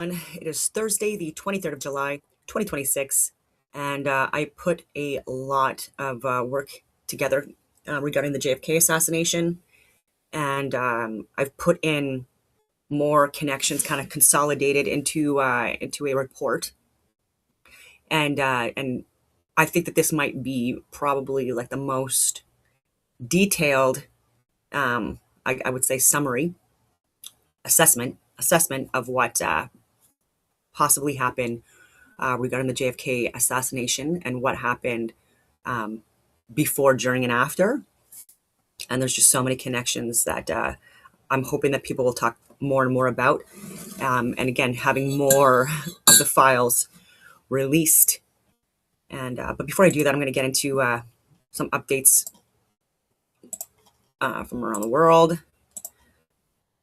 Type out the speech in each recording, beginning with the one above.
It is Thursday, the 23rd of July, 2026, and I put a lot of work together regarding the JFK assassination, and I've put in more connections, kind of consolidated into a report, and I think that this might be probably like the most detailed, I would say, summary assessment of what possibly happened regarding the JFK assassination and what happened um, before, during, and after. And there's just so many connections that I'm hoping that people will talk more and more about. And again, having more of the files released. And but before I do that, I'm going to get into some updates from around the world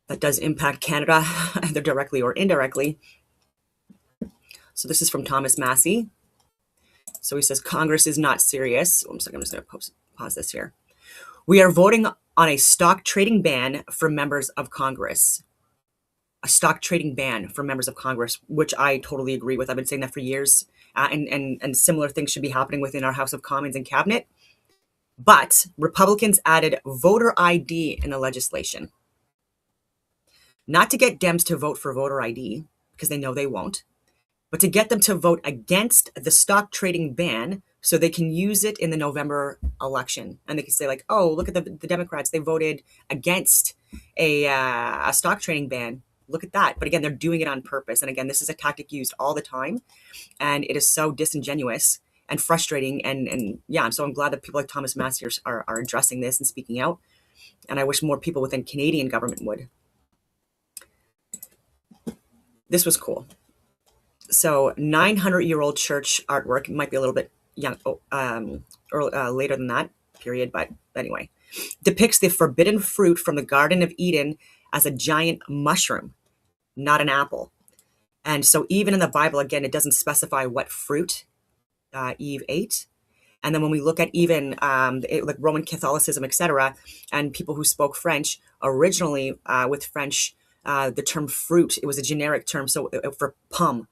that does impact Canada, either directly or indirectly. So this is from Thomas Massey. So he says, Congress is not serious. I'm just going to pause this here. We are voting on a stock trading ban for members of Congress. A stock trading ban for members of Congress, which I totally agree with. I've been saying that for years. And similar things should be happening within our House of Commons and Cabinet. But Republicans added voter ID in the legislation. Not to get Dems to vote for voter ID, because they know they won't, but to get them to vote against the stock trading ban so they can use it in the November election. And they can say, like, oh, look at the Democrats. They voted against a stock trading ban. Look at that. But again, they're doing it on purpose. And again, this is a tactic used all the time. And it is so disingenuous and frustrating. And yeah, so I'm glad that people like Thomas Massey are addressing this and speaking out. And I wish more people within Canadian government would. This was cool. So 900-year-old church artwork, might be a little bit young, or later than that period, but anyway, depicts the forbidden fruit from the Garden of Eden as a giant mushroom, not an apple. And so even in the Bible, again, it doesn't specify what fruit Eve ate. And then when we look at even like Roman Catholicism, etc., and people who spoke French, originally with French, the term fruit, it was a generic term. So for pomme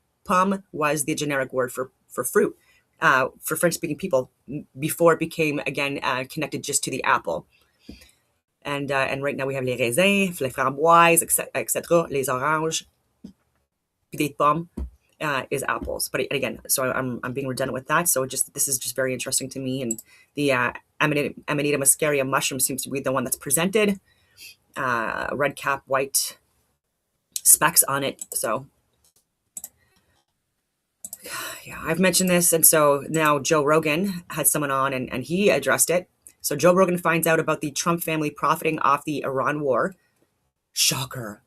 was the generic word for fruit for French-speaking people before it became, again, connected just to the apple. And right now we have les raisins, les framboises, etc., les oranges, des pommes is apples. But again, so I'm being redundant with that. So this is just very interesting to me. And the Amanita muscaria mushroom seems to be the one that's presented. Red cap, white specks on it. So yeah, I've mentioned this. And so now Joe Rogan had someone on and he addressed it. So Joe Rogan finds out about the Trump family profiting off the Iran war. Shocker.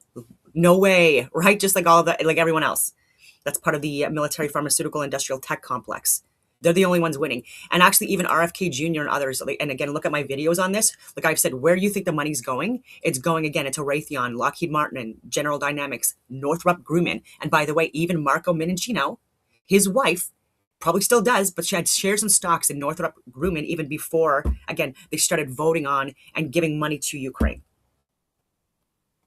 No way, right? Just like like everyone else. That's part of the military, pharmaceutical, industrial tech complex. They're the only ones winning. And actually even RFK Jr. and others, and again, look at my videos on this. Like I've said, where do you think the money's going? It's going, again, into Raytheon, Lockheed Martin, General Dynamics, Northrop Grumman. And by the way, even Marco Minichino, his wife, probably still does, but she had shares and stocks in Northrop Grumman even before, again, they started voting on and giving money to Ukraine.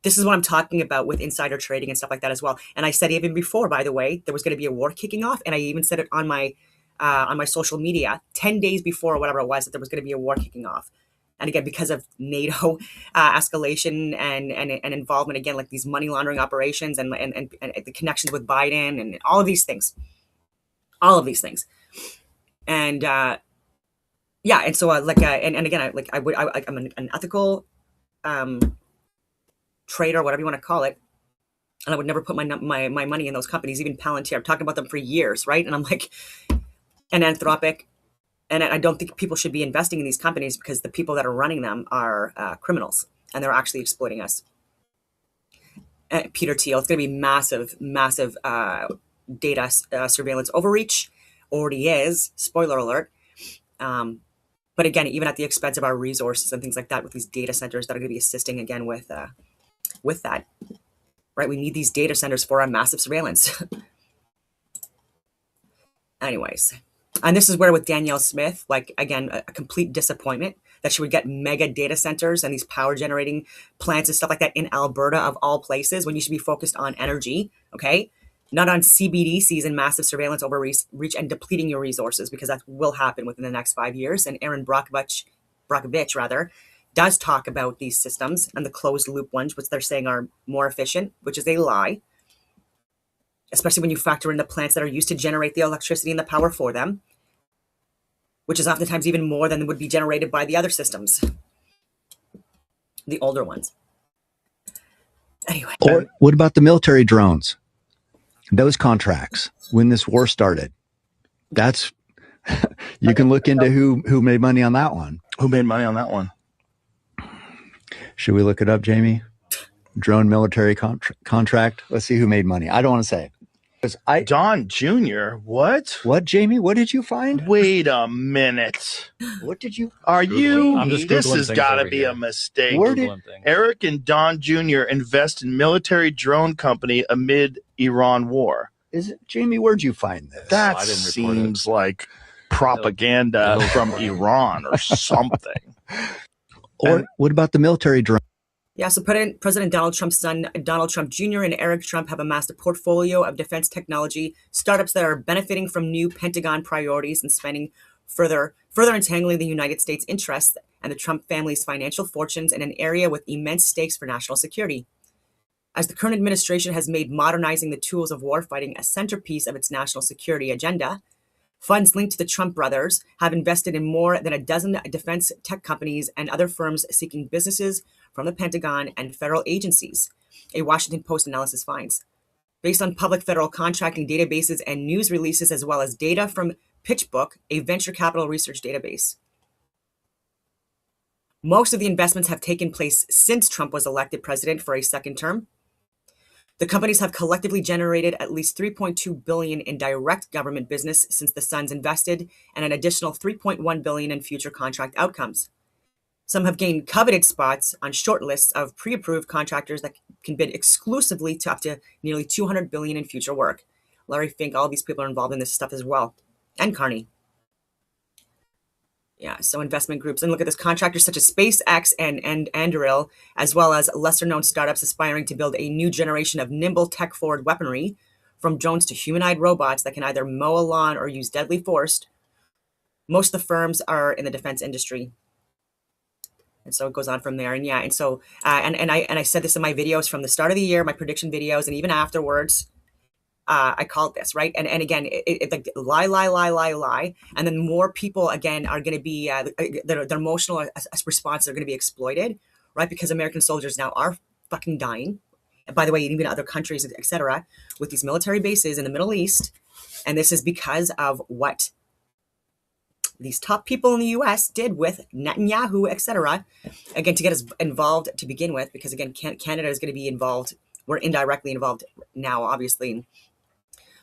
This is what I'm talking about with insider trading and stuff like that as well. And I said even before, by the way, there was going to be a war kicking off, and I even said it on my social media 10 days before, or whatever it was, that there was going to be a war kicking off. And again, because of NATO escalation and involvement, again, like these money laundering operations and the connections with Biden and all of these things. And yeah, and so and again, I'm an ethical trader, whatever you want to call it, and I would never put my money in those companies. Even Palantir, I'm talking about them for years, right? And I'm like, and Anthropic, and I don't think people should be investing in these companies because the people that are running them are criminals, and they're actually exploiting us. Peter Thiel, it's going to be massive data surveillance overreach. Already is, spoiler alert. But again, even at the expense of our resources and things like that, with these data centers that are going to be assisting again with that, right? We need these data centers for our massive surveillance. Anyways, and this is where with Danielle Smith, like again, a complete disappointment that she would get mega data centers and these power generating plants and stuff like that in Alberta of all places when you should be focused on energy. Okay. not on CBDCs and massive surveillance over reach and depleting your resources, because that will happen within the next 5 years. And Aaron Brockovich does talk about these systems and the closed loop ones, which they're saying are more efficient, which is a lie, especially when you factor in the plants that are used to generate the electricity and the power for them, which is oftentimes even more than would be generated by the other systems, the older ones. Anyway. Or what about the military drones? Those contracts, when this war started, that's, you can look into who made money on that one. Who made money on that one? Should we look it up, Jamie? Drone military contract. Let's see who made money. I don't want to say. Don Jr. What? What, Jamie? What did you find? Wait a minute. What did you? Are you? I'm just this Googling has things got to over be here. a mistake. Where did Eric and Don Jr. invest in military drone company amid Iran war? Is it, Jamie? Where'd you find this? That I didn't report it. seems like propaganda from Iran or something. Or what about the military drone? Yeah, so President Donald Trump's son, Donald Trump Jr. and Eric Trump have amassed a portfolio of defense technology startups that are benefiting from new Pentagon priorities and spending, further entangling the United States interests and the Trump family's financial fortunes in an area with immense stakes for national security. As the current administration has made modernizing the tools of warfighting a centerpiece of its national security agenda, funds linked to the Trump brothers have invested in more than a dozen defense tech companies and other firms seeking businesses from the Pentagon and federal agencies, a Washington Post analysis finds. Based on public federal contracting databases and news releases, as well as data from PitchBook, a venture capital research database. Most of the investments have taken place since Trump was elected president for a second term. The companies have collectively generated at least $3.2 billion in direct government business since the sons invested, and an additional $3.1 billion in future contract outcomes. Some have gained coveted spots on short lists of pre-approved contractors that can bid exclusively to up to nearly $200 billion in future work. Larry Fink, all these people are involved in this stuff as well. And Carney. Yeah, so investment groups. And look at this, contractors such as SpaceX and Anduril, as well as lesser-known startups aspiring to build a new generation of nimble tech-forward weaponry, from drones to humanoid robots that can either mow a lawn or use deadly force. Most of the firms are in the defense industry. And so it goes on from there. And yeah, and so and I said this in my videos from the start of the year, my prediction videos, and even afterwards, I called this, right? And again, it like lie, and then more people again are going to be their emotional response are going to be exploited, right? Because American soldiers now are fucking dying. And by the way, even other countries, etc., with these military bases in the Middle East, and this is because of what these top people in the U.S. did with Netanyahu, etc., again, to get us involved to begin with, because again, Canada is going to be involved. We're indirectly involved now, obviously,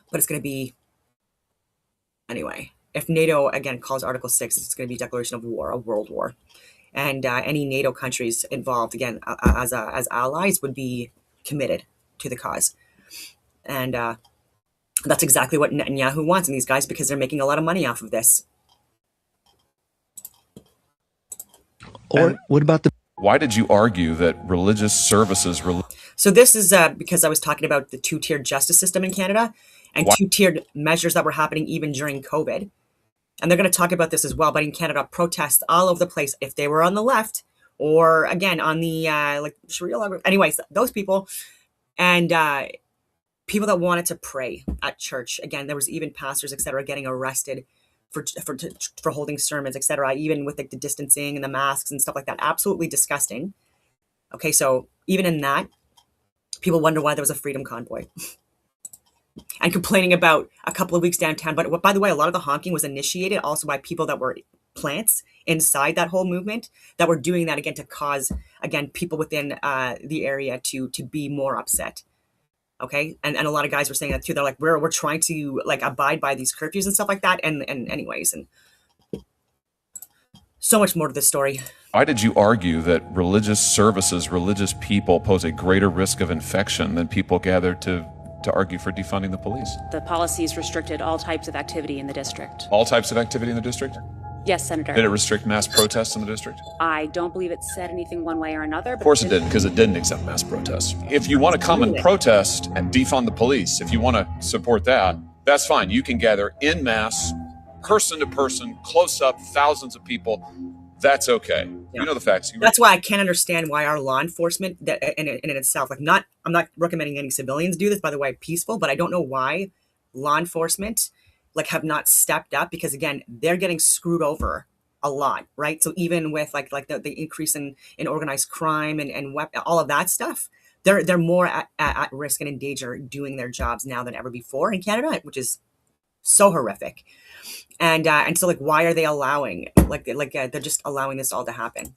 but it's going to be, anyway, if NATO, again, calls Article 6, it's going to be a declaration of war, a world war. And any NATO countries involved, again, as allies, would be committed to the cause. And that's exactly what Netanyahu wants in these guys, because they're making a lot of money off of this. Or what about the... Why did you argue that religious services... So this is because I was talking about the two-tiered justice system in Canada and two-tiered measures that were happening even during COVID. And they're going to talk about this as well. But in Canada, protests all over the place, if they were on the left or, again, on the, like, Sharia. Anyways, those people and people that wanted to pray at church. Again, there was even pastors, et cetera, getting arrested for holding sermons, et cetera, even with like the distancing and the masks and stuff like that. Absolutely disgusting. Okay, so even in that, people wonder why there was a freedom convoy and complaining about a couple of weeks downtown. But by the way, a lot of the honking was initiated also by people that were plants inside that whole movement that were doing that, again, to cause, again, people within the area to be more upset. Okay, and a lot of guys were saying that too. They're like, we're trying to like abide by these curfews and stuff like that. And anyways, and so much more to this story. Why did you argue that religious services, religious people pose a greater risk of infection than people gathered to argue for defunding the police? The policies restricted all types of activity in the district. All types of activity in the district? Yes, Senator. Did it restrict mass protests in the district? I don't believe it said anything one way or another. Of course it didn't, because it didn't accept mass protests. If you want to come and protest and defund the police, if you want to support that, that's fine. You can gather in mass, person to person, close up, thousands of people. That's okay. Yeah. You know the facts. That's why I can't understand why our law enforcement, that in itself, like I'm not recommending any civilians do this, by the way, peaceful, but I don't know why law enforcement like have not stepped up, because again, they're getting screwed over a lot, right? So even with like the increase in organized crime and all of that stuff, they're more at risk and in danger doing their jobs now than ever before in Canada, which is so horrific. And so like, why are they allowing they're just allowing this all to happen,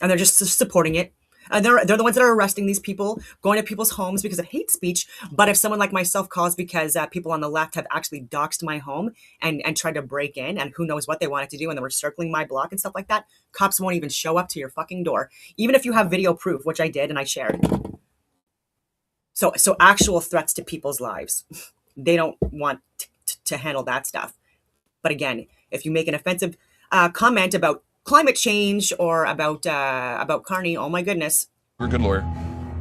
and they're just supporting it. They're the ones that are arresting these people, going to people's homes because of hate speech. But if someone like myself calls because people on the left have actually doxed my home and tried to break in, and who knows what they wanted to do, and they were circling my block and stuff like that, cops won't even show up to your fucking door, even if you have video proof, which I did and I shared. So actual threats to people's lives. They don't want to handle that stuff. But again, if you make an offensive comment about climate change or about Carney, oh my goodness. You're a good lawyer.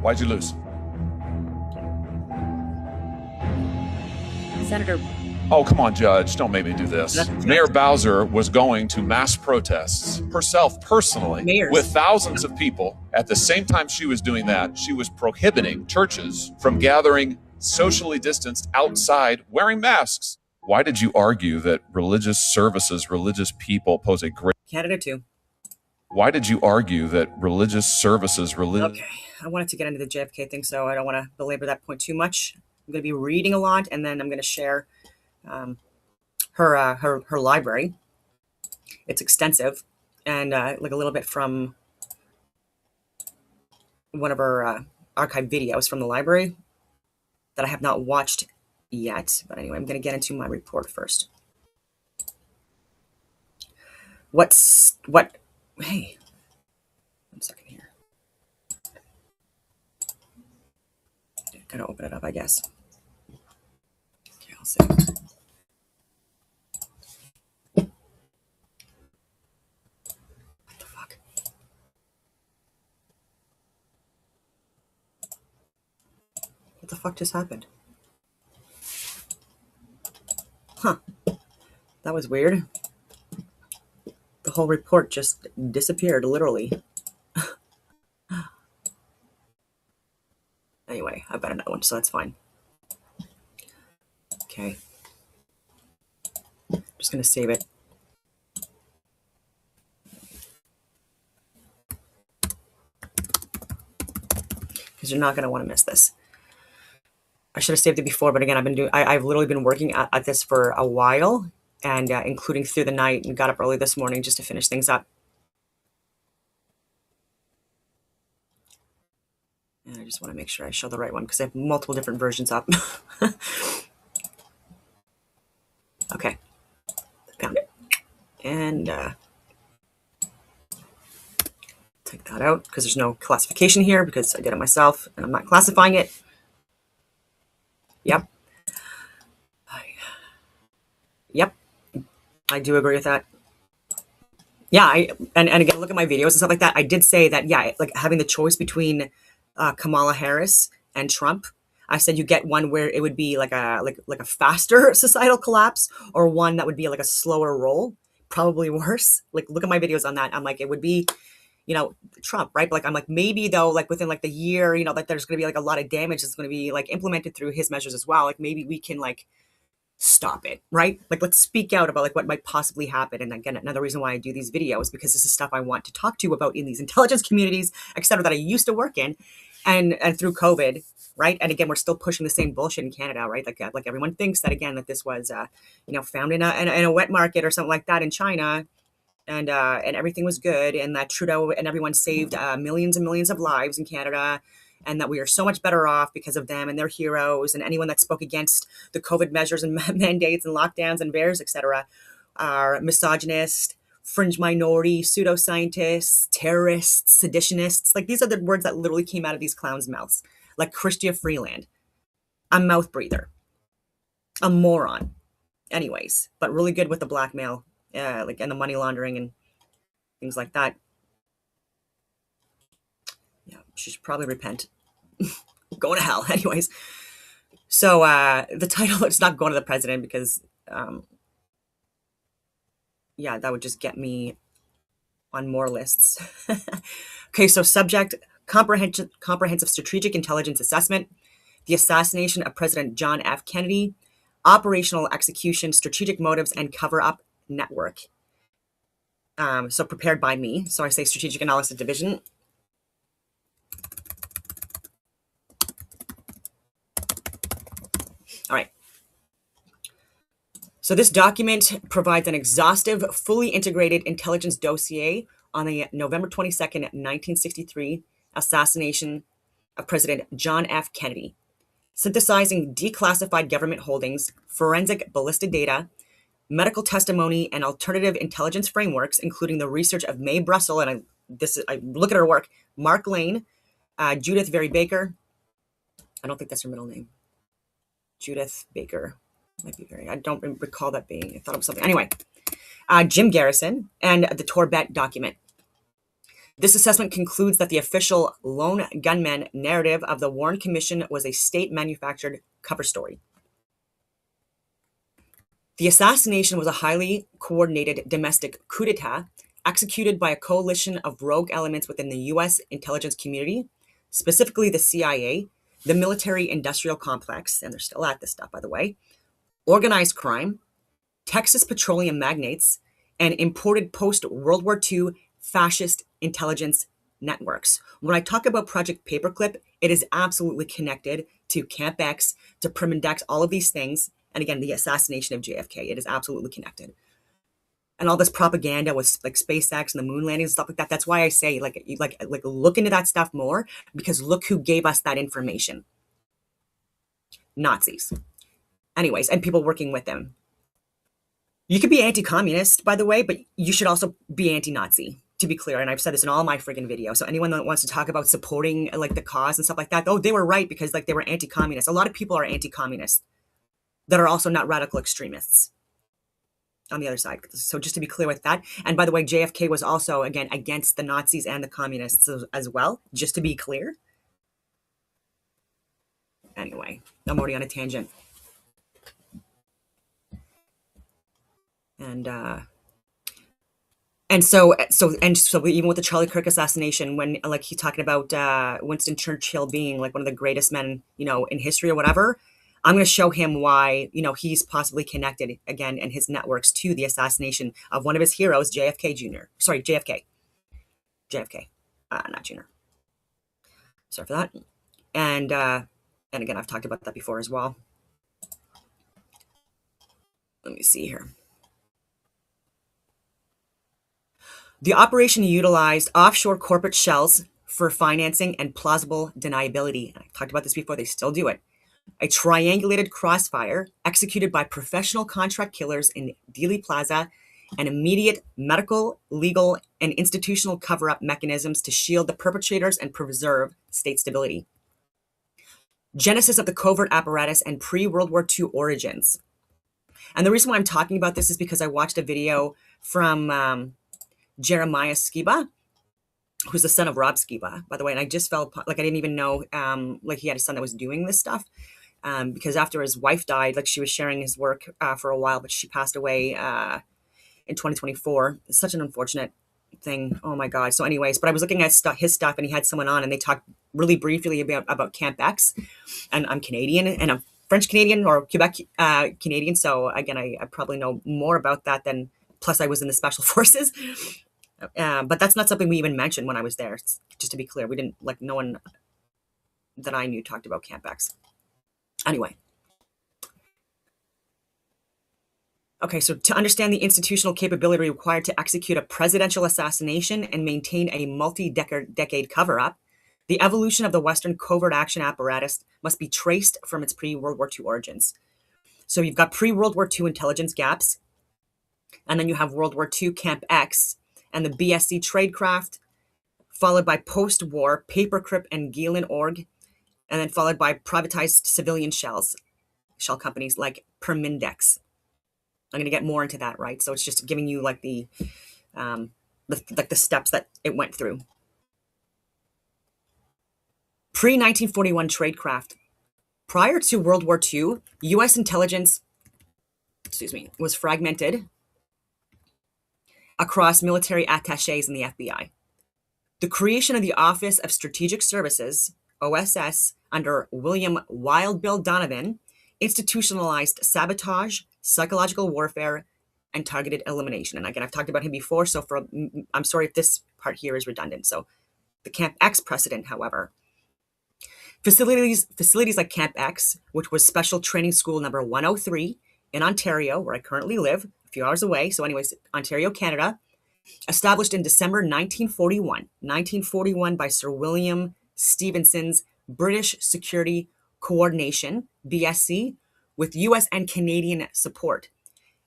Why'd you lose? Senator. Oh, come on, Judge. Don't make me do this. Mayor Bowser was going to mass protests herself personally with thousands of people. At the same time she was doing that, she was prohibiting churches from gathering socially distanced outside wearing masks. Why did you argue that religious services, religious people pose a great... Canada too. Why did you argue that religious services, Okay, I wanted to get into the JFK thing, so I don't want to belabor that point too much. I'm going to be reading a lot, and then I'm going to share her library. It's extensive, and like a little bit from one of her archive videos from the library that I have not watched yet. But anyway, I'm going to get into my report first. Hey, 1 second here. Gotta open it up, I guess. Okay, I'll save. What the fuck? What the fuck just happened? Huh. That was weird. The whole report just disappeared, literally. Anyway, I've got another one, so that's fine. Okay. Just gonna save it. Because you're not gonna want to miss this. I should have saved it before, but again, I've literally been working at this for a while, and including through the night, and got up early this morning just to finish things up. And I just want to make sure I show the right one because I have multiple different versions up. Okay, found it. And take that out because there's no classification here because I did it myself and I'm not classifying it. Yep. Yep. I do agree with that. Yeah, and again, look at my videos and stuff like that. I did say that, yeah, like having the choice between Kamala Harris and Trump, I said you get one where it would be like a faster societal collapse, or one that would be like a slower roll, probably worse. Like, look at my videos on that. I'm like, it would be, you know, Trump, right? But like, I'm like, maybe though, like within like the year, you know, that there's going to be like a lot of damage that's going to be like implemented through his measures as well. Like maybe we can like stop it, right? Like, let's speak out about like what might possibly happen. And again, another reason why I do these videos, because this is stuff I want to talk to about in these intelligence communities, et cetera, that I used to work in, and through COVID, right? And again, we're still pushing the same bullshit in Canada, right? Like everyone thinks that, again, that this was, you know, found in a wet market or something like that in China, and everything was good, and that Trudeau and everyone saved millions and millions of lives in Canada, and that we are so much better off because of them and their heroes, and anyone that spoke against the COVID measures and mandates and lockdowns and VAERS, etc., are misogynist, fringe minority, pseudoscientists, terrorists, seditionists. Like, these are the words that literally came out of these clowns' mouths. Like Chrystia Freeland, a mouth breather, a moron. Anyways, but really good with the blackmail like and the money laundering and things like that. Yeah, she should probably repent. Going to hell, anyways. So the title, it's not going to the president because, yeah, that would just get me on more lists. Okay, so subject, comprehensive strategic intelligence assessment, the assassination of President John F. Kennedy, operational execution, strategic motives, and cover-up network. So prepared by me. So I say strategic analysis division. All right. So this document provides an exhaustive, fully integrated intelligence dossier on the November 22nd, 1963 assassination of President John F. Kennedy, synthesizing declassified government holdings, forensic ballistic data, medical testimony, and alternative intelligence frameworks, including the research of Mae Brussel, and I look at her work, Mark Lane, Judith Very Baker. I don't think that's her middle name. Judith Baker. Might be very, I don't recall that being, I thought it was something. Anyway, Jim Garrison and the Torbett document. This assessment concludes that the official lone gunman narrative of the Warren Commission was a state-manufactured cover story. The assassination was a highly coordinated domestic coup d'etat executed by a coalition of rogue elements within the U.S. intelligence community, specifically the CIA, the military-industrial complex, and they're still at this stuff, by the way, organized crime, Texas petroleum magnates, and imported post-World War II fascist intelligence networks. When I talk about Project Paperclip, it is absolutely connected to Camp X, to Permindex, all of these things. And again, the assassination of JFK, it is absolutely connected. And all this propaganda with like SpaceX and the moon landings and stuff like that. That's why I say like look into that stuff more, because look who gave us that information. Nazis. Anyways, and people working with them. You could be anti-communist, by the way, but you should also be anti-Nazi, to be clear. And I've said this in all my friggin' videos. So anyone that wants to talk about supporting like the cause and stuff like that, oh, they were right because like they were anti-communist. A lot of people are anti-communist that are also not radical extremists on the other side. So just to be clear with that. And by the way, JFK was also, again, against the Nazis and the communists as well, just to be clear. Anyway, I'm already on a tangent. And so even with the Charlie Kirk assassination, when like he's talking about Winston Churchill being like one of the greatest men, you know, in history or whatever, I'm going to show him why, you know, he's possibly connected again and his networks to the assassination of one of his heroes, JFK Jr. Sorry, JFK, not Jr. Sorry for that. And again, I've talked about that before as well. Let me see here. The operation utilized offshore corporate shells for financing and plausible deniability. I've talked about this before, they still do it. A triangulated crossfire executed by professional contract killers in Dealey Plaza and immediate medical, legal, and institutional cover-up mechanisms to shield the perpetrators and preserve state stability. Genesis of the covert apparatus and pre-World War II origins. And the reason why I'm talking about this is because I watched a video from Jeremiah Skiba, who's the son of Rob Skiba, by the way. And I just felt like I didn't even know like he had a son that was doing this stuff. Because after his wife died, like she was sharing his work for a while, but she passed away in 2024. It's such an unfortunate thing. Oh my God. So anyways, but I was looking at his stuff and he had someone on and they talked really briefly about Camp X. And I'm Canadian and I'm French Canadian or Quebec Canadian. So again, I probably know more about that than, plus I was in the special forces. But that's not something we even mentioned when I was there. Just to be clear, we didn't, like, no one that I knew talked about Camp X. Anyway. Okay, so to understand the institutional capability required to execute a presidential assassination and maintain a multi-decade cover-up, the evolution of the Western covert action apparatus must be traced from its pre-World War II origins. So you've got pre-World War II intelligence gaps, and then you have World War II Camp X, and the BSC tradecraft, followed by post-war Paperclip and Gehlen org, and then followed by privatized civilian shell companies like Permindex. I'm going to get more into that, right? So it's just giving you like the steps that it went through. Pre-1941 tradecraft. Prior to World War II, U.S. intelligence, was fragmented across military attachés in the FBI. The creation of the Office of Strategic Services, OSS, under William Wild Bill Donovan, institutionalized sabotage, psychological warfare, and targeted elimination. And again, I've talked about him before, so I'm sorry if this part here is redundant. So the Camp X precedent, however. Facilities like Camp X, which was Special Training School number 103 in Ontario, where I currently live, a few hours away. So anyways, Ontario, Canada, established in December 1941 by Sir William Stevenson's British Security Coordination, BSC, with US and Canadian support.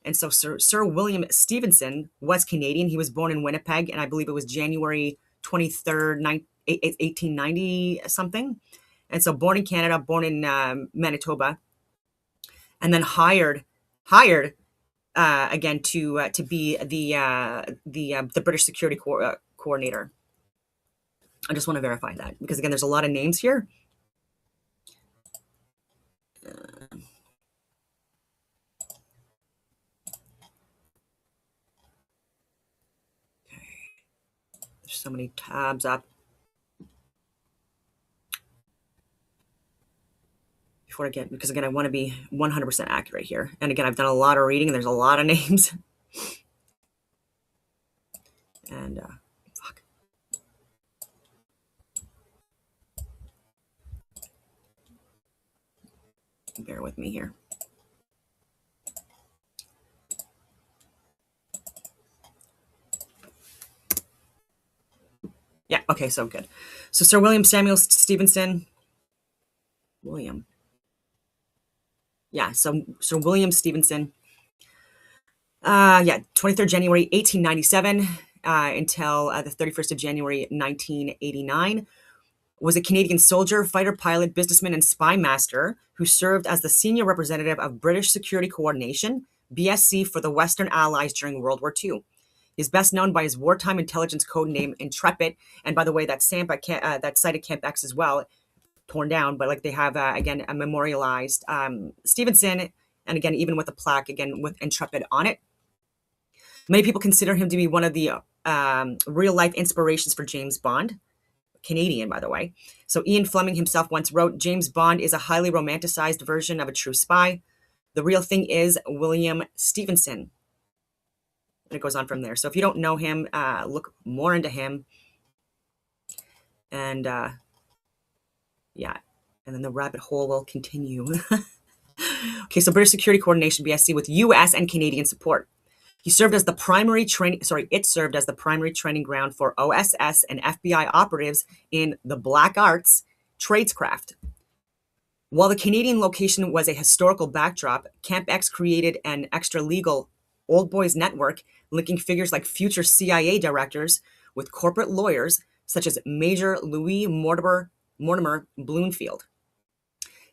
And so Sir William Stevenson was Canadian. He was born in Winnipeg, and I believe it was January 23rd, 1890 something. And so born in Canada, born in Manitoba, and then hired again to be the British Security Coordinator. I just want to verify that because again, there's a lot of names here. There's so many tabs up. Before I get, because again, I want to be 100% accurate here. And again, I've done a lot of reading and there's a lot of names. And fuck. Bear with me here. Yeah, okay, so good. So Sir William Samuel Stevenson. William. Yeah, so Sir William Stevenson. 23rd January 1897 until the 31st of January 1989. Was a Canadian soldier, fighter pilot, businessman, and spy master who served as the senior representative of British Security Coordination, BSC, for the Western Allies during World War II. He's best known by his wartime intelligence code name Intrepid. And by the way, that site at Camp X as well, torn down, but like they have again a memorialized Stevenson, and again even with a plaque again with Intrepid on it. Many people consider him to be one of the real life inspirations for James Bond, Canadian by the way. So Ian Fleming himself once wrote, "James Bond is a highly romanticized version of a true spy. The real thing is William Stevenson." And it goes on from there. So if you don't know him, look more into him. And yeah, and then the rabbit hole will continue. Okay, so British Security Coordination, BSC, with US and Canadian support. He served as the primary training, it served as the primary training ground for OSS and FBI operatives in the Black Arts tradecraft. While the Canadian location was a historical backdrop, Camp X created an extra-legal old boys network linking figures like future CIA directors with corporate lawyers such as Major Louis Mortimer Bloomfield.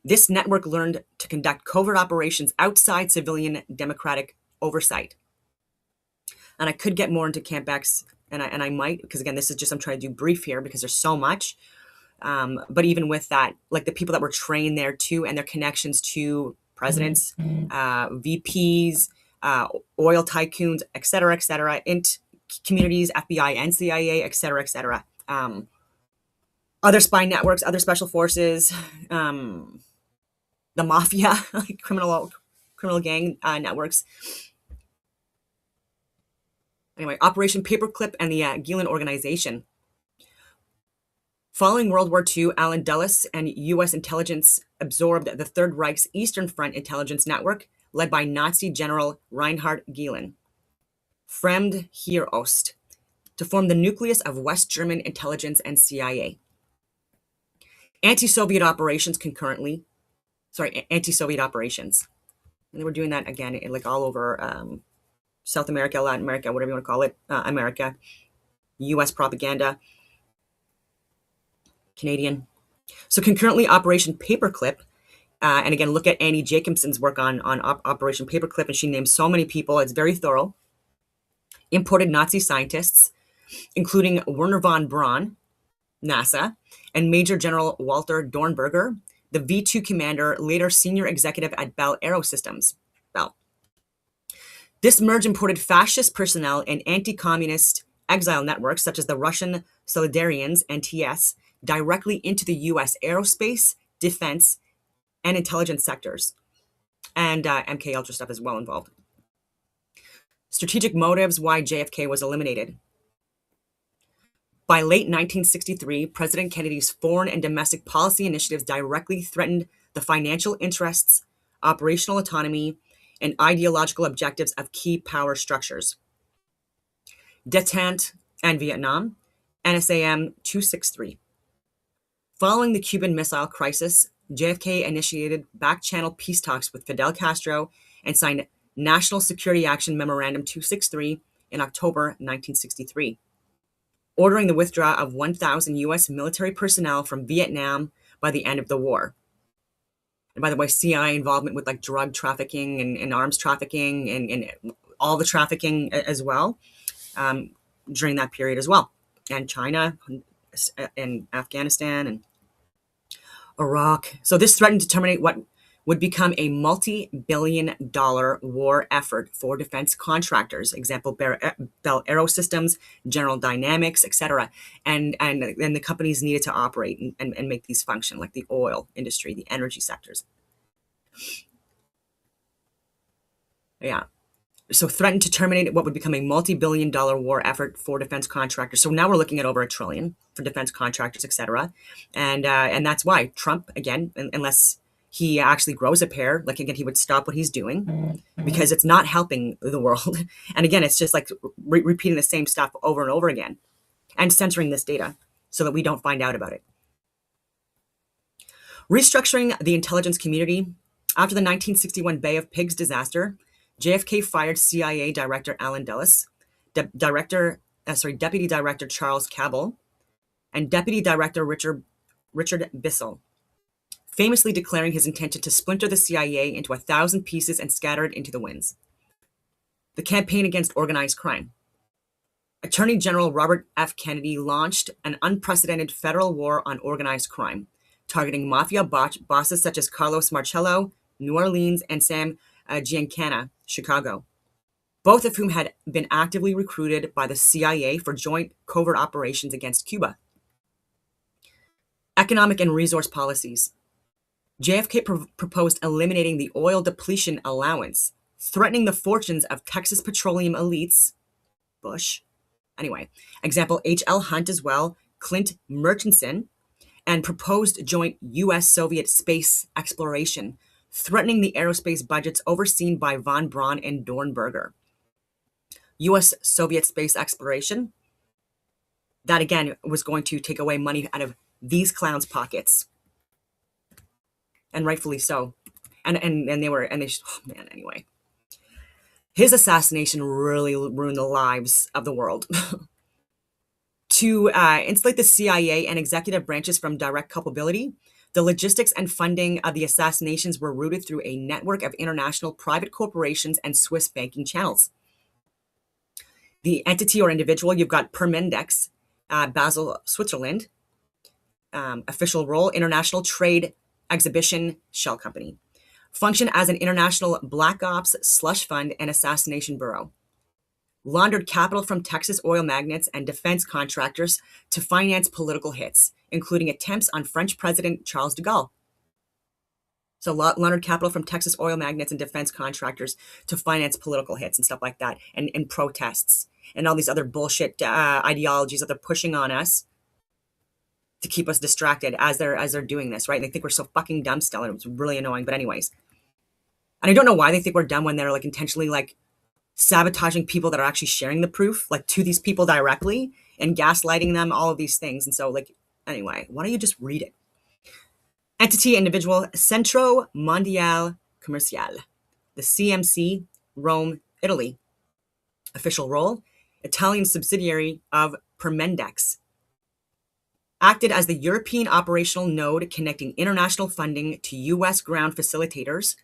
This network learned to conduct covert operations outside civilian democratic oversight. And I could get more into Camp X, and I might, because again, this is just, I'm trying to do brief here because there's so much. But even with that, like the people that were trained there too, and their connections to presidents, VPs, oil tycoons, et cetera, int communities, FBI and CIA, et cetera, other spy networks, other special forces, the mafia, like criminal gang networks. Anyway, Operation Paperclip and the Gehlen Organization. Following World War II, Allen Dulles and U.S. intelligence absorbed the Third Reich's Eastern Front intelligence network, led by Nazi General Reinhard Gehlen, Fremd Heer Ost, to form the nucleus of West German intelligence and CIA. Anti-Soviet operations. And they were doing that again, like all over South America, Latin America, whatever you want to call it, America, U.S. propaganda, Canadian. So concurrently, Operation Paperclip And again, look at Annie Jacobson's work on Operation Paperclip, and she names so many people. It's very thorough. Imported Nazi scientists, including Werner von Braun, NASA, and Major General Walter Dornberger, the V-2 commander, later senior executive at Bell Aerosystems. Bell. This merge imported fascist personnel and anti-communist exile networks, such as the Russian Solidarians, NTS, directly into the U.S. aerospace, defense, and intelligence sectors. And MK Ultra stuff is well involved. Strategic motives why JFK was eliminated. By late 1963, President Kennedy's foreign and domestic policy initiatives directly threatened the financial interests, operational autonomy, and ideological objectives of key power structures. Détente and Vietnam, NSAM 263. Following the Cuban Missile Crisis, JFK initiated back-channel peace talks with Fidel Castro and signed National Security Action Memorandum 263 in October 1963, ordering the withdrawal of 1,000 U.S. military personnel from Vietnam by the end of the war. And by the way, CIA involvement with like drug trafficking and arms trafficking and all the trafficking as well during that period as well. And China and Afghanistan and Iraq. So this threatened to terminate what would become a multi-billion-dollar war effort for defense contractors, example, Bell Aerosystems, General Dynamics, etc. And the companies needed to operate and make these function, like the oil industry, the energy sectors. Yeah. So threatened to terminate what would become a multi-billion-dollar war effort for defense contractors. So now we're looking at over $1 trillion for defense contractors, etc. And that's why Trump, again, unless he actually grows a pair, like again, he would stop what he's doing because it's not helping the world. And again, it's just like repeating the same stuff over and over again and censoring this data so that we don't find out about it. Restructuring the intelligence community. After the 1961 Bay of Pigs disaster, JFK fired CIA Director Allen Dulles, Deputy Director Charles Cabell, and Deputy Director Richard Bissell, famously declaring his intention to splinter the CIA into 1,000 pieces and scatter it into the winds. The campaign against organized crime. Attorney General Robert F. Kennedy launched an unprecedented federal war on organized crime, targeting mafia bosses such as Carlos Marcello, New Orleans, and Sam Giancana, Chicago, both of whom had been actively recruited by the CIA for joint covert operations against Cuba. Economic and resource policies. JFK proposed eliminating the oil depletion allowance, threatening the fortunes of Texas petroleum elites, Bush, anyway, example H.L. Hunt as well, Clint Murchison, and proposed joint U.S.-Soviet space exploration, threatening the aerospace budgets overseen by von Braun and Dornberger. U.S.-Soviet space exploration, that again was going to take away money out of these clowns' pockets. And rightfully so. And they oh man, anyway. His assassination really ruined the lives of the world. To insulate the CIA and executive branches from direct culpability, the logistics and funding of the assassinations were routed through a network of international private corporations and Swiss banking channels. The entity or individual, you've got Permindex, Basel, Switzerland. Official role, International Trade Exhibition Shell Company. Function as an international black ops, slush fund, and assassination bureau. Laundered capital from Texas oil magnates and defense contractors to finance political hits, including attempts on French President Charles de Gaulle. So laundered capital from Texas oil magnates and defense contractors to finance political hits and stuff like that, and protests, and all these other bullshit ideologies that they're pushing on us to keep us distracted as they're doing this, right? And they think we're so fucking dumb still, and it's really annoying. But anyways, and I don't know why they think we're dumb when they're like intentionally like sabotaging people that are actually sharing the proof, like to these people directly and gaslighting them, all of these things. And so like, anyway, why don't you just read it? Entity, individual, Centro Mondiale Commerciale, the CMC, Rome, Italy. Official role, Italian subsidiary of Permindex. acted as the European operational node connecting international funding to U.S. ground facilitators.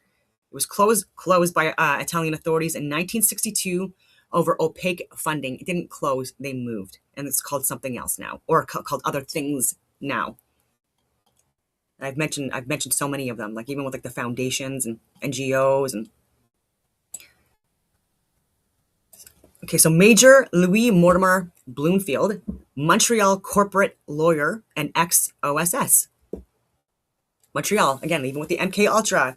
It was closed by Italian authorities in 1962 over opaque funding. It didn't close, they moved. And it's called something else now, or called other things now. I've mentioned so many of them, like even with like the foundations and NGOs and. Okay, so Major Louis Mortimer Bloomfield, Montreal corporate lawyer and ex-OSS. Montreal, again, even with the MK Ultra,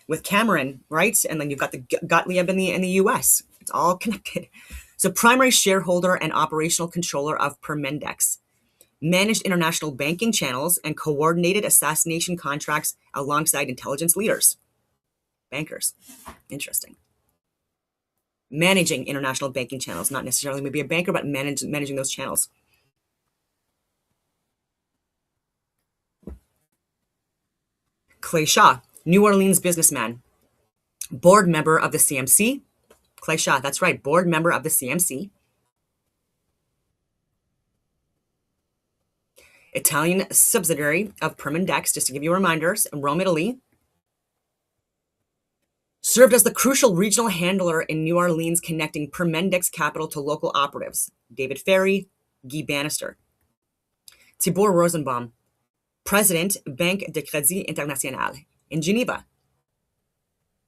with Cameron, right? And then you've got the Gottlieb in the US. It's all connected. So primary shareholder and operational controller of Permindex. Managed international banking channels and coordinated assassination contracts alongside intelligence leaders. Bankers. Interesting. Managing international banking channels, not necessarily maybe a banker, but managing those channels. Clay Shaw, New Orleans businessman, board member of the CMC. Clay Shaw, that's right, board member of the CMC. Italian subsidiary of Permindex, just to give you reminders, in Rome, Italy. Served as the crucial regional handler in New Orleans, connecting Permindex capital to local operatives. David Ferry, Guy Bannister. Tibor Rosenbaum, president, Banque de Crédit International in Geneva.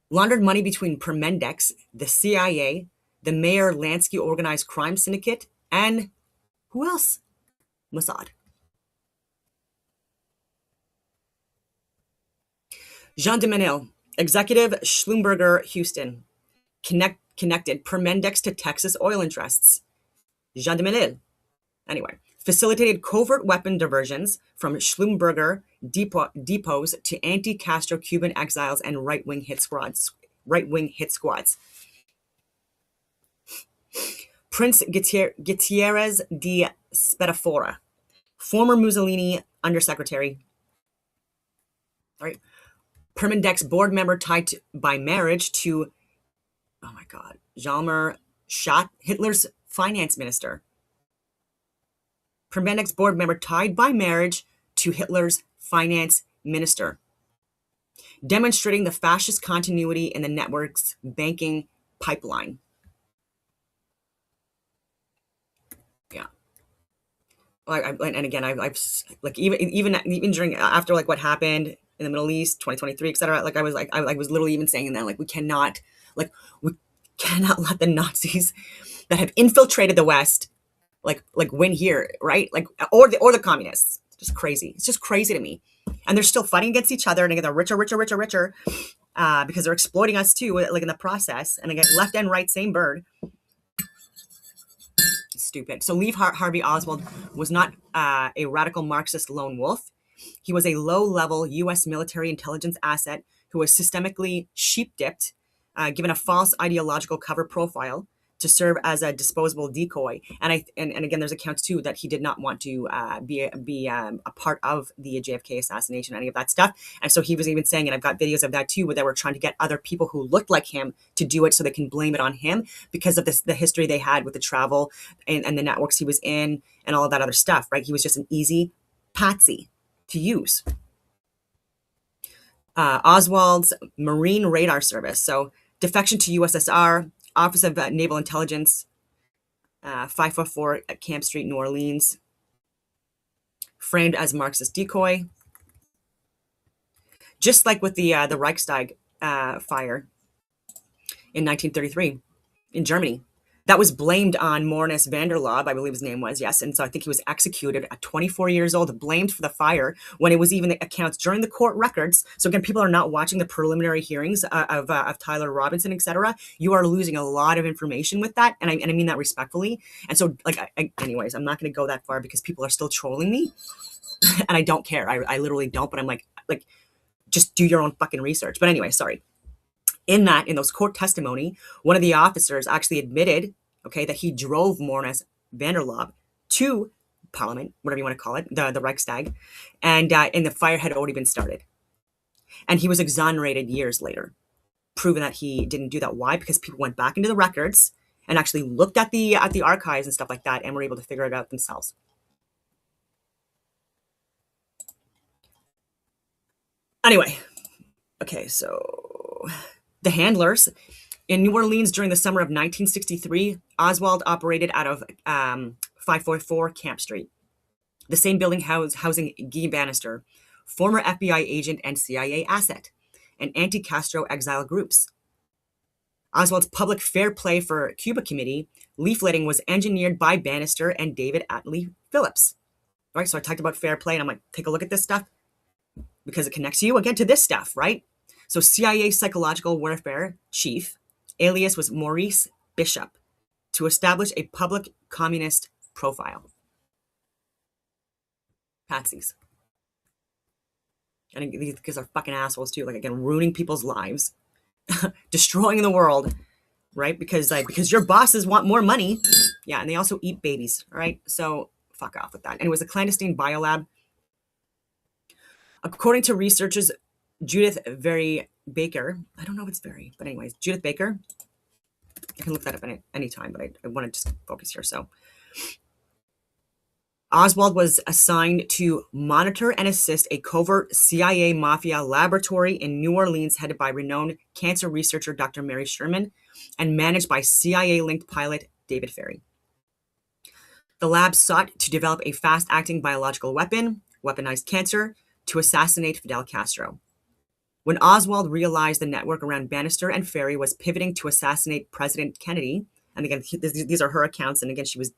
Laundered money between Permindex, the CIA, the Meyer Lansky organized crime syndicate, and who else? Mossad. Jean de Menil, executive, Schlumberger, Houston. Connected Permindex to Texas oil interests. Jean de Menil. Anyway, facilitated covert weapon diversions from Schlumberger depots to anti-Castro Cuban exiles and right-wing hit squads. Prince Gutierrez de Spatafora, former Mussolini undersecretary. All right. Permindex board member tied by marriage to, oh my God, Jalmar Schott, Hitler's finance minister. Permindex board member tied by marriage to Hitler's finance minister. Demonstrating the fascist continuity in the network's banking pipeline. Yeah. And again, I've like even during after like what happened in the Middle East, 2023, etc. Like I was literally even saying that we cannot let the Nazis that have infiltrated the West like win here, right? Like or the communists. It's just crazy. It's just crazy to me. And they're still fighting against each other and they get richer, because they're exploiting us too, like in the process. And they get left and right, same bird. Stupid. So Lee Harvey Oswald was not a radical Marxist lone wolf. He was a low-level U.S. military intelligence asset who was systemically sheep-dipped, given a false ideological cover profile to serve as a disposable decoy. And again, there's accounts too that he did not want to be a part of the JFK assassination, any of that stuff. And so he was even saying, and I've got videos of that too, where they were trying to get other people who looked like him to do it so they can blame it on him because of the history they had with the travel and the networks he was in and all of that other stuff, right? He was just an easy patsy to use. Oswald's Marine Radar Service. So defection to USSR, Office of Naval Intelligence, 544 at Camp Street, New Orleans. Framed as Marxist decoy. Just like with the Reichstag fire in 1933 in Germany. That was blamed on Maurice van der Lob, I believe his name was, yes. And so I think he was executed at 24 years old, blamed for the fire, when it was even the accounts during the court records. So again, people are not watching the preliminary hearings of Tyler Robinson, etc. You are losing a lot of information with that, and I mean that respectfully. And so, like, anyways, I'm not going to go that far because people are still trolling me, and I don't care. I literally don't, but I'm like, just do your own fucking research. But anyway, sorry. In those court testimony, one of the officers actually admitted, okay, that he drove Maurice van der Lob to Parliament, whatever you want to call it, the Reichstag, and the fire had already been started. And he was exonerated years later, proving that he didn't do that. Why? Because people went back into the records and actually looked at the archives and stuff like that and were able to figure it out themselves. Anyway, okay, so the handlers in New Orleans during the summer of 1963, Oswald operated out of 544 Camp Street, the same building housing Guy Bannister, former FBI agent and CIA asset, and anti-Castro exile groups. Oswald's Public Fair Play for Cuba Committee leafleting was engineered by Bannister and David Atlee Phillips. All right, so I talked about fair play, and I'm like, take a look at this stuff because it connects you again to this stuff, right? So CIA psychological warfare chief, alias was Maurice Bishop, to establish a public communist profile. Patsies. And these guys are fucking assholes too, like again, ruining people's lives, destroying the world, right? Because your bosses want more money. Yeah, and they also eat babies, all right? So fuck off with that. And it was a clandestine biolab. According to researchers Judith Very Baker, I don't know if it's Very, but anyways, Judith Baker, I can look that up at any time, but I want to just focus here. So Oswald was assigned to monitor and assist a covert CIA mafia laboratory in New Orleans headed by renowned cancer researcher Dr. Mary Sherman and managed by CIA-linked pilot David Ferry. The lab sought to develop a fast-acting biological weapon, weaponized cancer, to assassinate Fidel Castro. When Oswald realized the network around Bannister and Ferry was pivoting to assassinate President Kennedy, and again, these are her accounts, and again, she was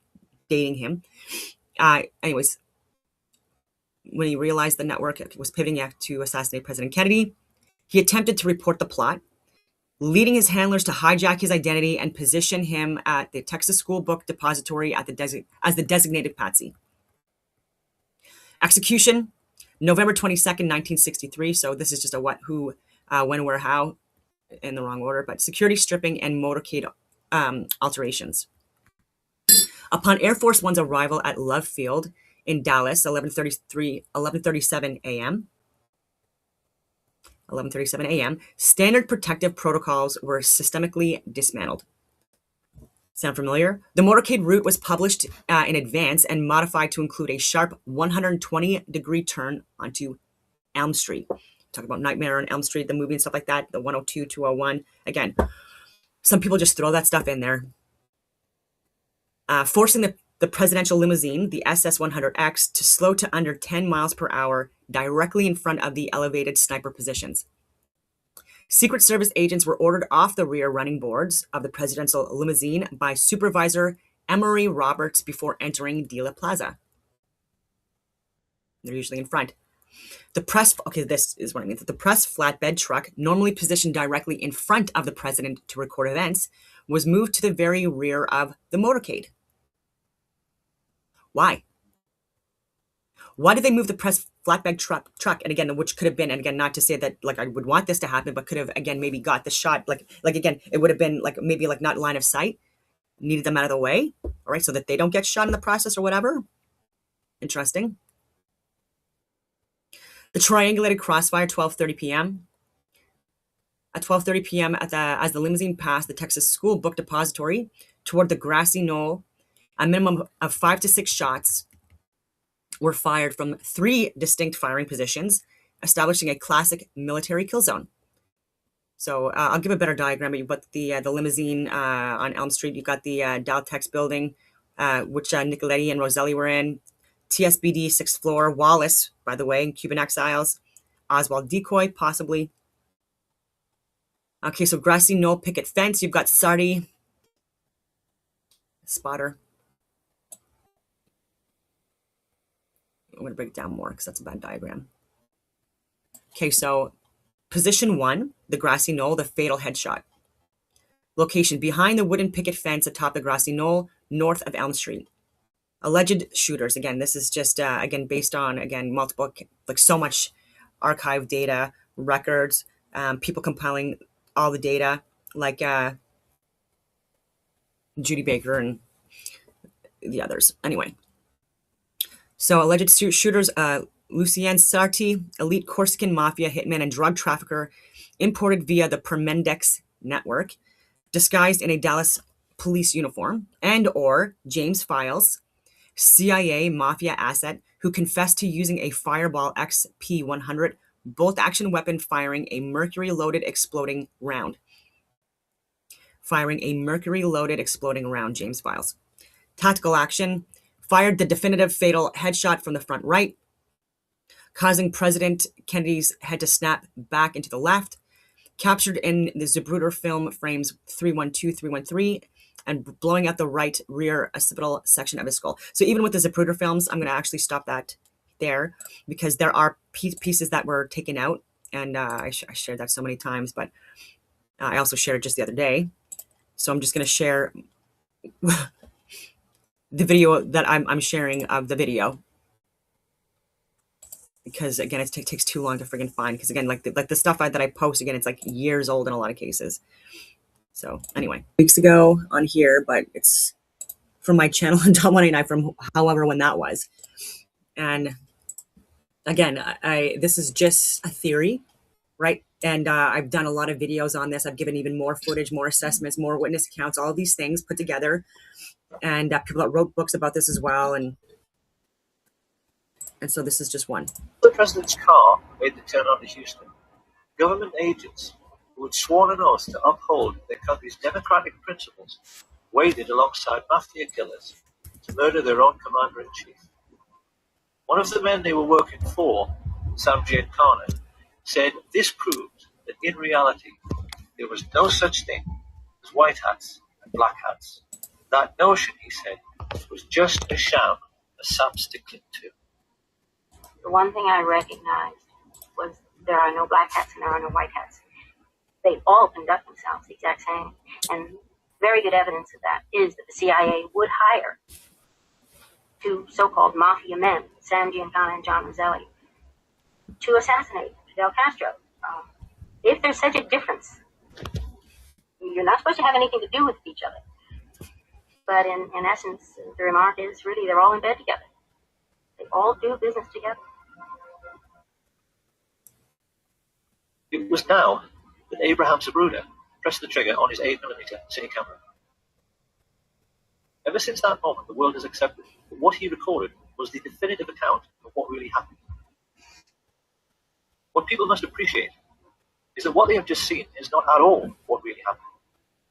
dating him. Anyways, when he realized the network was pivoting to assassinate President Kennedy, he attempted to report the plot, leading his handlers to hijack his identity and position him at the Texas School Book Depository as the designated patsy. Execution, November 22nd, 1963. So this is just a what, who, when, where, how, in the wrong order, but security stripping and motorcade alterations. Upon Air Force One's arrival at Love Field in Dallas, 11:37 a.m., standard protective protocols were systemically dismantled. Sound familiar? The motorcade route was published in advance and modified to include a sharp 120-degree turn onto Elm Street. Talk about Nightmare on Elm Street, the movie and stuff like that, the 102, 201. Again, some people just throw that stuff in there. Forcing the presidential limousine, the SS-100X, to slow to under 10 miles per hour directly in front of the elevated sniper positions. Secret Service agents were ordered off the rear running boards of the presidential limousine by Supervisor Emery Roberts before entering Dealey Plaza. They're usually in front. The press, okay, this is what I mean. The press flatbed truck, normally positioned directly in front of the president to record events, was moved to the very rear of the motorcade. Why? Why did they move the press flatbed truck? And again, which could have been, and again, not to say that like I would want this to happen, but could have again maybe got the shot. Like again, it would have been like maybe like not line of sight, needed them out of the way, all right, so that they don't get shot in the process or whatever. Interesting. The triangulated crossfire, 12:30 p.m. At 12:30 p.m. as the limousine passed the Texas School Book Depository toward the grassy knoll, a minimum of 5 to 6 shots were fired from 3 distinct firing positions, establishing a classic military kill zone. So I'll give a better diagram. You've got the limousine on Elm Street. You've got the Daltex building, which Nicoletti and Roselli were in. TSBD 6th floor. Wallace, by the way, in Cuban exiles. Oswald Decoy, possibly. Okay, so grassy knoll picket fence. You've got Sardi. Spotter. I'm going to break it down more because that's a bad diagram. Okay, so position 1, the grassy knoll, the fatal headshot. Location, behind the wooden picket fence atop the grassy knoll, north of Elm Street. Alleged shooters, again, this is just, again, based on, again, multiple, like so much archive data, records, people compiling all the data, like Judy Baker and the others. Anyway. So alleged shooters, Lucien Sarti, elite Corsican mafia hitman and drug trafficker, imported via the Permindex network, disguised in a Dallas police uniform, and or James Files, CIA mafia asset who confessed to using a Fireball XP100 bolt-action weapon firing a mercury-loaded exploding round. Firing a mercury-loaded exploding round, James Files. Tactical action, fired the definitive fatal headshot from the front right, causing President Kennedy's head to snap back into the left, captured in the Zapruder film frames 312, 313, and blowing out the right rear occipital section of his skull. So even with the Zapruder films, I'm going to actually stop that there, because there are pieces that were taken out, and I shared that so many times, but I also shared it just the other day. So I'm just going to share the video that I'm sharing of the video, because again, it takes too long to friggin' find, because again, like the stuff that I post, again, it's like years old in a lot of cases. So anyway, weeks ago on here, but it's from my channel on Tom 189 from however when that was. And again, this is just a theory, right? And I've done a lot of videos on this. I've given even more footage, more assessments, more witness accounts, all these things put together. And people that wrote books about this as well. And so this is just one. The president's car made the turn on to Houston. Government agents who had sworn an oath to uphold their country's democratic principles waited alongside mafia killers to murder their own commander-in-chief. One of the men they were working for, Sam Giancana, said this proved that in reality there was no such thing as white hats and black hats. That notion, he said, was just a sham, a sap to cling to. The one thing I recognized was there are no black hats and there are no white hats. They all conduct themselves the exact same. And very good evidence of that is that the CIA would hire two so-called mafia men, Sam Giancana and John Roselli, to assassinate Fidel Castro. If there's such a difference, you're not supposed to have anything to do with each other. But in essence, the remark is really they're all in bed together. They all do business together. It was now that Abraham Zapruder pressed the trigger on his 8mm cine camera. Ever since that moment, the world has accepted that what he recorded was the definitive account of what really happened. What people must appreciate is that what they have just seen is not at all what really happened.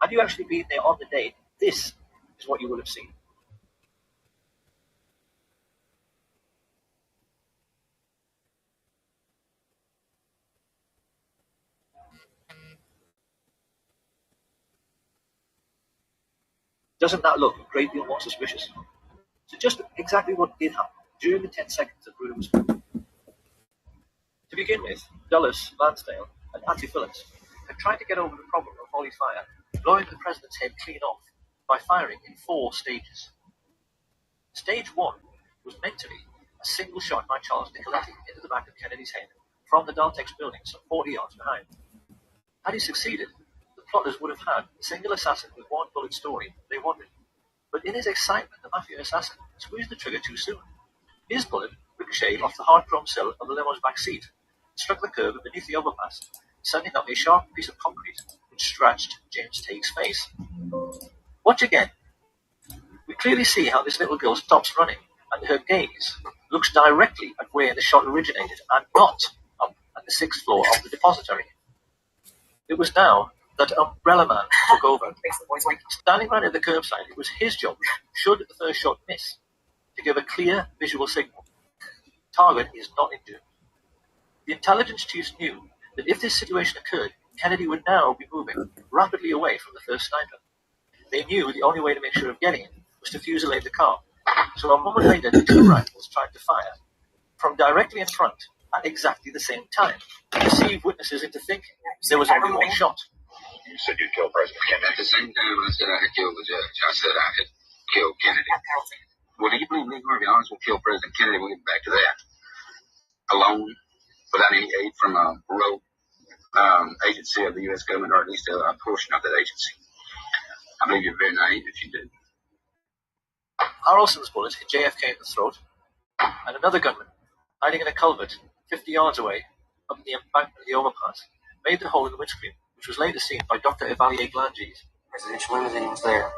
Had you actually been there on the day, this is what you would have seen. Doesn't that look a great deal more suspicious? So just exactly what did happen during the 10 seconds that Bruder was filmed. To begin with, Dulles, Lansdale, and Auntie Phillips had tried to get over the problem of holy fire, blowing the president's head clean off by firing in 4 stages. Stage 1 was meant to be a single shot by Charles Nicoletti into the back of Kennedy's head from the Daltex building some 40 yards behind. Had he succeeded, the plotters would have had a single assassin with one bullet story they wanted. But in his excitement, the mafia assassin squeezed the trigger too soon. His bullet ricocheted off the hard chrome sill of the limo's back seat, struck the curb beneath the overpass, sending up a sharp piece of concrete which scratched James Tague's face. Watch again. We clearly see how this little girl stops running, and her gaze looks directly at where the shot originated, and not up at the 6th floor of the depository. It was now that Umbrella Man took over. Standing right at the curbside, it was his job, should the first shot miss, to give a clear visual signal. Target is not injured. The intelligence chiefs knew that if this situation occurred, Kennedy would now be moving rapidly away from the first sniper. They knew the only way to make sure of getting him was to fusillade the car. So a moment later, the 2 rifles tried to fire from directly in front at exactly the same time, to deceive witnesses into thinking there was only one shot. You said you'd kill President Kennedy. At the same time, I said I had killed the judge. I said I had killed Kennedy. Well, do you believe Lee Harvey Oswald will kill President Kennedy? We'll get back to that. Alone, without any aid from a rogue agency of the U.S. government, or at least a portion of that agency. I believe you're very naive if you do. Harrelson's bullet hit JFK in the throat, and another gunman, hiding in a culvert 50 yards away, up the embankment of the overpass, made the hole in the windscreen, which was later seen by Dr. Evalier Glanges. Presidential limousine was there.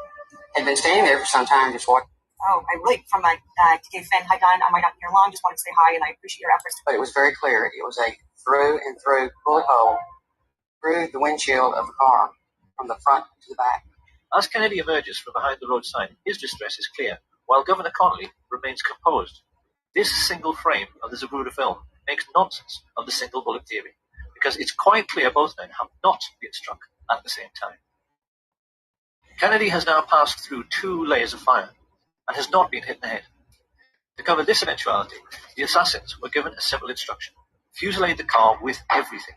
Had been standing there for some time just watching. Oh, I really, from my DK fan, hi Don, I might not be here long, just wanted to say hi and I appreciate your efforts. But it was very clear. It was a through and through bullet hole through the windshield of the car from the front to the back. As Kennedy emerges from behind the road sign, his distress is clear, while Governor Connolly remains composed. This single frame of the Zapruder film makes nonsense of the single bullet theory, because it's quite clear both men have not been struck at the same time. Kennedy has now passed through 2 layers of fire and has not been hit in the head. To cover this eventuality, the assassins were given a simple instruction: fusillade the car with everything.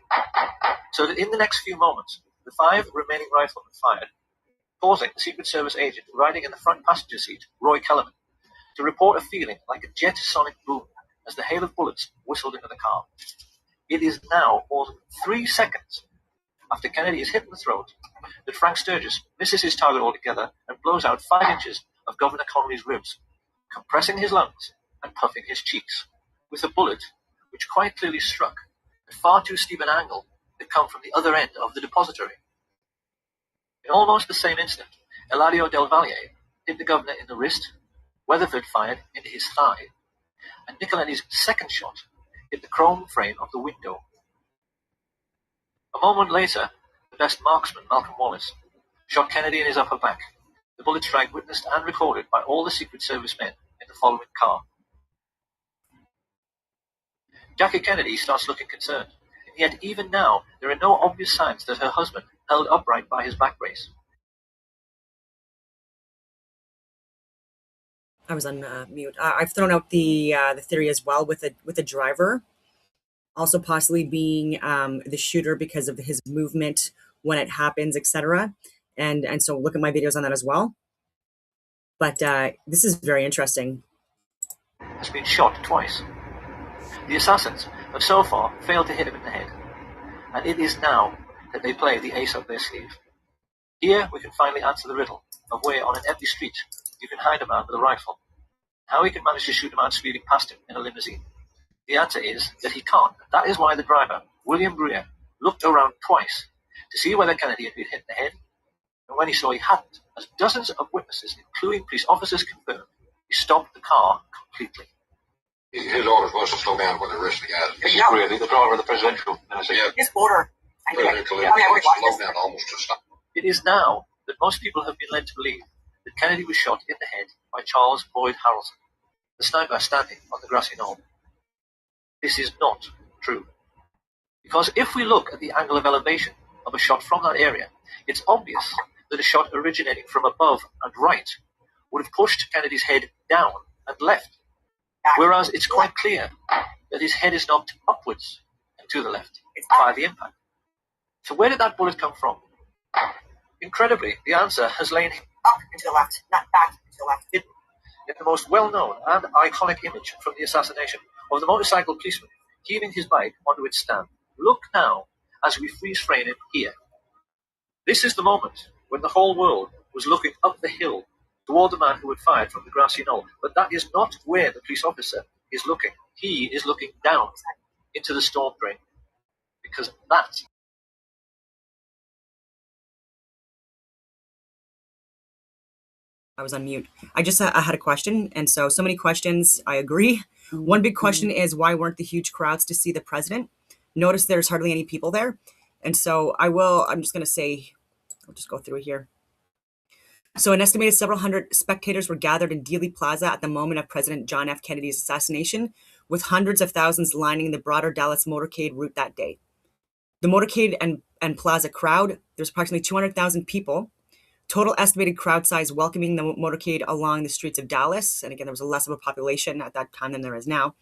So that in the next few moments, the 5 remaining riflemen fired, causing the Secret Service agent riding in the front passenger seat, Roy Kellerman, to report a feeling like a jet sonic boom as the hail of bullets whistled into the car. It is now more than 3 seconds after Kennedy is hit in the throat that Frank Sturgis misses his target altogether and blows out 5 inches of Governor Connolly's ribs, compressing his lungs and puffing his cheeks, with a bullet which quite clearly struck at far too steep an angle to come from the other end of the depository. In almost the same instant, Eladio Del Valle hit the governor in the wrist, Weatherford fired into his thigh, and Nicoletti's second shot hit the chrome frame of the window. A moment later, the best marksman, Malcolm Wallace, shot Kennedy in his upper back, the bullet strike witnessed and recorded by all the Secret Service men in the following car. Jackie Kennedy starts looking concerned, and yet even now there are no obvious signs that her husband held upright by his back brace. I was on mute. I've thrown out the theory as well with the driver, also possibly being the shooter because of his movement when it happens, etc. And so look at my videos on that as well. But this is very interesting. Has been shot twice. The assassins have so far failed to hit him in the head, and it is now that they play the ace up their sleeve. Here we can finally answer the riddle of where on an empty street you can hide a man with a rifle, how he can manage to shoot a man speeding past him in a limousine. The answer is that he can't. That is why the driver, William Breer, looked around twice to see whether Kennedy had been hit in the head, and when he saw he hadn't, as dozens of witnesses, including police officers, confirmed, he stopped the car completely. His orders was to slow down when the rest of the guys. This is really the driver of the presidential ministry. Yeah. It's border. Presidential slow down almost to stop. It is now that most people have been led to believe that Kennedy was shot in the head by Charles Boyd Harrelson, the sniper standing on the grassy knoll. This is not true. Because if we look at the angle of elevation of a shot from that area, it's obvious that a shot originating from above and right would have pushed Kennedy's head down and left, whereas it's quite clear that his head is knocked upwards and to the left by the impact. So where did that bullet come from? Incredibly, the answer has lain Up and to the left, not back and to the left. hidden in the most well-known and iconic image from the assassination of the motorcycle policeman heaving his bike onto its stand. Look now as we freeze frame him here. This is the moment when the whole world was looking up the hill toward the man who had fired from the grassy knoll. But that is not where the police officer is looking. He is looking down into the storm drain, because that I was on mute. I had a question, and so many questions. I agree. One big question is, why weren't the huge crowds to see the president? Notice there's hardly any people there, and so I'm just going to say, I'll just go through here. So an estimated several hundred spectators were gathered in Dealey Plaza at the moment of President John F. Kennedy's assassination, with hundreds of thousands lining the broader Dallas motorcade route that day. The motorcade and plaza crowd, there's approximately 200,000 people. Total estimated crowd size welcoming the motorcade along the streets of Dallas. And again, there was less of a population at that time than there is now.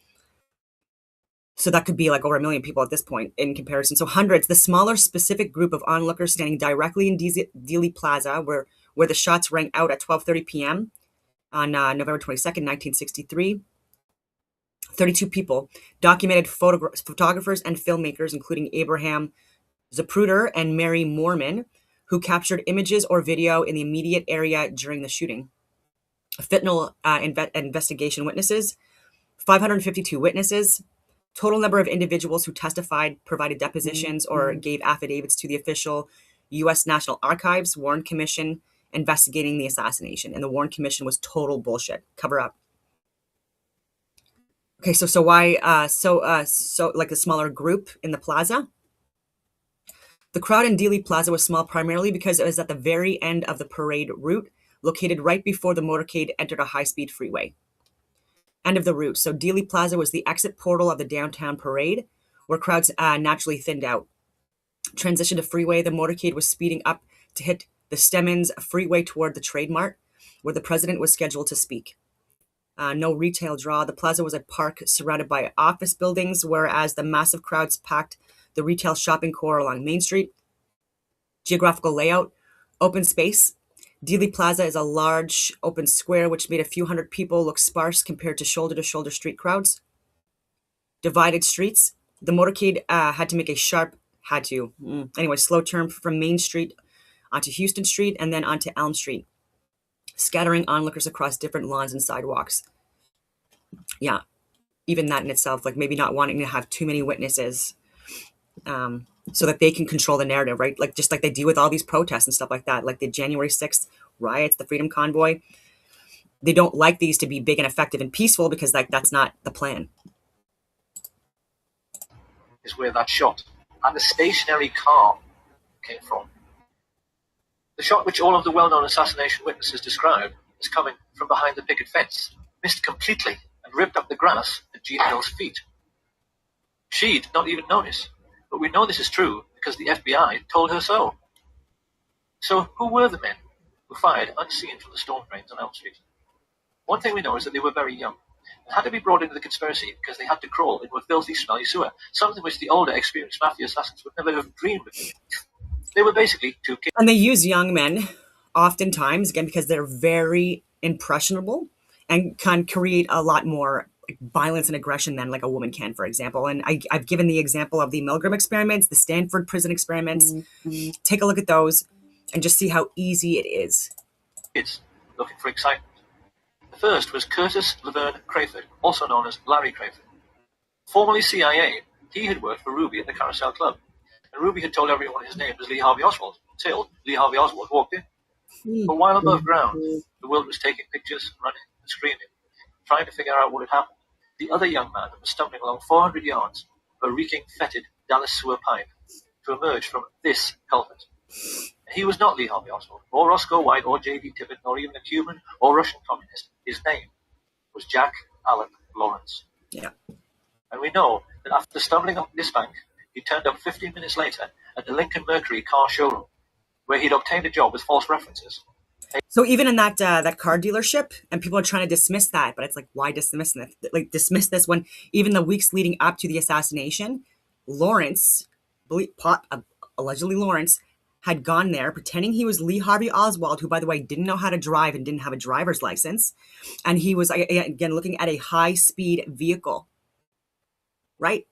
So that could be like over 1 million people at this point in comparison. So hundreds, the smaller specific group of onlookers standing directly in Dealey Plaza, where the shots rang out at 12:30 p.m. on November 22nd, 1963. 32 people, documented photographers and filmmakers, including Abraham Zapruder and Mary Moorman, who captured images or video in the immediate area during the shooting. Fentanyl investigation witnesses, 552 witnesses, total number of individuals who testified, provided depositions, or gave affidavits to the official U.S. National Archives, Warren Commission, investigating the assassination, and the Warren Commission was total bullshit, cover up. Okay, so why so like a smaller group in the plaza? The crowd in Dealey Plaza was small primarily because it was at the very end of the parade route, located right before the motorcade entered a high-speed freeway. End of the route. So Dealey Plaza was the exit portal of the downtown parade, where crowds naturally thinned out. Transition to freeway, the motorcade was speeding up to hit the Stemmons freeway toward the Trade Mart, where the president was scheduled to speak. No retail draw. The plaza was a park surrounded by office buildings, whereas the massive crowds packed the retail shopping core along Main Street. Geographical layout, open space. Dealey Plaza is a large open square which made a few hundred people look sparse compared to shoulder street crowds. Divided streets. The motorcade had to make a slow turn from Main Street onto Houston Street and then onto Elm Street, scattering onlookers across different lawns and sidewalks. Yeah, even that in itself, like maybe not wanting to have too many witnesses, so that they can control the narrative, right? Like just like they do with all these protests and stuff like that, like the January 6th riots, the Freedom Convoy. They don't like these to be big and effective and peaceful because that's not the plan. Is where that shot and the stationary car came from. The shot which all of the well-known assassination witnesses describe is coming from behind the picket fence, missed completely and ripped up the grass at Jean Hill's feet. She did not even notice, but we know this is true because the FBI told her so. So who were the men who fired unseen from the storm drains on Elm Street? One thing we know is that they were very young and had to be brought into the conspiracy because they had to crawl into a filthy, smelly sewer, something which the older, experienced mafia assassins would never have dreamed of. They were basically two kids. And they use young men oftentimes, again, because they're very impressionable and can create a lot more violence and aggression than like a woman can, for example. And I've given the example of the Milgram experiments, the Stanford prison experiments. Mm-hmm. Take a look at those and just see how easy it is. Kids looking for excitement. The first was Curtis Laverne Crayford, also known as Larry Crayford. Formerly CIA, he had worked for Ruby at the Carousel Club. And Ruby had told everyone his name was Lee Harvey Oswald, until Lee Harvey Oswald walked in. But while above ground, the world was taking pictures, running and screaming, trying to figure out what had happened. The other young man was stumbling along 400 yards of a reeking, fetid Dallas sewer pipe to emerge from this culvert. He was not Lee Harvey Oswald, or Roscoe White, or J.D. Tippett, nor even a Cuban or Russian communist. His name was Jack Allen Lawrence. Yeah. And we know that after stumbling up this bank, he turned up 15 minutes later at the Lincoln Mercury car showroom, where he'd obtained a job with false references. So even in that car dealership, and people are trying to dismiss that, but it's like, why dismiss this? Like dismiss this when even the weeks leading up to the assassination, Lawrence, allegedly Lawrence, had gone there pretending he was Lee Harvey Oswald, who, by the way, didn't know how to drive and didn't have a driver's license, and he was again looking at a high-speed vehicle, right?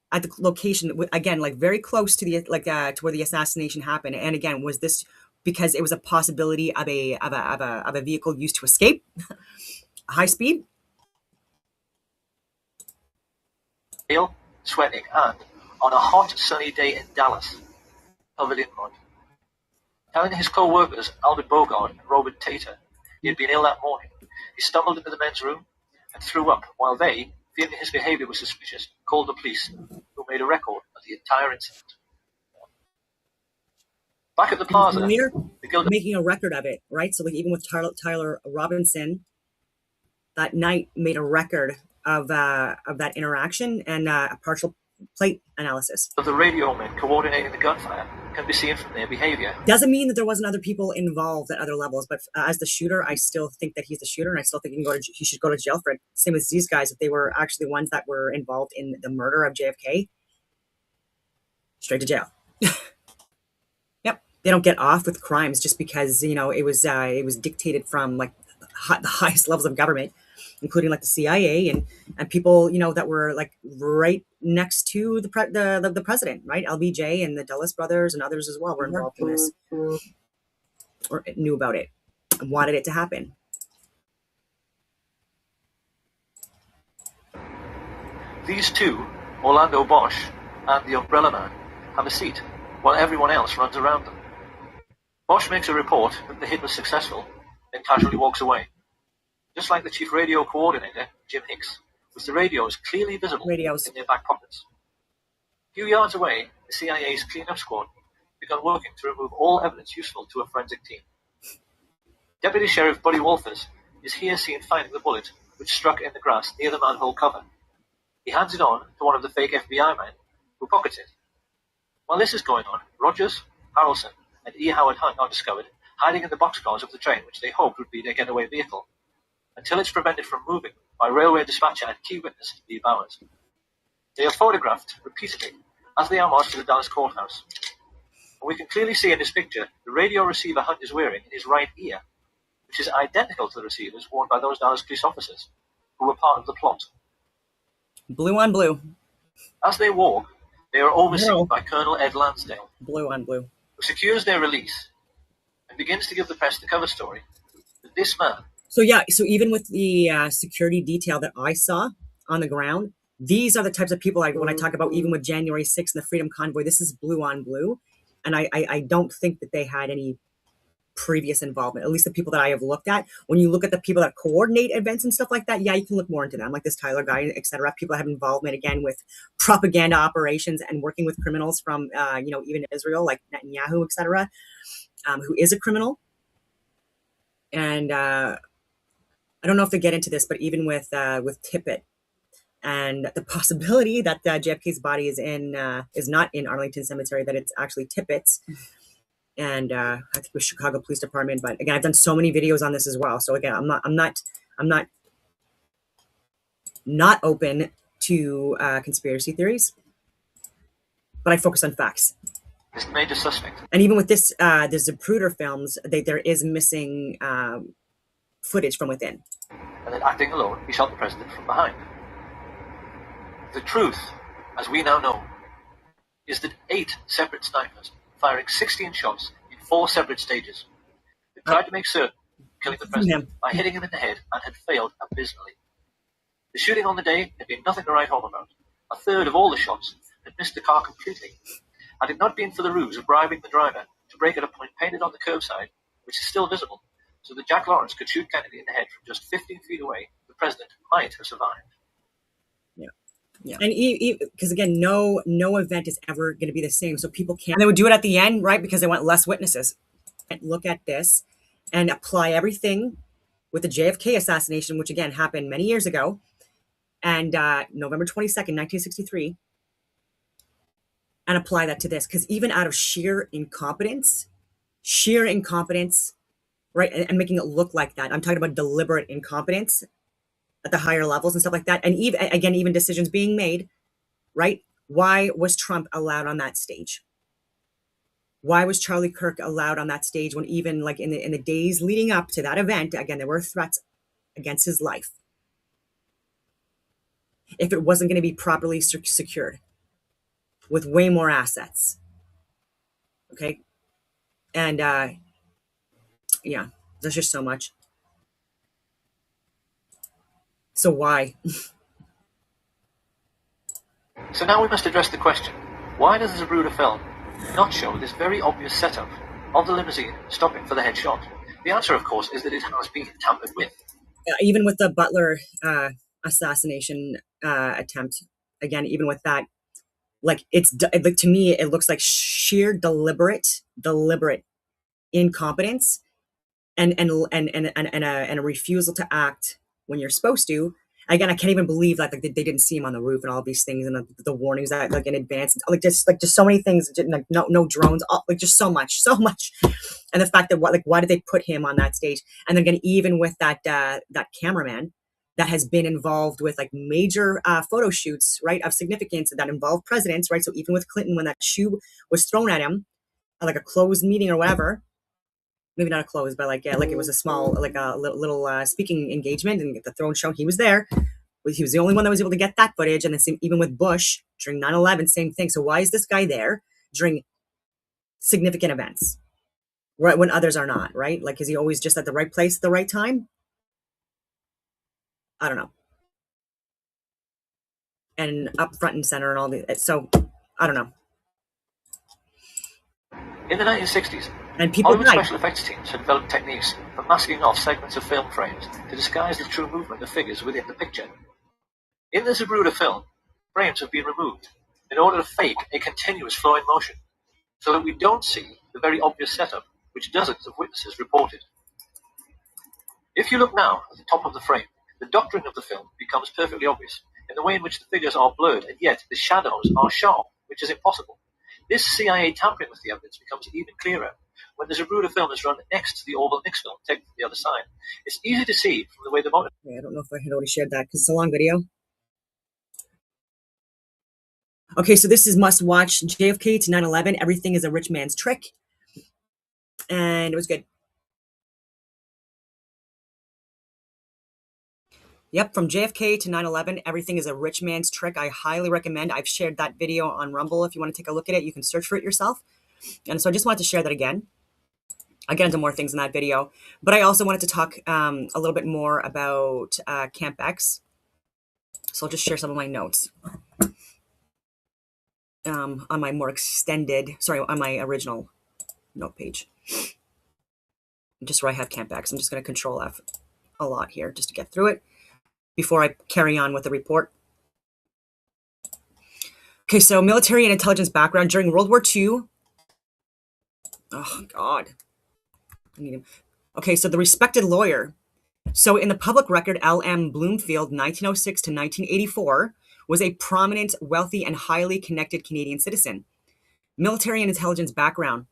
At the location, again, like very close to the to where the assassination happened. And again, was this because it was a possibility of a vehicle used to escape high speed? Pale, sweating, and on a hot, sunny day in Dallas, covered in mud, telling his co-workers Albert Bogart and Robert Tater he had been ill that morning. He stumbled into the men's room and threw up, while they, feeling his behavior was suspicious, called the police, who made a record of the entire incident. Back at the plaza, they're making a record of it, right? So like even with Tyler Robinson, that night made a record of that interaction and a partial plate analysis. The radio men coordinating the gunfire can be seen from their behavior. Doesn't mean that there wasn't other people involved at other levels, but as the shooter, I still think that he's the shooter, and I still think he should go to jail for it. Same as these guys, if they were actually the ones that were involved in the murder of JFK, straight to jail. Yep, they don't get off with crimes just because it was dictated from like the highest levels of government, including like the CIA and people that were like right next to the president, right? LBJ and the Dulles brothers and others as well were involved in this, or knew about it and wanted it to happen. These two, Orlando Bosch and the Umbrella Man, have a seat while everyone else runs around them. Bosch makes a report that the hit was successful, then casually walks away. Just like the chief radio coordinator, Jim Hicks, with the radios clearly visible in their back pockets. A few yards away, the CIA's cleanup squad began working to remove all evidence useful to a forensic team. Deputy Sheriff Buddy Wolfers is here seen finding the bullet which struck in the grass near the manhole cover. He hands it on to one of the fake FBI men, who pockets it. While this is going on, Rogers, Harrelson, and E. Howard Hunt are discovered hiding in the boxcars of the train which they hoped would be their getaway vehicle, until it's prevented from moving by railway dispatcher and key witness Lee Bowers. They are photographed repeatedly as they are marched to the Dallas courthouse. And we can clearly see in this picture the radio receiver Hunt is wearing in his right ear, which is identical to the receivers worn by those Dallas police officers who were part of the plot. Blue on blue. As they walk, they are overseen by Colonel Ed Lansdale, blue on blue, who secures their release and begins to give the press the cover story that this man. So yeah, so even with the security detail that I saw on the ground, these are the types of people when I talk about, even with January 6th and the Freedom Convoy, this is blue on blue. And I don't think that they had any previous involvement, at least the people that I have looked at. When you look at the people that coordinate events and stuff like that, yeah, you can look more into them, like this Tyler guy, etc. People that have involvement, again, with propaganda operations and working with criminals from, even Israel, like Netanyahu, etc., who is a criminal. And I don't know if they get into this, but even with Tippett and the possibility that JFK's body is not in Arlington Cemetery, that it's actually Tippett's. And I think it was Chicago Police Department. But again, I've done so many videos on this as well. So again, I'm not open to conspiracy theories, but I focus on facts. This major suspect. And even with this, the Zapruder films, there is missing footage from within. And then, acting alone, he shot the president from behind. The truth, as we now know, is that 8 separate snipers, firing 16 shots in 4 separate stages, they tried to make certain killing the president by hitting him in the head and had failed abysmally. The shooting on the day had been nothing to write home about. A third of all the shots had missed the car completely. Had it not been for the ruse of bribing the driver to brake at a point painted on the curbside, which is still visible, so that Jack Lawrence could shoot Kennedy in the head from just 15 feet away, the president might have survived. Yeah, and because again, no event is ever going to be the same. So people can't. And they would do it at the end, right? Because they want less witnesses. Look at this and apply everything with the JFK assassination, which again happened many years ago, and November 22nd, 1963, and apply that to this. Because even out of sheer incompetence, right, and making it look like that. I'm talking about deliberate incompetence at the higher levels and stuff like that. And even decisions being made, right? Why was Trump allowed on that stage? Why was Charlie Kirk allowed on that stage when even like in the days leading up to that event, again, there were threats against his life. If it wasn't going to be properly secured with way more assets. Okay. And yeah, there's just so much. So why? So now we must address the question, why does the Zapruder film not show this very obvious setup of the limousine stopping for the headshot? The answer, of course, is that it has been tampered with. Even with the Butler assassination attempt, again, even with that, like to me, it looks like sheer deliberate incompetence and a refusal to act when you're supposed to. Again, I can't even believe that like they didn't see him on the roof and all these things and the warnings that like in advance, like just so many things, like no drones, like just so much, and the fact that why did they put him on that stage? And then again, even with that cameraman that has been involved with like major photo shoots, right, of significance that involve presidents, right? So even with Clinton, when that shoe was thrown at him, like a closed meeting or whatever. Maybe not a close, but like it was a small, like a little speaking engagement, and the throne show. He was there. He was the only one that was able to get that footage. And the same, even with Bush during 9/11, same thing. So why is this guy there during significant events, right, when others are not? Right? Like, is he always just at the right place at the right time? I don't know. And up front and center and all the. So I don't know. In the 1960s, And people Hollywood died. special effects teams had developed techniques for masking off segments of film frames to disguise the true movement of figures within the picture. In the Zapruder film, frames have been removed in order to fake a continuous flow in motion, so that we don't see the very obvious setup which dozens of witnesses reported. If you look now at the top of the frame, the doctrine of the film becomes perfectly obvious in the way in which the figures are blurred and yet the shadows are sharp, which is impossible. This CIA tampering with the evidence becomes even clearer when the Zapruder film is run next to the Orville Nix film taken from the other side. It's easy to see from the way the monitor... I don't know if I had already shared that because it's a long video. Okay, so this is must watch. JFK to 9/11. Everything is a rich man's trick. And it was good. Yep, from JFK to 9/11, everything is a rich man's trick. I highly recommend. I've shared that video on Rumble. If you want to take a look at it, you can search for it yourself. And so I just wanted to share that again. I'll get into more things in that video. But I also wanted to talk a little bit more about Camp X. So I'll just share some of my notes on my more extended, on my original note page. Just where I have Camp X. I'm just going to Control F a lot here just to get through it before I carry on with the report. Okay, so military and intelligence background. During World War II, oh, God. I need him. Okay, so the respected lawyer. So in the public record, L.M. Bloomfield, 1906 to 1984, was a prominent, wealthy, and highly connected Canadian citizen. Military and intelligence background.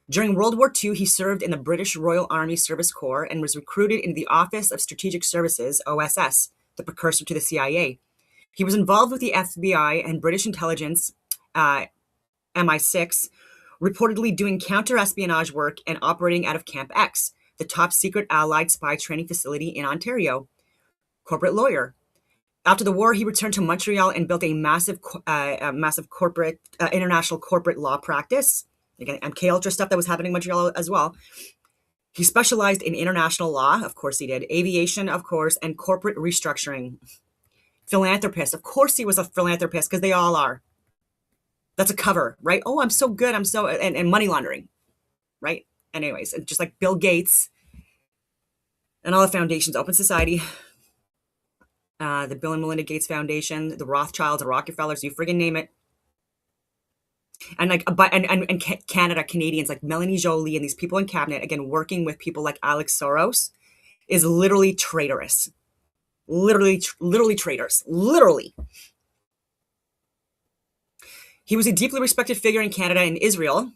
During World War II, he served in the British Royal Army Service Corps and was recruited into the Office of Strategic Services, OSS, the precursor to the CIA. He was involved with the FBI and British intelligence, MI6, reportedly doing counter-espionage work and operating out of Camp X, the top secret Allied spy training facility in Ontario. Corporate lawyer. After the war, he returned to Montreal and built a massive corporate, international corporate law practice. Again, MK Ultra stuff that was happening in Montreal as well. He specialized in international law, of course he did, aviation, of course, and corporate restructuring. Philanthropist, of course he was a philanthropist, because they all are. That's a cover, right? Oh, I'm so good, and money laundering, right? Anyways, just like Bill Gates and all the foundations, Open Society, the Bill and Melinda Gates Foundation, the Rothschilds, the Rockefellers, you friggin' name it. And Canada, Canadians like Melanie Jolie and these people in cabinet, again, working with people like Alex Soros, is literally traitorous. Literally traitors. Literally. He was a deeply respected figure in Canada and Israel.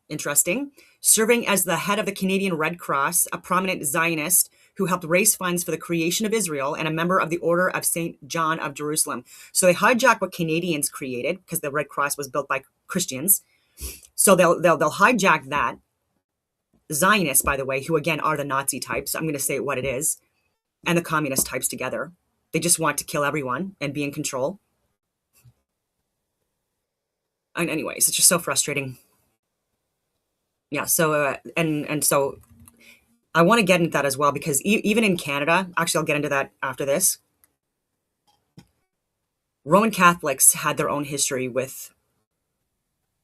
Interesting. Serving as the head of the Canadian Red Cross, a prominent Zionist who helped raise funds for the creation of Israel, and a member of the Order of St. John of Jerusalem. So they hijacked what Canadians created, because the Red Cross was built by Christians. So they'll hijack that. Zionists, by the way, who again are the Nazi types, I'm going to say what it is, and the communist types together. They just want to kill everyone and be in control. And anyways, it's just so frustrating. Yeah, so, and so I want to get into that as well, because even in Canada, actually I'll get into that after this, Roman Catholics had their own history with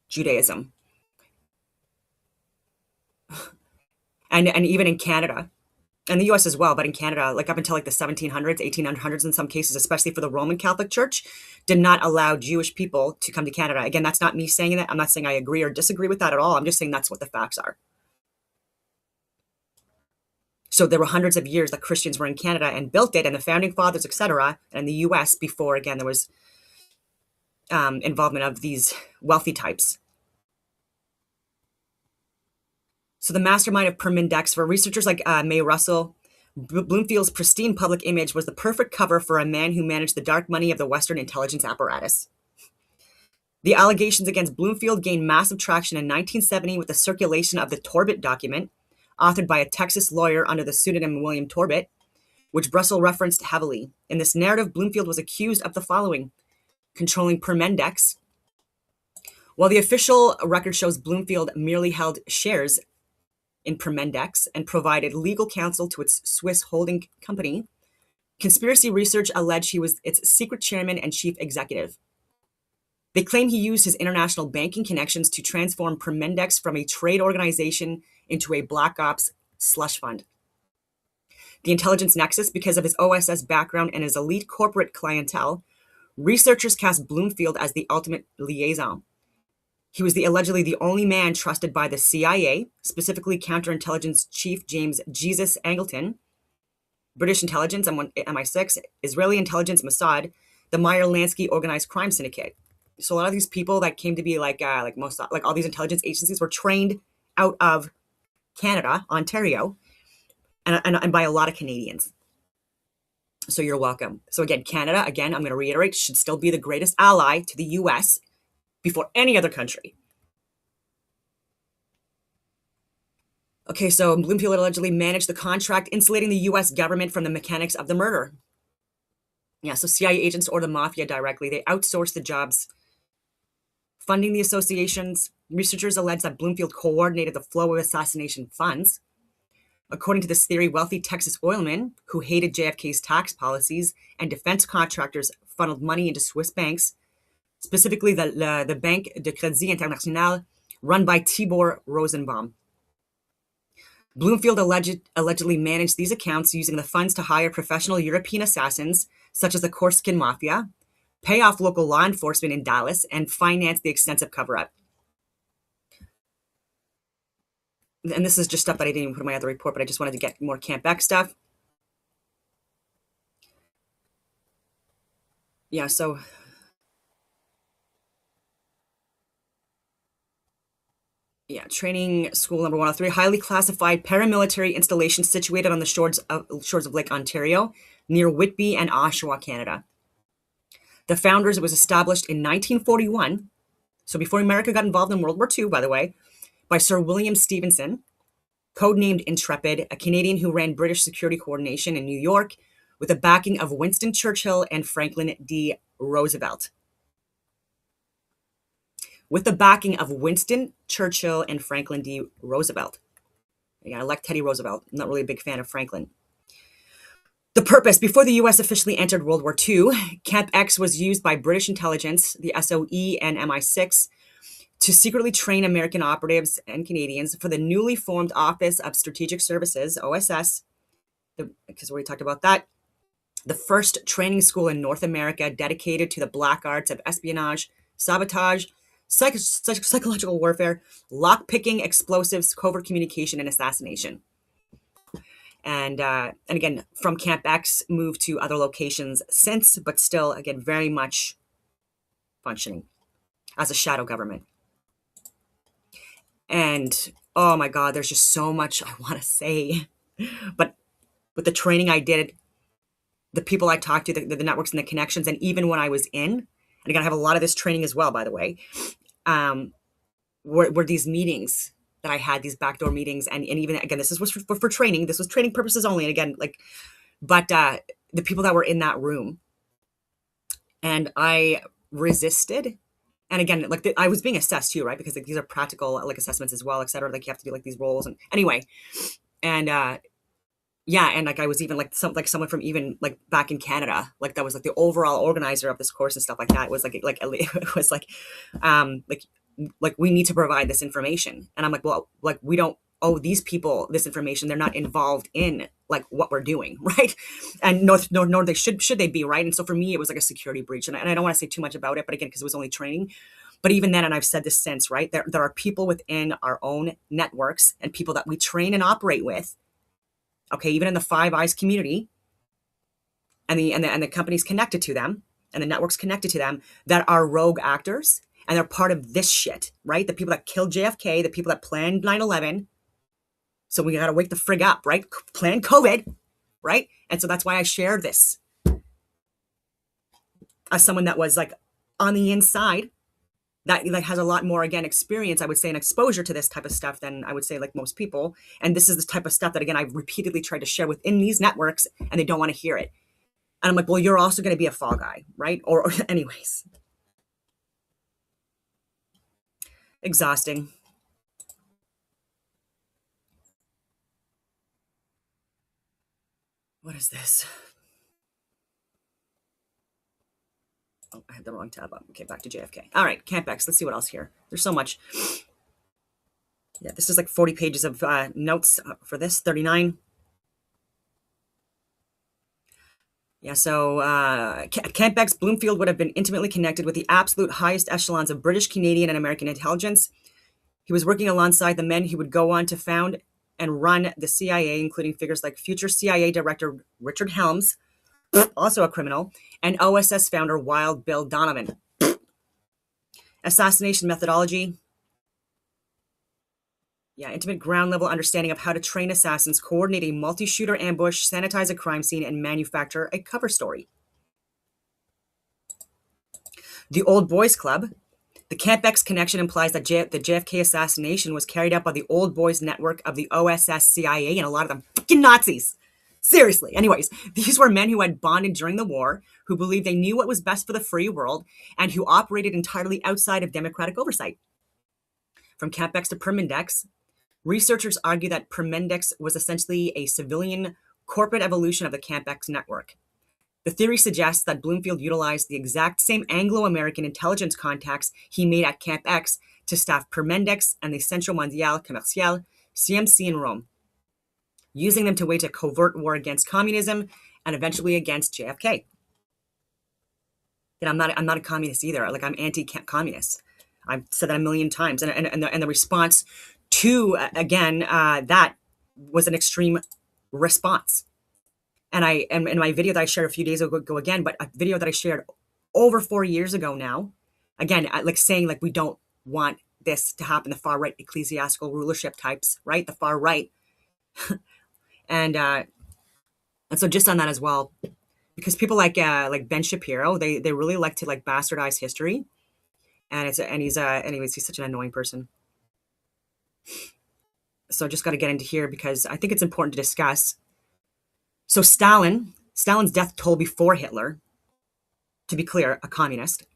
Judaism. And even in Canada, and the US as well, but in Canada, like up until like the 1700s, 1800s in some cases, especially for the Roman Catholic Church, did not allow Jewish people to come to Canada. Again, that's not me saying that. I'm not saying I agree or disagree with that at all. I'm just saying that's what the facts are. So there were hundreds of years that Christians were in Canada and built it, and the founding fathers, etc., and the US before, again, there was involvement of these wealthy types. So the mastermind of Permindex, for researchers like Mae Russell, Bloomfield's pristine public image was the perfect cover for a man who managed the dark money of the Western intelligence apparatus. The allegations against Bloomfield gained massive traction in 1970 with the circulation of the Torbit document, authored by a Texas lawyer under the pseudonym William Torbit, which Russell referenced heavily. In this narrative, Bloomfield was accused of the following: controlling Permindex. While the official record shows Bloomfield merely held shares in Permindex and provided legal counsel to its Swiss holding company, conspiracy research alleged he was its secret chairman and chief executive. They claim he used his international banking connections to transform Permindex from a trade organization into a black ops slush fund. The intelligence nexus, because of his OSS background and his elite corporate clientele, researchers cast Bloomfield as the ultimate liaison. He was allegedly the only man trusted by the CIA, specifically counterintelligence chief James Jesus Angleton, British intelligence, MI6, Israeli intelligence, Mossad, the Meyer Lansky organized crime syndicate. So a lot of these people that came to be like Mossad, like all these intelligence agencies were trained out of Canada, Ontario, and by a lot of Canadians. So you're welcome. So again, Canada, again, I'm going to reiterate, should still be the greatest ally to the US before any other country. Okay, so Bloomfield allegedly managed the contract, insulating the US government from the mechanics of the murder. Yeah, so CIA agents or the mafia directly, they outsourced the jobs. Funding the associations, researchers allege that Bloomfield coordinated the flow of assassination funds. According to this theory, wealthy Texas oilmen who hated JFK's tax policies and defense contractors funneled money into Swiss banks, specifically the Banque de Crédit International, run by Tibor Rosenbaum. Bloomfield allegedly managed these accounts using the funds to hire professional European assassins, such as the Corsican Mafia, pay off local law enforcement in Dallas, and finance the extensive cover-up. And this is just stuff that I didn't even put in my other report, but I just wanted to get more Camp X stuff. Yeah, so... Yeah, training school number 103, highly classified paramilitary installation situated on the shores of Lake Ontario, near Whitby and Oshawa, Canada. The founders, it was established in 1941, so before America got involved in World War II, by the way, by Sir William Stevenson, codenamed Intrepid, a Canadian who ran British security coordination in New York, with the backing of Winston Churchill and Franklin D. Roosevelt. With the backing of Winston Churchill and Franklin D. Roosevelt. Yeah, I like Teddy Roosevelt. I'm not really a big fan of Franklin. The purpose, before the US officially entered World War II, Camp X was used by British intelligence, the SOE and MI6, to secretly train American operatives and Canadians for the newly formed Office of Strategic Services, OSS, because we already talked about that, the first training school in North America dedicated to the black arts of espionage, sabotage, psychological warfare, lockpicking, explosives, covert communication, and assassination. And again, from Camp X, moved to other locations since, but still, again, very much functioning as a shadow government. And, oh my God, there's just so much I want to say. But with the training I did, the people I talked to, the networks and the connections, and even when I was in, and again, I have a lot of this training as well, by the way, were these meetings that I had, these backdoor meetings, and even, again, this was for training. This was training purposes only, and again, but the people that were in that room, and I resisted. And again, I was being assessed too, right? Because these are practical assessments as well, et cetera. You have to do these roles, and anyway, and yeah, and I was even someone from even back in Canada, that was the overall organizer of this course and stuff like that. It was it was we need to provide this information, and I'm well, we don't owe these people this information. They're not involved in what we're doing, right? And nor they should they be, right? And so for me, it was a security breach, and I don't want to say too much about it, but again, because it was only training. But even then, and I've said this since, right? There are people within our own networks and people that we train and operate with. Okay, even in the Five Eyes community, and the companies connected to them, and the networks connected to them, that are rogue actors, and they're part of this shit, right? The people that killed JFK, the people that planned 9/11. So we gotta wake the frig up, right? Plan COVID, right? And so that's why I share this as someone that was on the inside, that has a lot more, again, experience, I would say, and exposure to this type of stuff than I would say most people. And this is the type of stuff that, again, I've repeatedly tried to share within these networks, and they don't want to hear it. And I'm well, you're also going to be a fall guy, right? Or anyways. Exhausting. What is this? Oh, I had the wrong tab up. Okay, back to JFK. All right, CampX. Let's see what else here. There's so much. Yeah, this is like 40 pages of notes for this, 39. Yeah, so CampX Bloomfield would have been intimately connected with the absolute highest echelons of British, Canadian, and American intelligence. He was working alongside the men who would go on to found and run the CIA, including figures like future CIA Director Richard Helms, also a criminal, and OSS founder Wild Bill Donovan. Assassination methodology. Yeah, intimate ground-level understanding of how to train assassins, coordinate a multi-shooter ambush, sanitize a crime scene, and manufacture a cover story. The Old Boys Club. The CampX connection implies that the JFK assassination was carried out by the Old Boys network of the OSS, CIA, and a lot of them fucking Nazis. Seriously. Anyways, these were men who had bonded during the war, who believed they knew what was best for the free world, and who operated entirely outside of democratic oversight. From CampX to Permindex, researchers argue that Permindex was essentially a civilian corporate evolution of the CampX network. The theory suggests that Bloomfield utilized the exact same Anglo-American intelligence contacts he made at CampX to staff Permindex and the Centre Mondial Commercial, CMC in Rome, using them to wage a covert war against communism and eventually against JFK. I'm not a communist either. Like, I'm anti-communist. I've said that a million times, and the response to that was an extreme response. And in my video that I shared a few days ago again, but a video that I shared over 4 years ago now, again, like saying like we don't want this to happen, the far right ecclesiastical rulership types, right? The far right, and so just on that as well, because people like Ben Shapiro, they really like to like bastardize history, and anyways, he's such an annoying person. So just got to get into here because I think it's important to discuss. So Stalin's death toll before Hitler, to be clear, a communist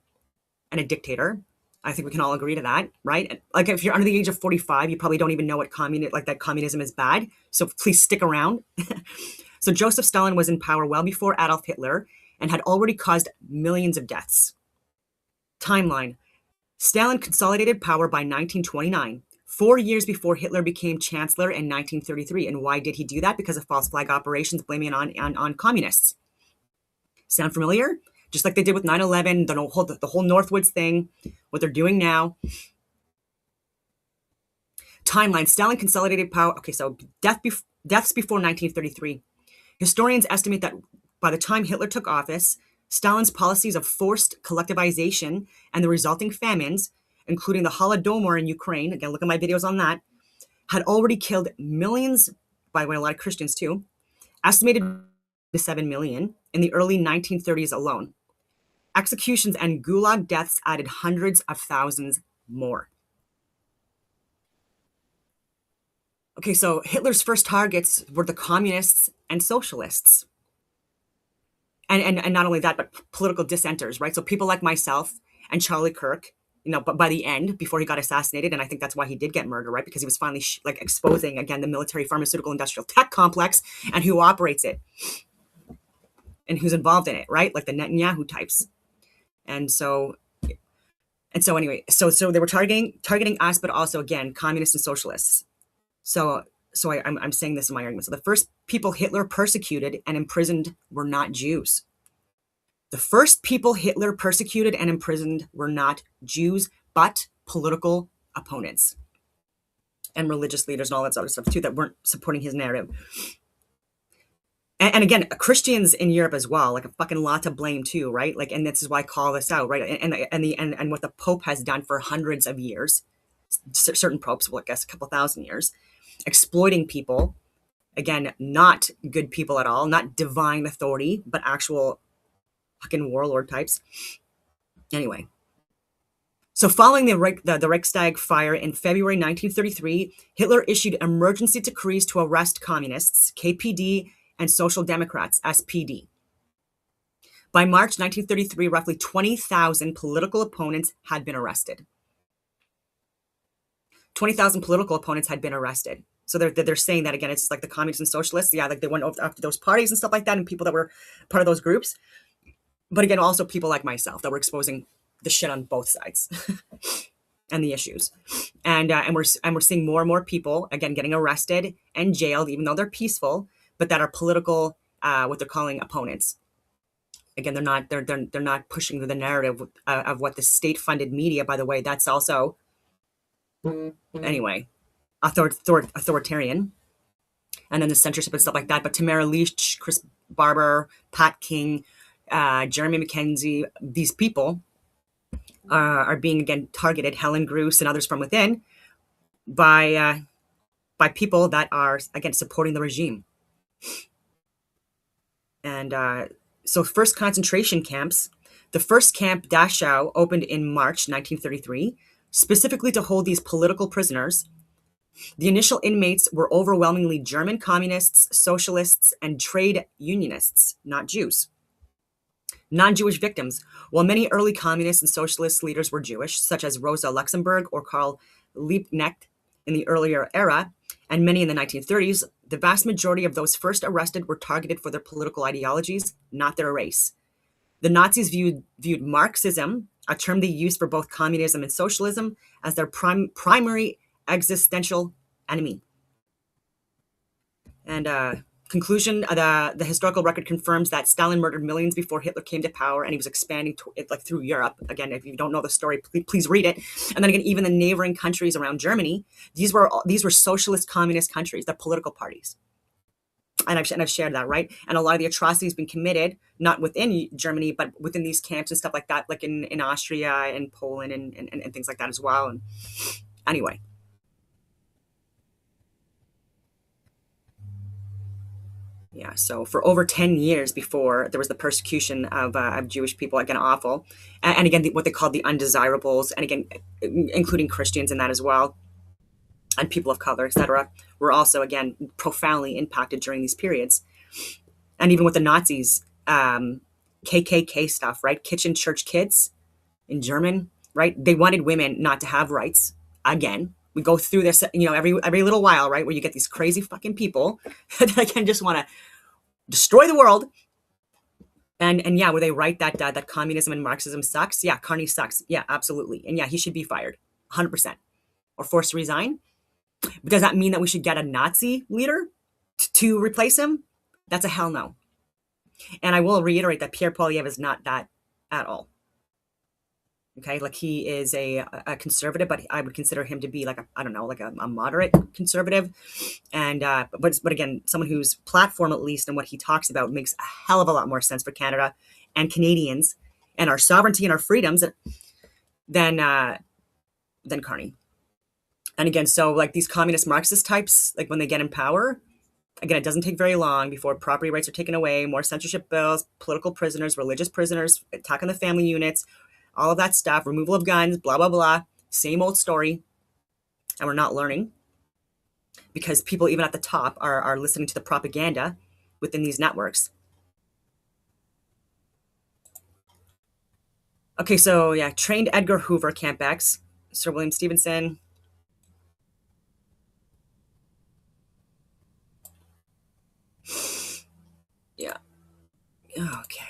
and a dictator. I think we can all agree to that, right? Like if you're under the age of 45, you probably don't even know what that communism is bad. So please stick around. So Joseph Stalin was in power well before Adolf Hitler and had already caused millions of deaths. Timeline. Stalin consolidated power by 1929. 4 years before Hitler became chancellor in 1933. And why did he do that? Because of false flag operations, blaming it on communists. Sound familiar? Just like they did with 9/11, the whole Northwoods thing, what they're doing now. Timeline. Stalin consolidated power. Okay, so deaths before 1933. Historians estimate that by the time Hitler took office, Stalin's policies of forced collectivization and the resulting famines, including the Holodomor in Ukraine, again, look at my videos on that, had already killed millions, by the way, a lot of Christians too, estimated to 7 million in the early 1930s alone. Executions and gulag deaths added hundreds of thousands more. Okay, so Hitler's first targets were the communists and socialists. And not only that, but political dissenters, right? So people like myself and Charlie Kirk, but by the end, before he got assassinated, and I think that's why he did get murdered, right? Because he was finally exposing, again, the military pharmaceutical industrial tech complex and who operates it and who's involved in it, right? Like the Netanyahu types. And so anyway, so they were targeting us, but also, again, communists and socialists. So I'm saying this in my argument. So the first people Hitler persecuted and imprisoned were not Jews. The first people Hitler persecuted and imprisoned were not Jews, but political opponents and religious leaders and all that other stuff too that weren't supporting his narrative. And again, Christians in Europe as well, like a fucking lot to blame too, right? Like, and this is why I call this out, right? And what the Pope has done for hundreds of years, certain popes, well, I guess a couple thousand years, exploiting people, again, not good people at all, not divine authority, but actual fucking warlord types. Anyway, so following the Reichstag fire in February 1933, Hitler issued emergency decrees to arrest communists, KPD, and Social Democrats, SPD. By March 1933, roughly 20,000 political opponents had been arrested. 20,000 political opponents had been arrested. So they're saying that, again, it's like the communists and socialists. Yeah, like they went after those parties and stuff like that and people that were part of those groups. But again, also people like myself that were exposing the shit on both sides and the issues. And we're seeing more and more people, again, getting arrested and jailed, even though they're peaceful, but that are political, what they're calling opponents. Again, they're not pushing the narrative of what the state-funded media, by the way, that's also, anyway, authoritarian. And then the censorship and stuff like that. But Tamara Leach, Chris Barber, Pat King, Jeremy McKenzie, these people are being, again, targeted, Helen Bruce and others from within, by people that are, again, supporting the regime. And so first concentration camps, the first camp, Dachau, opened in March 1933, specifically to hold these political prisoners. The initial inmates were overwhelmingly German communists, socialists, and trade unionists, not Jews. Non-Jewish victims. While many early communist and socialist leaders were Jewish, such as Rosa Luxemburg or Karl Liebknecht in the earlier era, and many in the 1930s, the vast majority of those first arrested were targeted for their political ideologies, not their race. The Nazis viewed Marxism, a term they used for both communism and socialism, as their primary existential enemy. And conclusion, the historical record confirms that Stalin murdered millions before Hitler came to power, and he was expanding it like through Europe. Again, if you don't know the story, please read it. And then again, even the neighboring countries around Germany, these were socialist communist countries, they're political parties. And I've shared that, right? And a lot of the atrocities been committed, not within Germany, but within these camps and stuff like that, like in Austria and Poland and things like that as well. And anyway. Yeah, so for over 10 years before, there was the persecution of Jewish people, again, awful. And again, what they called the undesirables, and again, including Christians in that as well, and people of color, etc., were also, again, profoundly impacted during these periods. And even with the Nazis, KKK stuff, right? Kitchen Church Kids in German, right? They wanted women not to have rights. Again, we go through this, every little while, right? Where you get these crazy fucking people that again just want to destroy the world. And yeah, where they write that communism and Marxism sucks. Yeah, Carney sucks. Yeah, absolutely. And yeah, he should be fired, 100%, or forced to resign. But does that mean that we should get a Nazi leader to replace him? That's a hell no. And I will reiterate that Pierre Poilievre is not that at all. Okay, like he is a conservative, but I would consider him to be like a moderate conservative, and but again, someone whose platform, at least, and what he talks about, makes a hell of a lot more sense for Canada and Canadians and our sovereignty and our freedoms than Carney. And again, so like these communist Marxist types, like when they get in power, again, it doesn't take very long before property rights are taken away, more censorship bills, political prisoners, religious prisoners, attack on the family units. All of that stuff, removal of guns, blah, blah, blah. Same old story. And we're not learning because people even at the top are listening to the propaganda within these networks. Okay, so yeah, trained Edgar Hoover, Camp X, Sir William Stevenson. Yeah. Okay.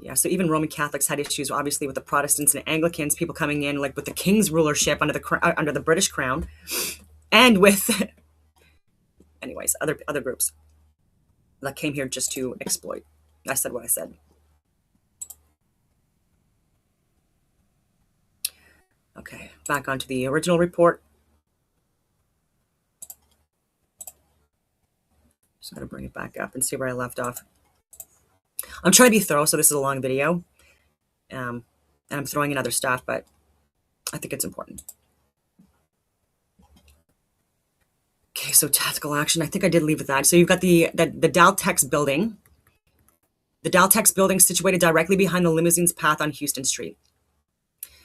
Yeah, so even Roman Catholics had issues, obviously, with the Protestants and Anglicans, people coming in, like with the King's rulership under the British Crown, and with, anyways, other groups that came here just to exploit. I said what I said. Okay, back onto the original report. Just got to bring it back up and see where I left off. I'm trying to be thorough, so this is a long video. And I'm throwing in other stuff, but I think it's important. Okay, so tactical action. I think I did leave with that. So you've got the Daltex building. The Daltex building situated directly behind the Limousines path on Houston Street.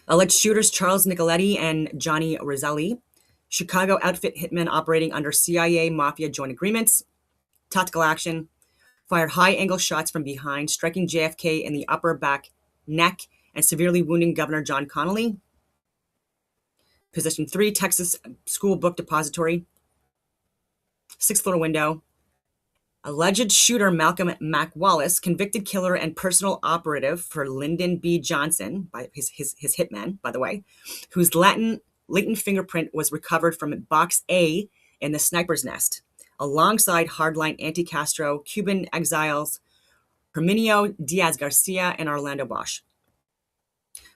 Alleged shooters Charles Nicoletti and Johnny Roselli. Chicago outfit hitmen operating under CIA Mafia joint agreements. Tactical action. Fired high-angle shots from behind, striking JFK in the upper back, neck, and severely wounding Governor John Connally. Position 3, Texas School Book Depository. 6th floor window. Alleged shooter Malcolm Mac Wallace, convicted killer and personal operative for Lyndon B. Johnson, by his hitman, by the way, whose latent fingerprint was recovered from Box A in the sniper's nest, alongside hardline anti-Castro Cuban exiles Herminio Diaz-Garcia and Orlando Bosch.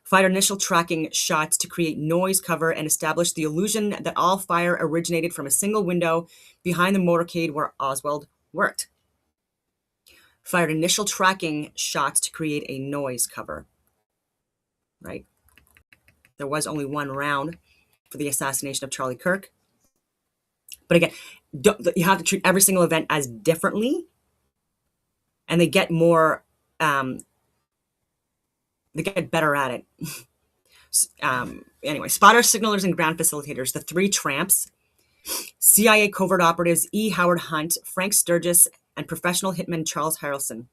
Fired initial tracking shots to create noise cover and establish the illusion that all fire originated from a single window behind the motorcade where Oswald worked. Fired initial tracking shots to create a noise cover. Right? There was only one round for the assassination of Charlie Kirk. But again, you have to treat every single event as differently, and they get more, they get better at it. Anyway, spotters, signalers, and ground facilitators, the three tramps, CIA covert operatives E. Howard Hunt, Frank Sturgis, and professional hitman Charles Harrelson,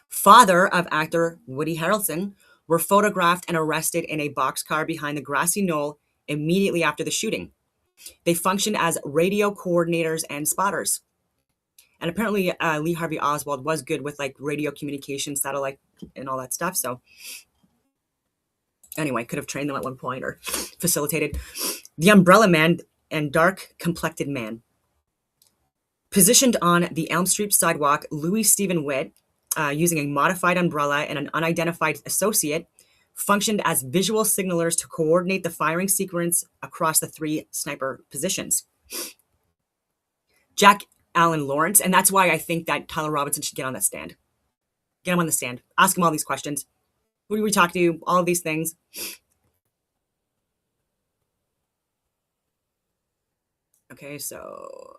father of actor Woody Harrelson, were photographed and arrested in a boxcar behind the grassy knoll immediately after the shooting. They functioned as radio coordinators and spotters. And apparently Lee Harvey Oswald was good with like radio communication, satellite, and all that stuff. So anyway, could have trained them at one point or facilitated. The Umbrella Man and Dark Complected Man. Positioned on the Elm Street sidewalk, Louis Stephen Witt, using a modified umbrella and an unidentified associate, functioned as visual signalers to coordinate the firing sequence across the three sniper positions. Jack Allen Lawrence, and that's why I think that Tyler Robinson should get on that stand. Get him on the stand. Ask him all these questions. Who do we talk to? All of these things. Okay, so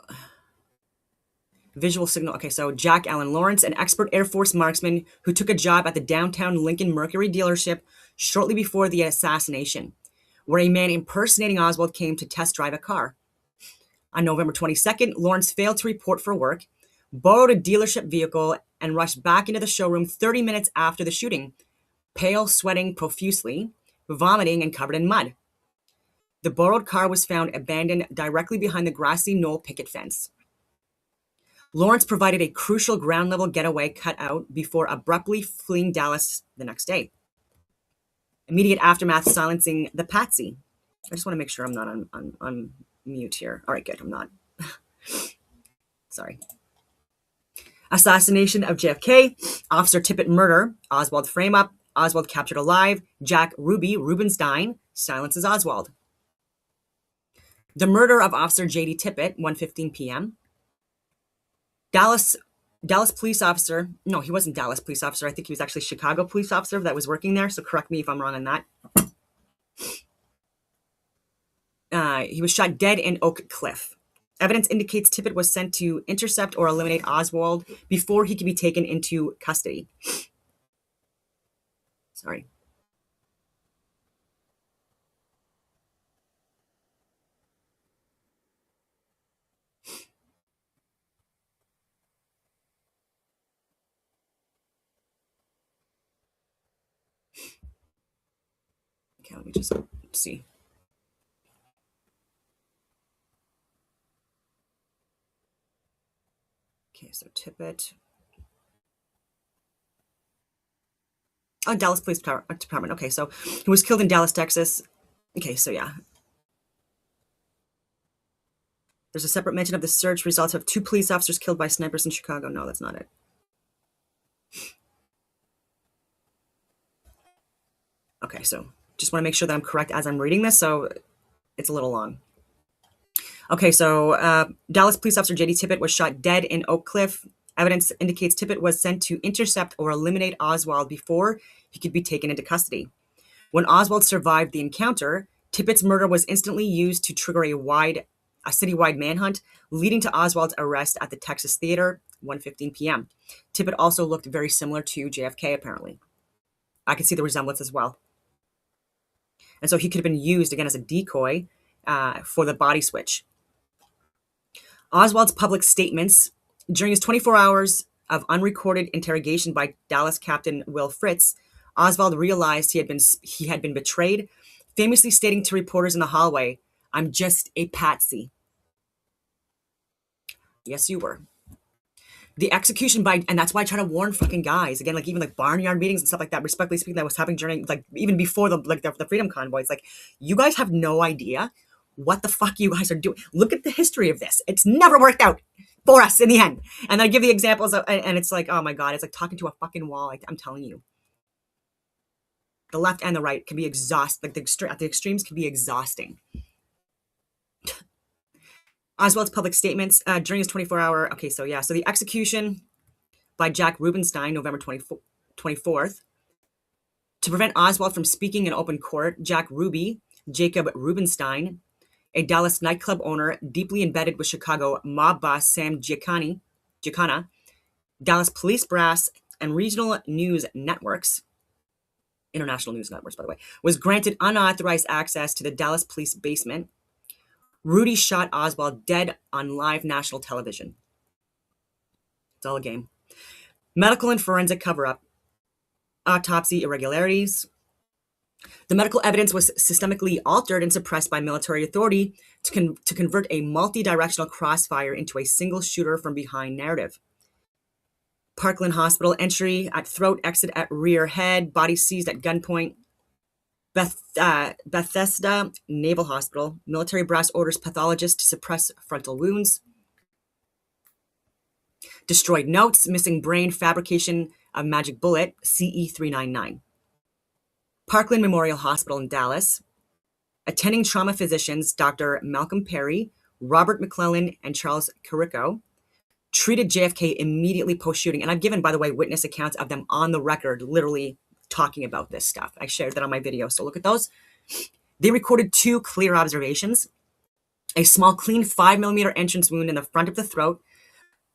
visual signal. Okay, so Jack Allen Lawrence, an expert Air Force marksman who took a job at the downtown Lincoln Mercury dealership shortly before the assassination, where a man impersonating Oswald came to test drive a car. On November 22nd, Lawrence failed to report for work, borrowed a dealership vehicle, and rushed back into the showroom 30 minutes after the shooting, pale, sweating profusely, vomiting, and covered in mud. The borrowed car was found abandoned directly behind the grassy knoll picket fence. Lawrence provided a crucial ground-level getaway cutout before abruptly fleeing Dallas the next day. Immediate aftermath silencing the patsy. I just want to make sure I'm not on mute here. All right, good. I'm not. Sorry. Assassination of JFK. Officer Tippit murder. Oswald frame-up. Oswald captured alive. Jack Ruby Rubenstein silences Oswald. The murder of Officer J.D. Tippit, 1:15 p.m. Dallas police officer. No, he wasn't Dallas police officer. I think he was actually Chicago police officer that was working there. So correct me if I'm wrong on that. He was shot dead in Oak Cliff. Evidence indicates Tippit was sent to intercept or eliminate Oswald before he could be taken into custody. Sorry. Okay, let me just see. Okay, so Tippit. Oh, Dallas Police Department. Okay, so he was killed in Dallas, Texas. Okay, so yeah. There's a separate mention of the search results of 2 police officers killed by snipers in Chicago. No, that's not it. Okay, so just want to make sure that I'm correct as I'm reading this, so it's a little long. Okay, so Dallas police officer J.D. Tippit was shot dead in Oak Cliff. Evidence indicates Tippit was sent to intercept or eliminate Oswald before he could be taken into custody. When Oswald survived the encounter, Tippit's murder was instantly used to trigger a citywide manhunt, leading to Oswald's arrest at the Texas Theater, 1:15 p.m. Tippit also looked very similar to JFK, apparently. I can see the resemblance as well. And so he could have been used, again, as a decoy for the body switch. Oswald's public statements during his 24 hours of unrecorded interrogation by Dallas Captain Will Fritz, Oswald realized he had been betrayed, famously stating to reporters in the hallway, "I'm just a patsy." Yes, you were. The execution by, and that's why I try to warn fucking guys again, like even like barnyard meetings and stuff like that, respectfully speaking, that was happening during like even before the freedom convoys. Like, you guys have no idea what the fuck you guys are doing. Look at the history of this. It's never worked out for us in the end. And I give the examples of, and it's like, oh my God, it's like talking to a fucking wall. I'm telling you, the left and the right can be exhausting. Like the extremes can be exhausting. Oswald's public statements during his 24-hour. Okay, so yeah, so the execution by Jack Rubenstein, November 24th. To prevent Oswald from speaking in open court, Jacob Rubenstein, a Dallas nightclub owner deeply embedded with Chicago mob boss Sam Giancana, Dallas police brass, and regional news networks, international news networks, by the way, was granted unauthorized access to the Dallas police basement. Rudy shot Oswald dead on live national television. It's all a game. Medical and forensic cover-up. Autopsy irregularities. The medical evidence was systemically altered and suppressed by military authority to convert a multi-directional crossfire into a single shooter from behind narrative. Parkland Hospital, entry at throat, exit at rear head, body seized at gunpoint. Bethesda Naval Hospital, military brass orders pathologist to suppress frontal wounds. Destroyed notes, missing brain, fabrication of magic bullet, CE-399. Parkland Memorial Hospital in Dallas. Attending trauma physicians, Dr. Malcolm Perry, Robert McClellan, and Charles Carrico, treated JFK immediately post-shooting. And I've given, by the way, witness accounts of them on the record, literally talking about this stuff. I shared that on my video, so look at those. They recorded 2 clear observations. A small, clean 5mm entrance wound in the front of the throat,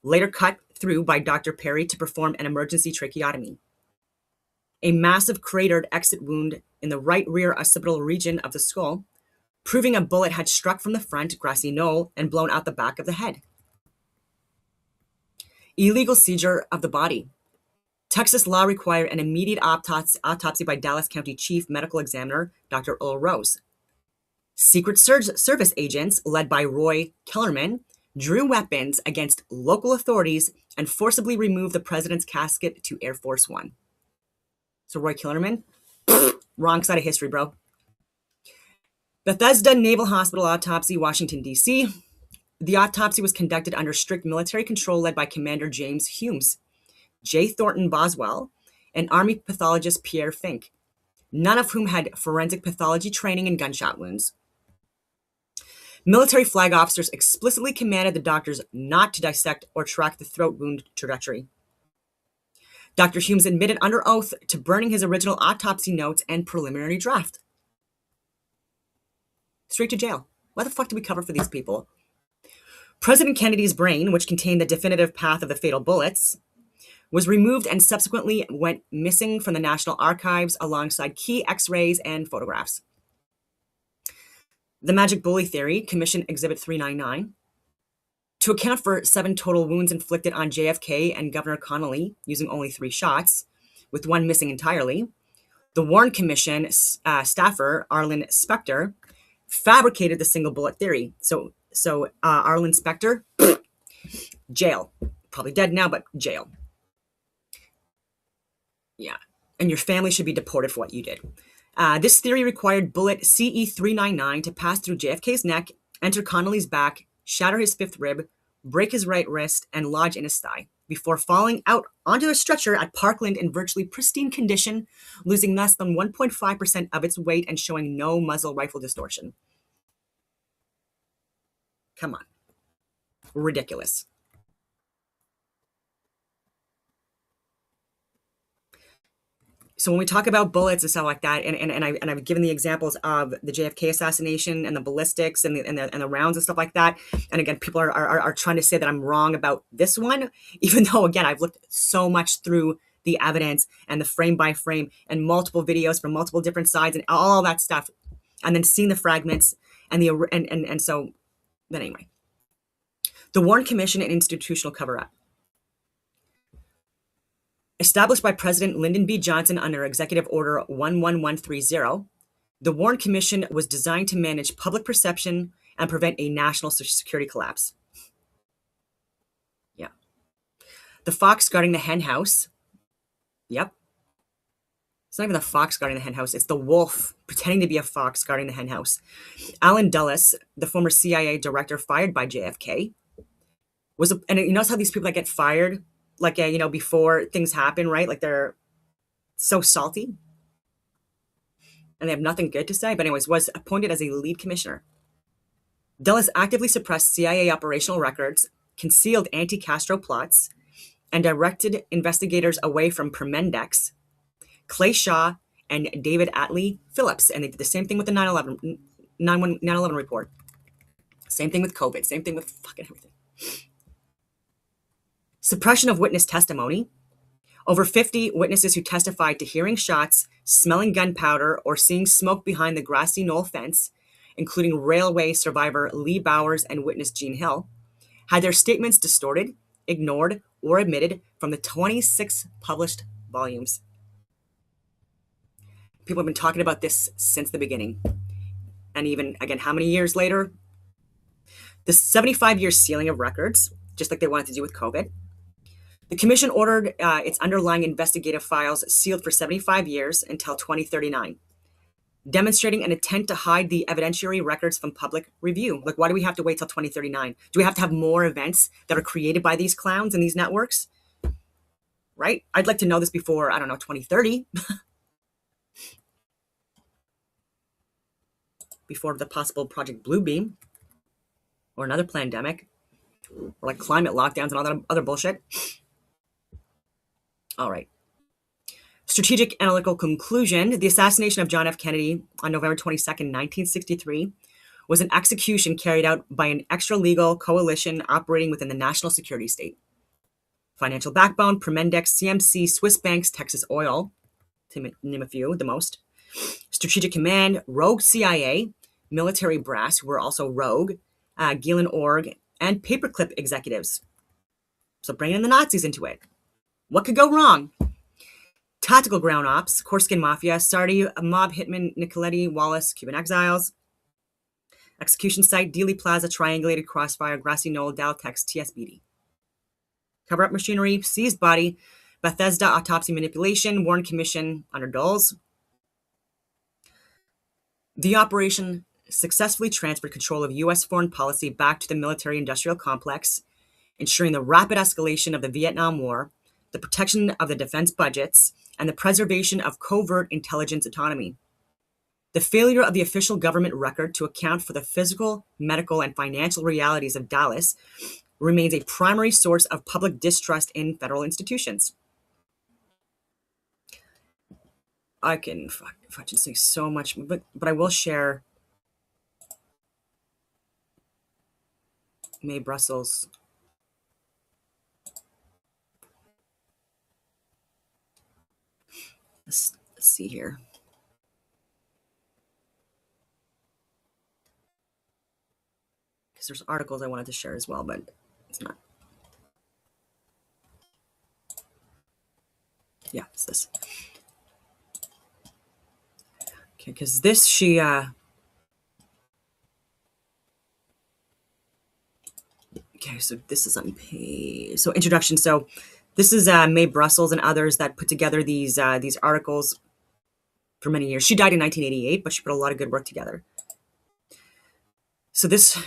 later cut through by Dr. Perry to perform an emergency tracheotomy. A massive cratered exit wound in the right rear occipital region of the skull, proving a bullet had struck from the front grassy knoll and blown out the back of the head. Illegal seizure of the body. Texas law required an immediate autopsy by Dallas County Chief Medical Examiner, Dr. Earl Rose. Secret Service agents, led by Roy Kellerman, drew weapons against local authorities and forcibly removed the president's casket to Air Force One. So Roy Kellerman, wrong side of history, bro. Bethesda Naval Hospital autopsy, Washington, D.C. The autopsy was conducted under strict military control led by Commander James Humes, J. Thornton Boswell, and Army pathologist Pierre Fink, none of whom had forensic pathology training in gunshot wounds. Military flag officers explicitly commanded the doctors not to dissect or track the throat wound trajectory. Dr. Humes admitted under oath to burning his original autopsy notes and preliminary draft. Straight to jail. Why the fuck do we cover for these people? President Kennedy's brain, which contained the definitive path of the fatal bullets, was removed and subsequently went missing from the National Archives alongside key x-rays and photographs. The magic bully theory, Commission Exhibit 399. To account for 7 total wounds inflicted on JFK and Governor Connolly using only 3 shots, with 1 missing entirely, the Warren Commission staffer, Arlen Specter, fabricated the single bullet theory. So Arlen Specter, jail. Probably dead now, but jail. Yeah, and your family should be deported for what you did. This theory required bullet CE-399 to pass through JFK's neck, enter Connolly's back, shatter his 5th rib, break his right wrist, and lodge in his thigh, before falling out onto a stretcher at Parkland in virtually pristine condition, losing less than 1.5% of its weight and showing no muzzle rifle distortion. Come on. Ridiculous. So when we talk about bullets and stuff like that, and I've given the examples of the JFK assassination and the ballistics and the rounds and stuff like that, and again, people are trying to say that I'm wrong about this one, even though again I've looked so much through the evidence and the frame by frame and multiple videos from multiple different sides and all that stuff, and then seeing the fragments and so. But anyway, the Warren Commission and institutional cover-up. Established by President Lyndon B. Johnson under Executive Order 11130, the Warren Commission was designed to manage public perception and prevent a national security collapse. Yeah. The fox guarding the hen house. Yep. It's not even the fox guarding the hen house. It's the wolf pretending to be a fox guarding the hen house. Alan Dulles, the former CIA director fired by JFK, and you notice how these people that get fired, like, before things happen, right? Like they're so salty and they have nothing good to say. But anyways, was appointed as a lead commissioner. Dulles actively suppressed CIA operational records, concealed anti-Castro plots, and directed investigators away from Permindex, Clay Shaw, and David Atlee Phillips. And they did the same thing with the 9/11 report. Same thing with COVID. Same thing with fucking everything. Suppression of witness testimony. Over 50 witnesses who testified to hearing shots, smelling gunpowder, or seeing smoke behind the grassy knoll fence, including railway survivor Lee Bowers and witness Jean Hill, had their statements distorted, ignored, or omitted from the 26 published volumes. People have been talking about this since the beginning. And even, again, how many years later? The 75-year sealing of records, just like they wanted to do with COVID. The commission ordered its underlying investigative files sealed for 75 years until 2039, demonstrating an intent to hide the evidentiary records from public review. Like, why do we have to wait till 2039? Do we have to have more events that are created by these clowns and these networks? Right? I'd like to know this before, 2030. Before the possible Project Bluebeam or another pandemic or like climate lockdowns and all that other bullshit. All right. Strategic analytical conclusion. The assassination of John F. Kennedy on November 22nd, 1963 was an execution carried out by an extra-legal coalition operating within the national security state. Financial backbone, Permindex, CMC, Swiss banks, Texas Oil, to name a few, the most. Strategic command, rogue CIA, military brass, who were also rogue, Gehlen Org, and paperclip executives. So bringing in the Nazis into it. What could go wrong? Tactical ground ops, Corsican Mafia, Sardi, mob hitman, Nicoletti, Wallace, Cuban exiles. Execution site, Dealey Plaza, Triangulated Crossfire, Grassy Knoll, Daltex, TSBD. Cover-up machinery, seized body, Bethesda autopsy manipulation, Warren Commission under Dulles. The operation successfully transferred control of U.S. foreign policy back to the military-industrial complex, ensuring the rapid escalation of the Vietnam War, the protection of the defense budgets, and the preservation of covert intelligence autonomy. The failure of the official government record to account for the physical, medical, and financial realities of Dallas remains a primary source of public distrust in federal institutions. I can fucking say so much, but I will share May Brussels. Let's see here. Because there's articles I wanted to share as well, but it's not. Yeah, it's this. Okay, because this, okay, so this is on page, so introduction. So this is May Brussels and others that put together these articles for many years. She died in 1988, but she put a lot of good work together. So this,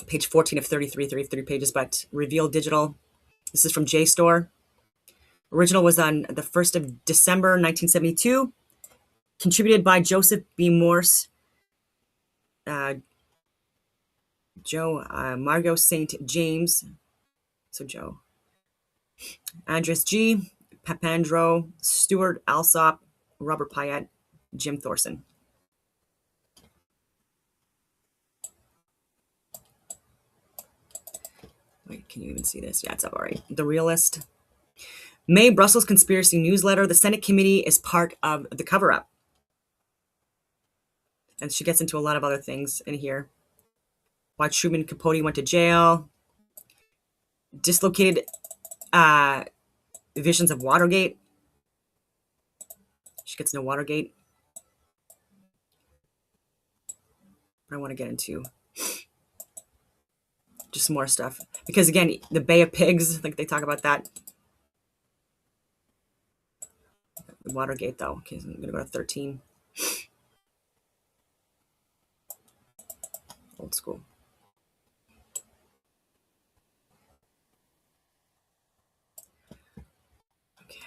page 14 of 33 pages, but Reveal Digital. This is from JSTOR. Original was on the 1st of December, 1972. Contributed by Joseph B. Morse, Joe, Margot St. James, so Joe, Andres G., Papandreou, Stuart Alsop, Robert Pyatt, Jim Thorson. Wait, can you even see this? Yeah, it's up all right. The Realist. May Brussels Conspiracy Newsletter. The Senate Committee is part of the cover-up. And she gets into a lot of other things in here. Why Truman Capote went to jail. Dislocated visions of Watergate. She gets into Watergate. I want to get into just some more stuff. Because again, the Bay of Pigs, like they talk about that. Watergate, though. Okay, so I'm gonna go to 13. Old school. Okay.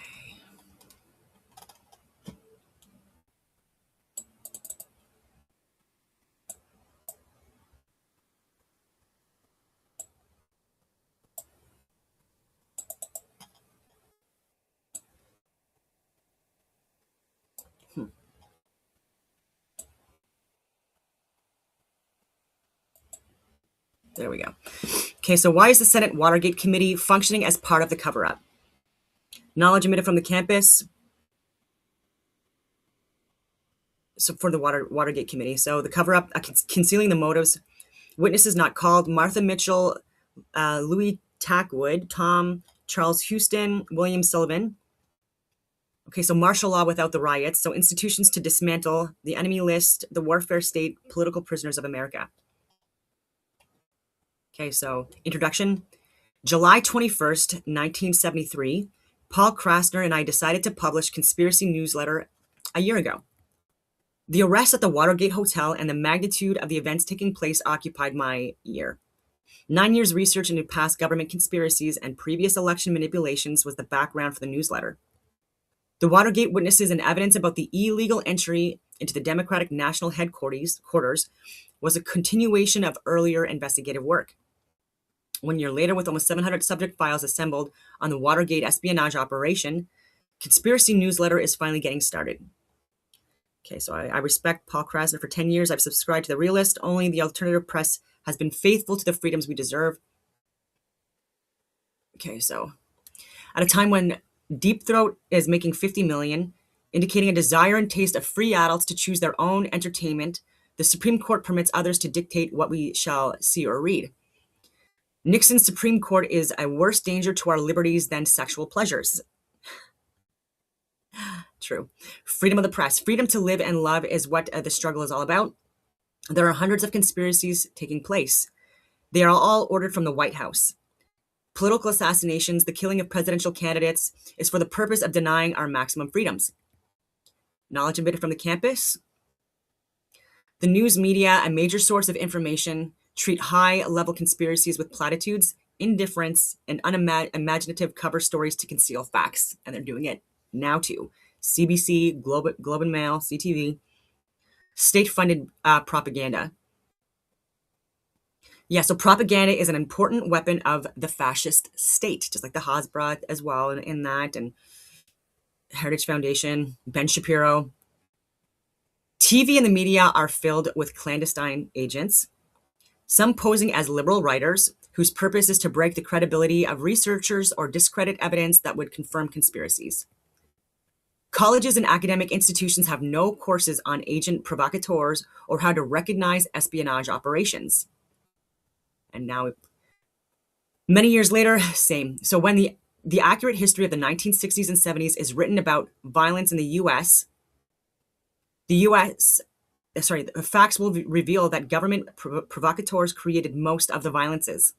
There we go. Okay, so why is the Senate Watergate Committee functioning as part of the cover-up? Knowledge omitted from the campus. So for the Watergate Committee. So the cover-up, concealing the motives. Witnesses not called. Martha Mitchell, Louis Tackwood, Tom Charles Houston, William Sullivan. Okay, so martial law without the riots. So institutions to dismantle, the enemy list, the warfare state, political prisoners of America. Okay, so introduction. July 21st, 1973, Paul Krasner and I decided to publish Conspiracy Newsletter a year ago. The arrest at the Watergate Hotel and the magnitude of the events taking place occupied my year. 9 years research into past government conspiracies and previous election manipulations was the background for the newsletter. The Watergate witnesses and evidence about the illegal entry into the Democratic National Headquarters was a continuation of earlier investigative work. 1 year later, with almost 700 subject files assembled on the Watergate espionage operation, Conspiracy Newsletter is finally getting started. Okay, so I respect Paul Krasner for 10 years. I've subscribed to the realist. Only the alternative press has been faithful to the freedoms we deserve. Okay, so at a time when Deep Throat is making $50 million, indicating a desire and taste of free adults to choose their own entertainment, the Supreme Court permits others to dictate what we shall see or read. Nixon's Supreme Court is a worse danger to our liberties than sexual pleasures. True. Freedom of the press. Freedom to live and love is what the struggle is all about. There are hundreds of conspiracies taking place. They are all ordered from the White House. Political assassinations, the killing of presidential candidates, is for the purpose of denying our maximum freedoms. Knowledge omitted from the campus. The news media, a major source of information, treat high-level conspiracies with platitudes, indifference, and unimaginative cover stories to conceal facts. And they're doing it now too. CBC, Globe and Mail, CTV. State-funded propaganda. Yeah, so propaganda is an important weapon of the fascist state, just like the Hasbra as well in that, and Heritage Foundation, Ben Shapiro. TV and the media are filled with clandestine agents, some posing as liberal writers whose purpose is to break the credibility of researchers or discredit evidence that would confirm conspiracies. Colleges and academic institutions have no courses on agent provocateurs or how to recognize espionage operations. And now, many years later, same. So when the accurate history of the 1960s and 70s is written about violence in the the facts will reveal that government provocateurs created most of the violences.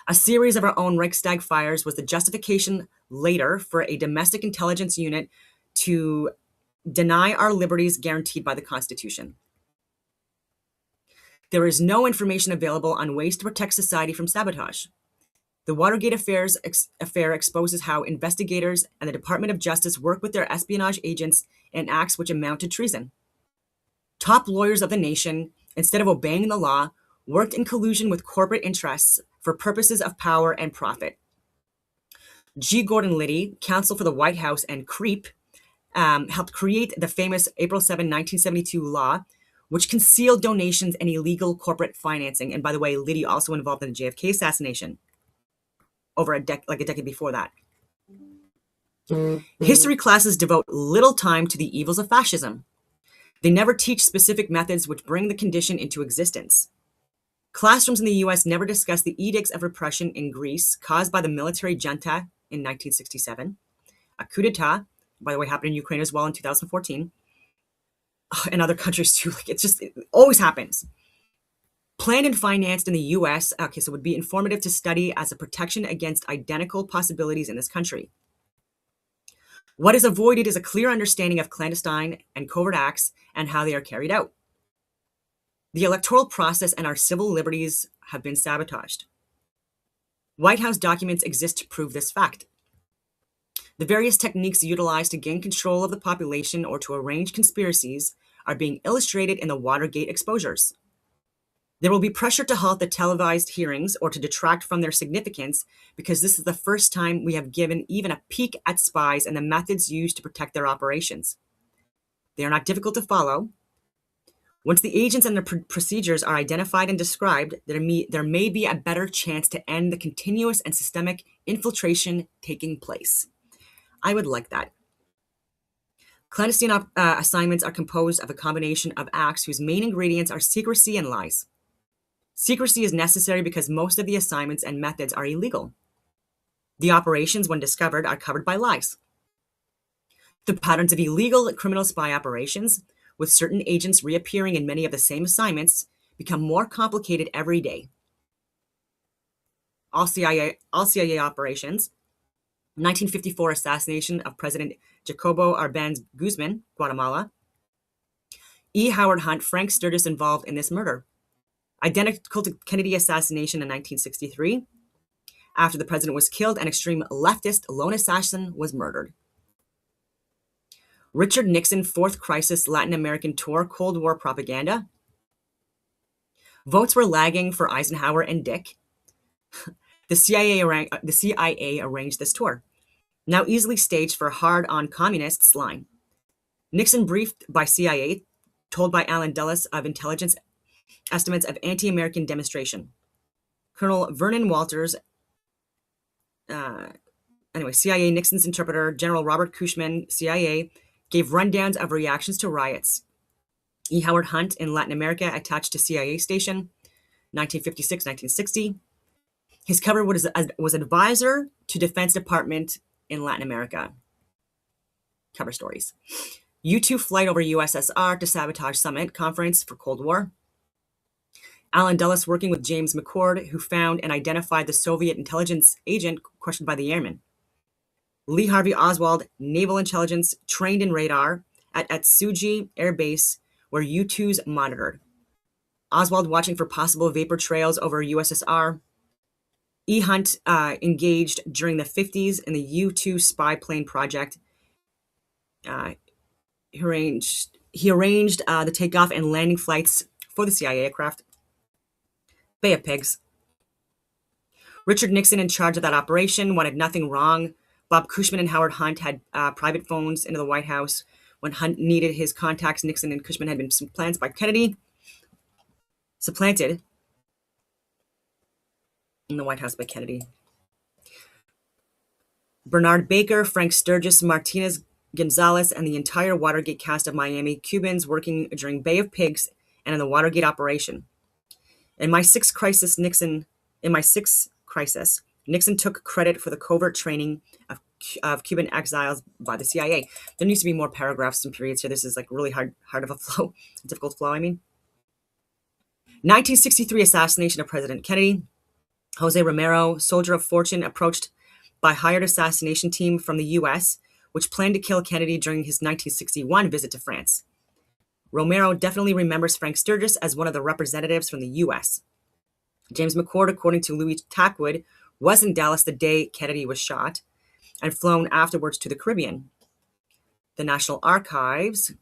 A series of our own Reichstag fires was the justification later for a domestic intelligence unit to deny our liberties guaranteed by the Constitution. There is no information available on ways to protect society from sabotage. The Watergate affair exposes how investigators and the Department of Justice work with their espionage agents in acts which amount to treason. Top lawyers of the nation, instead of obeying the law, worked in collusion with corporate interests for purposes of power and profit. G. Gordon Liddy, counsel for the White House and CREEP, helped create the famous April 7, 1972 law, which concealed donations and illegal corporate financing. And by the way, Liddy also involved in the JFK assassination over a decade before that. History classes devote little time to the evils of fascism. They never teach specific methods which bring the condition into existence. Classrooms in the US never discuss the edicts of repression in Greece caused by the military junta in 1967. A coup d'etat, by the way, happened in Ukraine as well in 2014. And other countries too. It always happens. Planned and financed in the US, okay, so would be informative to study as a protection against identical possibilities in this country. What is avoided is a clear understanding of clandestine and covert acts and how they are carried out. The electoral process and our civil liberties have been sabotaged. White House documents exist to prove this fact. The various techniques utilized to gain control of the population or to arrange conspiracies are being illustrated in the Watergate exposures. There will be pressure to halt the televised hearings or to detract from their significance because this is the first time we have given even a peek at spies and the methods used to protect their operations. They are not difficult to follow. Once the agents and their procedures are identified and described, there may be a better chance to end the continuous and systemic infiltration taking place. I would like that. Clandestine assignments are composed of a combination of acts whose main ingredients are secrecy and lies. Secrecy is necessary because most of the assignments and methods are illegal. The operations, when discovered, are covered by lies. The patterns of illegal criminal spy operations, with certain agents reappearing in many of the same assignments, become more complicated every day. All CIA operations. 1954 assassination of President Jacobo Arbenz Guzman, Guatemala. E. Howard Hunt, Frank Sturgis involved in this murder. Identical to Kennedy assassination in 1963. After the president was killed, an extreme leftist lone assassin was murdered. Richard Nixon, Fourth Crisis Latin American Tour, Cold War propaganda. Votes were lagging for Eisenhower and Dick. The CIA arranged this tour. Now easily staged for hard-on communists line. Nixon briefed by CIA, told by Allen Dulles of intelligence estimates of anti-American demonstration. Colonel Vernon Walters, CIA Nixon's interpreter, General Robert Cushman, CIA, gave rundowns of reactions to riots. E. Howard Hunt in Latin America attached to CIA station, 1956-1960. His cover was advisor to Defense Department in Latin America. Cover stories. U-2 flight over USSR to sabotage summit conference for Cold War. Allen Dulles working with James McCord, who found and identified the Soviet intelligence agent questioned by the airmen. Lee Harvey Oswald, naval intelligence, trained in radar at Atsugi Air Base, where U-2s monitored. Oswald watching for possible vapor trails over USSR. E. Hunt engaged during the 50s in the U-2 spy plane project. He arranged the takeoff and landing flights for the CIA aircraft. Bay of Pigs. Richard Nixon, in charge of that operation, wanted nothing wrong. Bob Cushman and Howard Hunt had private phones into the White House. When Hunt needed his contacts, Nixon and Cushman had been supplanted by Kennedy. Supplanted in the White House by Kennedy. Bernard Baker, Frank Sturgis, Martinez Gonzalez, and the entire Watergate cast of Miami Cubans working during Bay of Pigs and in the Watergate operation. In my sixth crisis, Nixon took credit for the covert training of Cuban exiles by the CIA. There needs to be more paragraphs and periods here. This is like really hard of a flow, difficult flow, I mean. 1963 assassination of President Kennedy. Jose Romero, soldier of fortune, approached by hired assassination team from the U.S., which planned to kill Kennedy during his 1961 visit to France. Romero definitely remembers Frank Sturgis as one of the representatives from the U.S. James McCord, according to Louis Tackwood, was in Dallas the day Kennedy was shot and flown afterwards to the Caribbean. The National Archives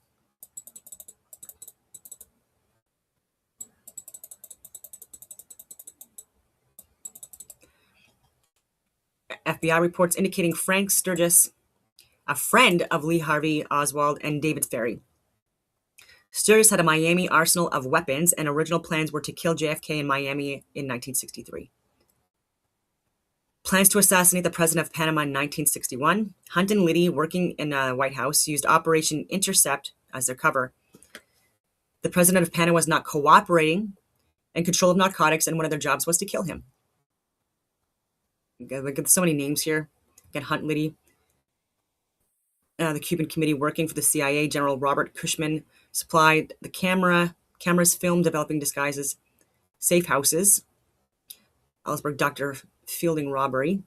FBI reports indicating Frank Sturgis, a friend of Lee Harvey Oswald and David Ferry. Sturgis had a Miami arsenal of weapons, and original plans were to kill JFK in Miami in 1963. Plans to assassinate the president of Panama in 1961. Hunt and Liddy, working in the White House, used Operation Intercept as their cover. The president of Panama was not cooperating in control of narcotics, and one of their jobs was to kill him. Look at so many names here. Again, Hunt, Liddy. The Cuban committee working for the CIA, General Robert Cushman, supplied the cameras, film, developing disguises. safe houses, Ellsberg Dr. Fielding robbery.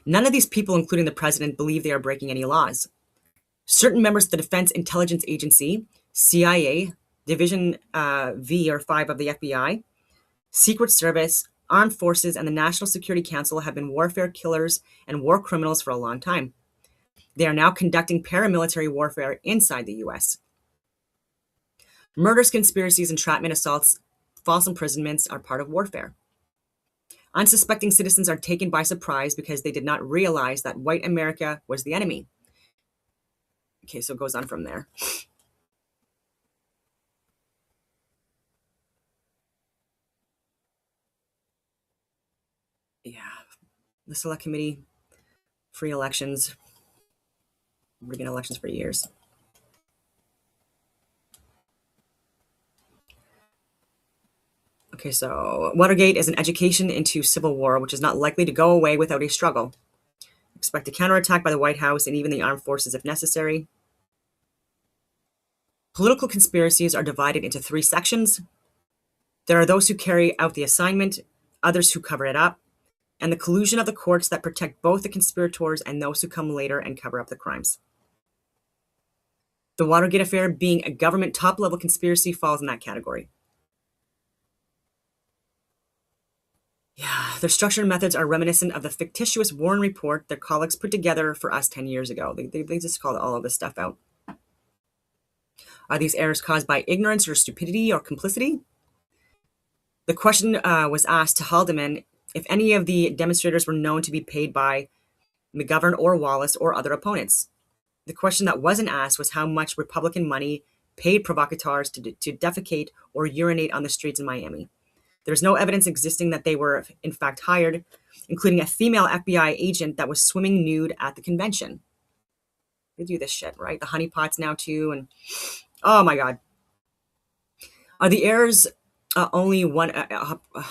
None of these people, including the president, believe they are breaking any laws. Certain members of the Defense Intelligence Agency, CIA, Division V or 5 of the FBI, Secret Service, Armed Forces, and the National Security Council have been warfare killers and war criminals for a long time. They are now conducting paramilitary warfare inside the US. Murders, conspiracies, entrapment, assaults, false imprisonments are part of warfare. Unsuspecting citizens are taken by surprise because they did not realize that white America was the enemy. Okay, so it goes on from there. Yeah, the Select Committee, free elections, rigging elections for years. Okay, so Watergate is an education into civil war, which is not likely to go away without a struggle. Expect a counterattack by the White House and even the armed forces if necessary. Political conspiracies are divided into 3 sections. There are those who carry out the assignment, others who cover it up, and the collusion of the courts that protect both the conspirators and those who come later and cover up the crimes. The Watergate affair, being a government top-level conspiracy, falls in that category. Yeah, their structure and methods are reminiscent of the fictitious Warren report their colleagues put together for us 10 years ago. They just called all of this stuff out. Are these errors caused by ignorance or stupidity or complicity? The question was asked to Haldeman if any of the demonstrators were known to be paid by McGovern or Wallace or other opponents. The question that wasn't asked was how much Republican money paid provocateurs to defecate or urinate on the streets in Miami. There's no evidence existing that they were, in fact, hired, including a female FBI agent that was swimming nude at the convention. They do this shit, right? The honeypots now, too, and oh my God. Are the errors only one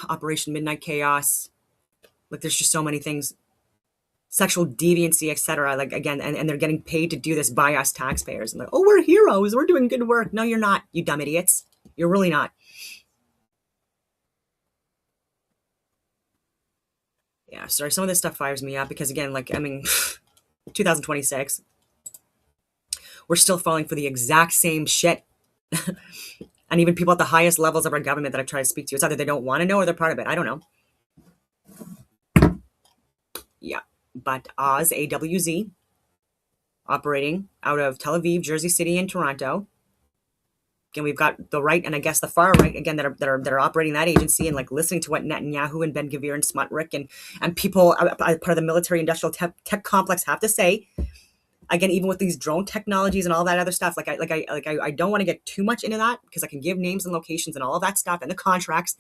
Operation Midnight Chaos? Like, there's just so many things. Sexual deviancy, etc. Like, again, and they're getting paid to do this by us taxpayers. And like, oh, we're heroes. We're doing good work. No, you're not, you dumb idiots. You're really not. Yeah, sorry, some of this stuff fires me up because, again, like, I mean, 2026, we're still falling for the exact same shit. And even people at the highest levels of our government that I've tried to speak to, it's either they don't want to know or they're part of it. I don't know. Yeah, but Oz, AWZ, operating out of Tel Aviv, Jersey City, and Toronto. Again, we've got the right and I guess the far right again that are operating that agency and like listening to what Netanyahu and Ben Gvir and Smotrich and people part of the military industrial tech complex have to say. Again, even with these drone technologies and all that other stuff, I don't want to get too much into that because I can give names and locations and all of that stuff and the contracts,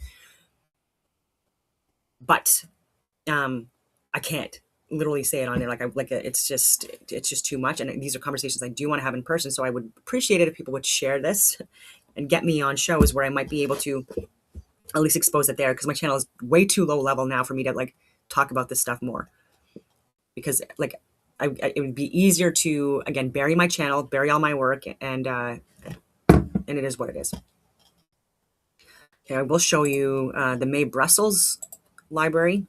but I can't literally say it on there. It's just too much. And these are conversations I do want to have in person. So I would appreciate it if people would share this and get me on shows where I might be able to at least expose it there, because my channel is way too low level now for me to like talk about this stuff more. Because like it would be easier to again bury my channel, bury all my work, and it is what it is. Okay, I will show you the May Brussels library.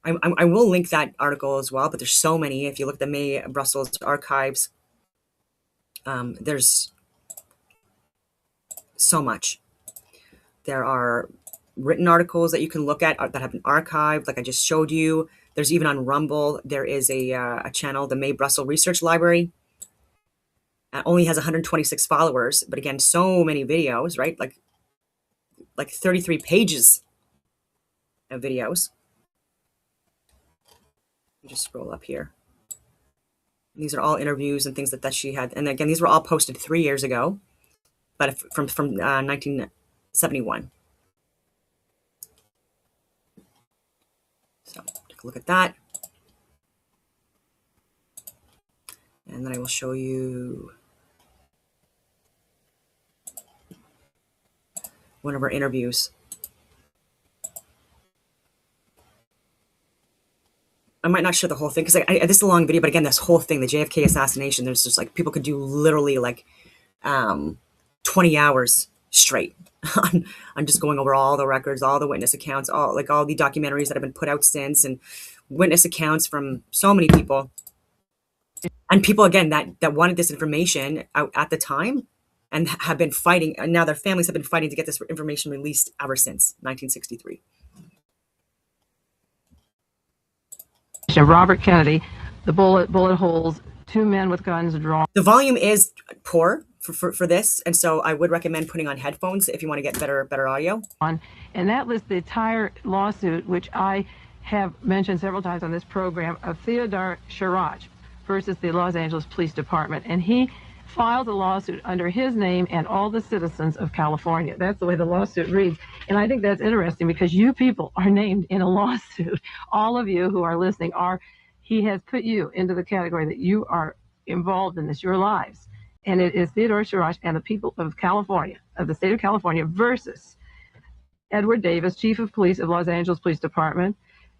I will link that article as well, but there's so many. If you look at the May Brussels archives, there's so much. There are written articles that you can look at that have been archived, like I just showed you. There's even on Rumble, there is a channel, the May Brussels Research Library. Only has 126 followers, but again, so many videos, right? Like 33 pages of videos. Just scroll up here. These are all interviews and things that she had. And again, these were all posted 3 years ago, but from 1971. So take a look at that. And then I will show you one of our interviews. I might not show the whole thing because this is a long video, but again, this whole thing, the JFK assassination, there's just like people could do literally like 20 hours straight on just going over all the records, all the witness accounts, all the documentaries that have been put out since, and witness accounts from so many people. And people, again, that wanted this information out at the time and have been fighting, and now their families have been fighting to get this information released ever since 1963. Robert Kennedy, the bullet holes, 2 men with guns drawn. The volume is poor for this, and so I would recommend putting on headphones if you want to get better audio. And that lists the entire lawsuit, which I have mentioned several times on this program, of Theodore Sharach versus the Los Angeles Police Department. And he filed a lawsuit under his name and all the citizens of California. That's the way the lawsuit reads. And I think that's interesting because you people are named in a lawsuit. All of you who are listening he has put you into the category that you are involved in this, your lives. And it is Theodore Sharach and the people of California, of the state of California, versus Edward Davis, Chief of Police of Los Angeles Police Department,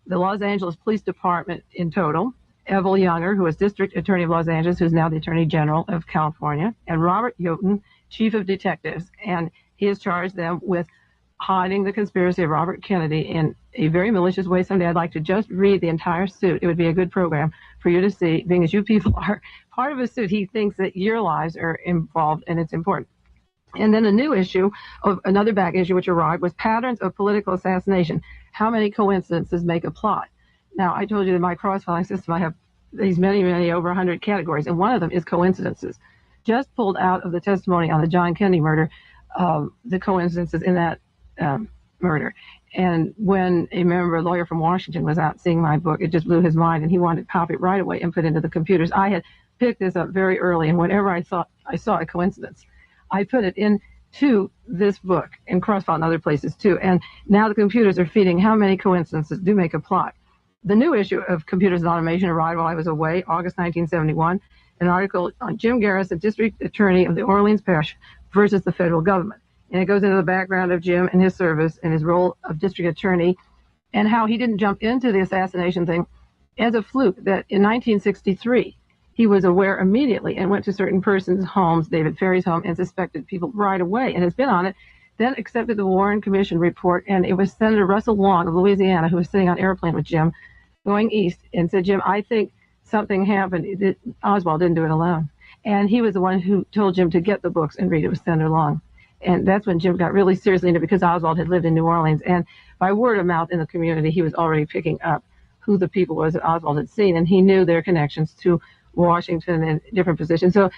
the Los Angeles Police Department in total, Evel Younger, who is District Attorney of Los Angeles, who's now the Attorney General of California, and Robert Yoten, Chief of Detectives. And he has charged them with hiding the conspiracy of Robert Kennedy in a very malicious way. Someday I'd like to just read the entire suit. It would be a good program for you to see, being as you people are part of a suit. He thinks that your lives are involved, and it's important. And then a new issue of another back issue which arrived was patterns of political assassination. How many coincidences make a plot? Now, I told you that in my cross-filing system, I have these many, over 100 categories, and one of them is coincidences. Just pulled out of the testimony on the John Kennedy murder, the coincidences in that murder. And when a lawyer from Washington was out seeing my book, it just blew his mind, and he wanted to copy it right away and put it into the computers. I had picked this up very early, and whenever I thought I saw a coincidence, I put it into this book and cross-filed in other places too. And now the computers are feeding how many coincidences do make a plot. The new issue of Computers and Automation arrived while I was away, August 1971, an article on Jim Garrison, District Attorney of the Orleans Parish versus the federal government. And it goes into the background of Jim and his service and his role of district attorney and how he didn't jump into the assassination thing as a fluke, that in 1963, he was aware immediately and went to certain persons' homes, David Ferry's home, and suspected people right away and has been on it, then accepted the Warren Commission report. And it was Senator Russell Long of Louisiana who was sitting on an airplane with Jim going east and said, Jim, I think something happened. Oswald didn't do it alone. And he was the one who told Jim to get the books and read it with Senator Long. And that's when Jim got really seriously into it, because Oswald had lived in New Orleans. And by word of mouth in the community, he was already picking up who the people was that Oswald had seen. And he knew their connections to Washington and different positions. So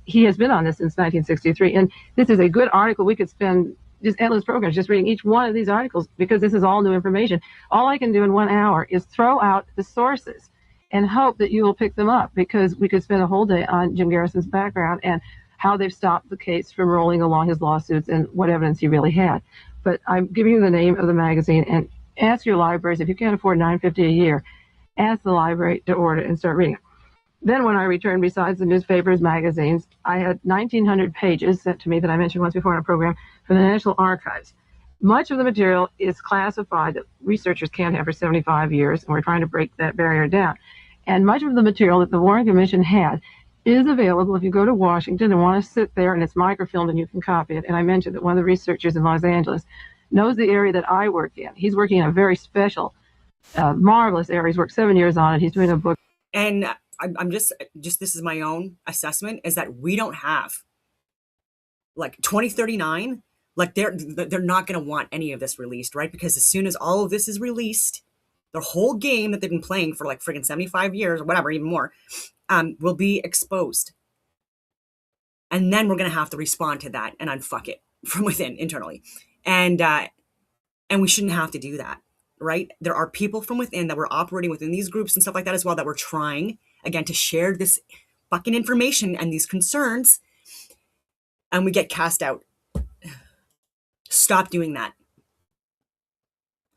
he has been on this since 1963. And this is a good article. We could spend just endless programs just reading each one of these articles, because this is all new information. All I can do in 1 hour is throw out the sources and hope that you will pick them up, because we could spend a whole day on Jim Garrison's background and how they've stopped the case from rolling along, his lawsuits, and what evidence he really had. But I'm giving you the name of the magazine, and ask your libraries, if you can't afford $9.50 a year, ask the library to order it and start reading it. Then when I returned, besides the newspapers, magazines, I had 1,900 pages sent to me that I mentioned once before in a program from the National Archives. Much of the material is classified that researchers can't have for 75 years, and we're trying to break that barrier down. And much of the material that the Warren Commission had is available if you go to Washington and want to sit there, and it's microfilmed and you can copy it. And I mentioned that one of the researchers in Los Angeles knows the area that I work in. He's working in a very special, marvelous area. He's worked 7 years on it. He's doing a book. And I'm just this is my own assessment, is that we don't have, like, 2039, like they're not going to want any of this released, right? Because as soon as all of this is released, the whole game that they've been playing for like friggin' 75 years or whatever, even more, will be exposed. And then we're going to have to respond to that and unfuck it from within, internally. And we shouldn't have to do that, right? There are people from within that were operating within these groups and stuff like that as well, that were trying, again, to share this fucking information and these concerns, and we get cast out. Stop doing that.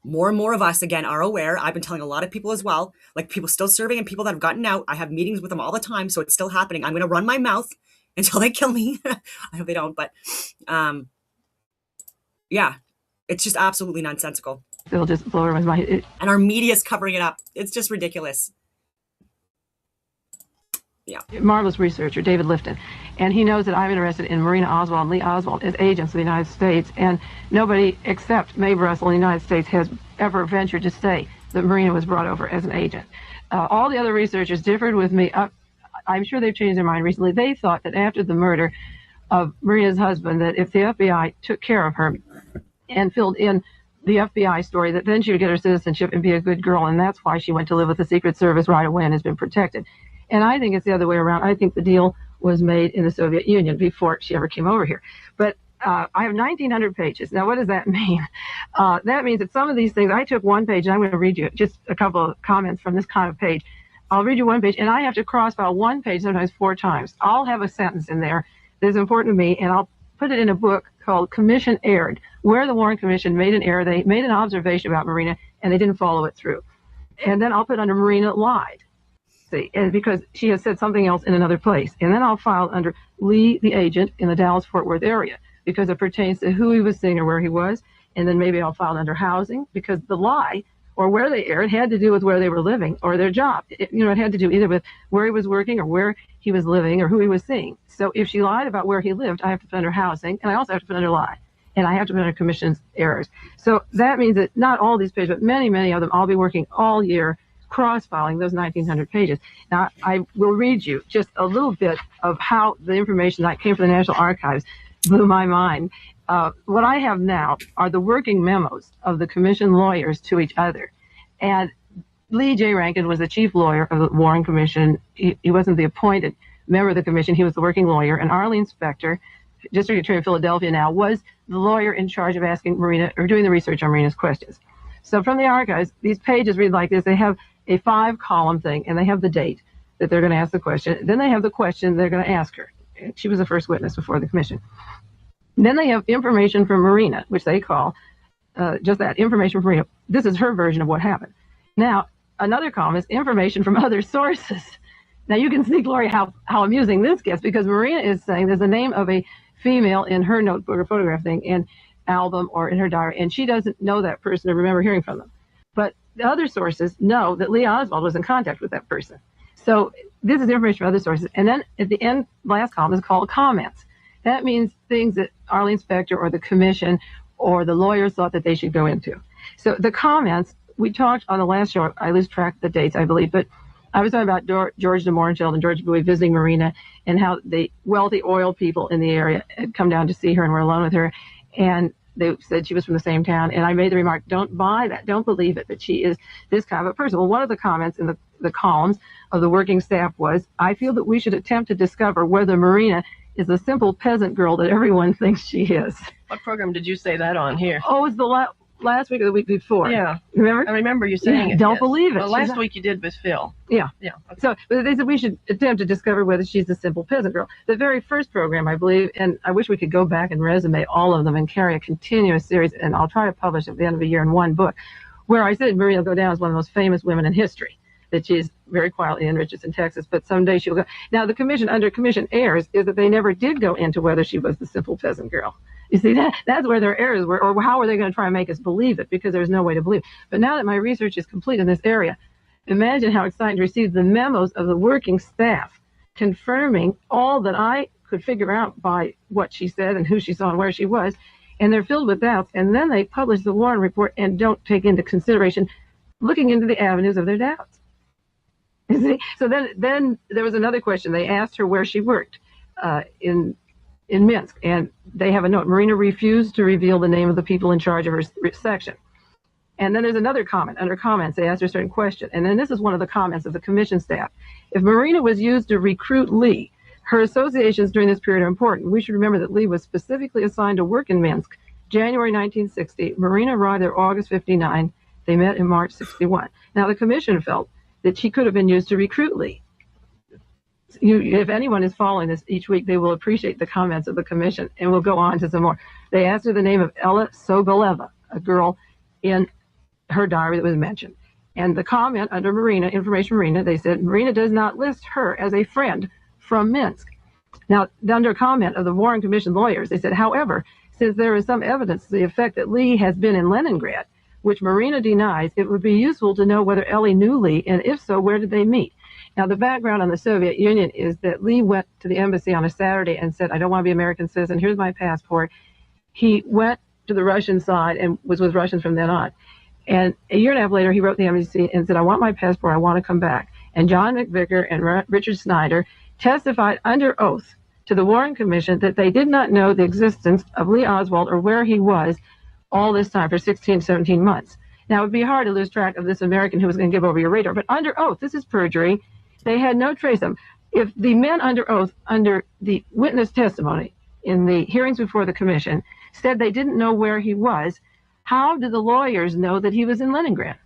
More and more of us, again, are aware. I've been telling a lot of people as well, like people still serving and people that have gotten out. I have meetings with them all the time, so it's still happening. I'm going to run my mouth until they kill me. I hope they don't, but yeah, it's just absolutely nonsensical. It'll just blow everyone's mind. And our media's covering it up. It's just ridiculous. marvelous researcher, David Lifton. And he knows that I'm interested in Marina Oswald and Lee Oswald as agents of the United States. And nobody except Mae Brussel in the United States has ever ventured to say that Marina was brought over as an agent. All the other researchers differed with me. I'm sure they've changed their mind recently. They thought that after the murder of Marina's husband, that if the FBI took care of her and filled in the FBI story, that then she would get her citizenship and be a good girl, and that's why she went to live with the Secret Service right away and has been protected. And I think it's the other way around. I think the deal was made in the Soviet Union before she ever came over here. But I have 1,900 pages. Now, what does that mean? That means that some of these things, I took one page, and I'm going to read you just a couple of comments from this kind of page. I'll read you one page, and I have to cross-file one page sometimes 4 times. I'll have a sentence in there that's important to me, and I'll put it in a book called Commission Erred, where the Warren Commission made an error. They made an observation about Marina, and they didn't follow it through. And then I'll put under Marina lied. See, and because she has said something else in another place. And then I'll file under Lee, the agent, in the Dallas-Fort Worth area, because it pertains to who he was seeing or where he was. And then maybe I'll file under housing, because the lie or where they erred had to do with where they were living or their job. It had to do either with where he was working or where he was living or who he was seeing. So if she lied about where he lived, I have to put under housing, and I also have to put under lie. And I have to put under commission's errors. So that means that not all these pages, but many, many of them, I'll be working all year cross-filing those 1,900 pages. Now, I will read you just a little bit of how the information that came from the National Archives blew my mind. What I have now are the working memos of the commission lawyers to each other. And Lee J. Rankin was the chief lawyer of the Warren Commission. He wasn't the appointed member of the commission. He was the working lawyer. And Arlene Specter, district attorney of Philadelphia now, was the lawyer in charge of asking Marina, or doing the research on Marina's questions. So from the archives, these pages read like this. They have a 5-column thing, and they have the date that they're going to ask the question. Then they have the question they're going to ask her. She was the first witness before the commission. Then they have information from Marina, which they call just that, information from Marina. This is her version of what happened. Now, another column is information from other sources. Now, you can see, Gloria, how amusing this gets, because Marina is saying there's the name of a female in her notebook or photograph thing, and album or in her diary, and she doesn't know that person or remember hearing from them. But the other sources know that Lee Oswald was in contact with that person. So this is information from other sources. And then at the end, last column is called comments. That means things that Arlene Specter or the commission or the lawyers thought that they should go into. So the comments, we talked on the last show, I lose track of the dates, I believe, but I was talking about George de Morenfeld and George Bowie visiting Marina, and how the wealthy oil people in the area had come down to see her and were alone with her. And they said she was from the same town. And I made the remark, don't buy that. Don't believe it, that she is this kind of a person. Well, one of the comments in the columns of the working staff was, I feel that we should attempt to discover whether Marina is a simple peasant girl that everyone thinks she is. What program did you say that on here? Oh, it was the last week or the week before. Yeah. Remember? I remember you saying it. Don't yes. believe it. Well, last week you did with Phil. Yeah. Yeah. Okay. So they said we should attempt to discover whether she's a simple peasant girl. The very first program, I believe, and I wish we could go back and resume all of them and carry a continuous series, and I'll try to publish at the end of the year in one book, where I said Maria will go down as one of the most famous women in history, that she's very quietly in Richardson, Texas, but someday she'll go. Now, the commission, under commission errors, is that they never did go into whether she was the simple peasant girl. You see, that's where their errors were, or how are they going to try and make us believe it, because there's no way to believe it. But now that my research is complete in this area, imagine how exciting to receive the memos of the working staff confirming all that I could figure out by what she said and who she saw and where she was, and they're filled with doubts, and then they publish the Warren report and don't take into consideration looking into the avenues of their doubts. You see? So then there was another question. They asked her where she worked in Minsk, and they have a note. Marina refused to reveal the name of the people in charge of her section. And then there's another comment. Under comments, they asked her a certain question. And then this is one of the comments of the commission staff. If Marina was used to recruit Lee, her associations during this period are important. We should remember that Lee was specifically assigned to work in Minsk, January 1960. Marina arrived there August 59. They met in March 61. Now, the commission felt that she could have been used to recruit Lee. If anyone is following this each week, they will appreciate the comments of the commission, and we'll go on to some more. They asked her the name of Ella Soboleva, a girl in her diary that was mentioned. And the comment under Marina, information Marina, they said, Marina does not list her as a friend from Minsk. Now, under comment of the Warren Commission lawyers, they said, however, since there is some evidence to the effect that Lee has been in Leningrad, which Marina denies, it would be useful to know whether Ellie knew Lee, and if so, where did they meet? Now, the background on the Soviet Union is that Lee went to the embassy on a Saturday and said, I don't want to be an American citizen. Here's my passport. He went to the Russian side and was with Russians from then on. And a year and a half later, he wrote the embassy and said, I want my passport. I want to come back. And John McVicker and Richard Snyder testified under oath to the Warren Commission that they did not know the existence of Lee Oswald or where he was all this time for 16, 17 months. Now, it would be hard to lose track of this American who was going to give over your radar, but under oath, this is perjury. They had no trace of him. If the men under oath, under the witness testimony in the hearings before the commission, said they didn't know where he was, how did the lawyers know that he was in Leningrad?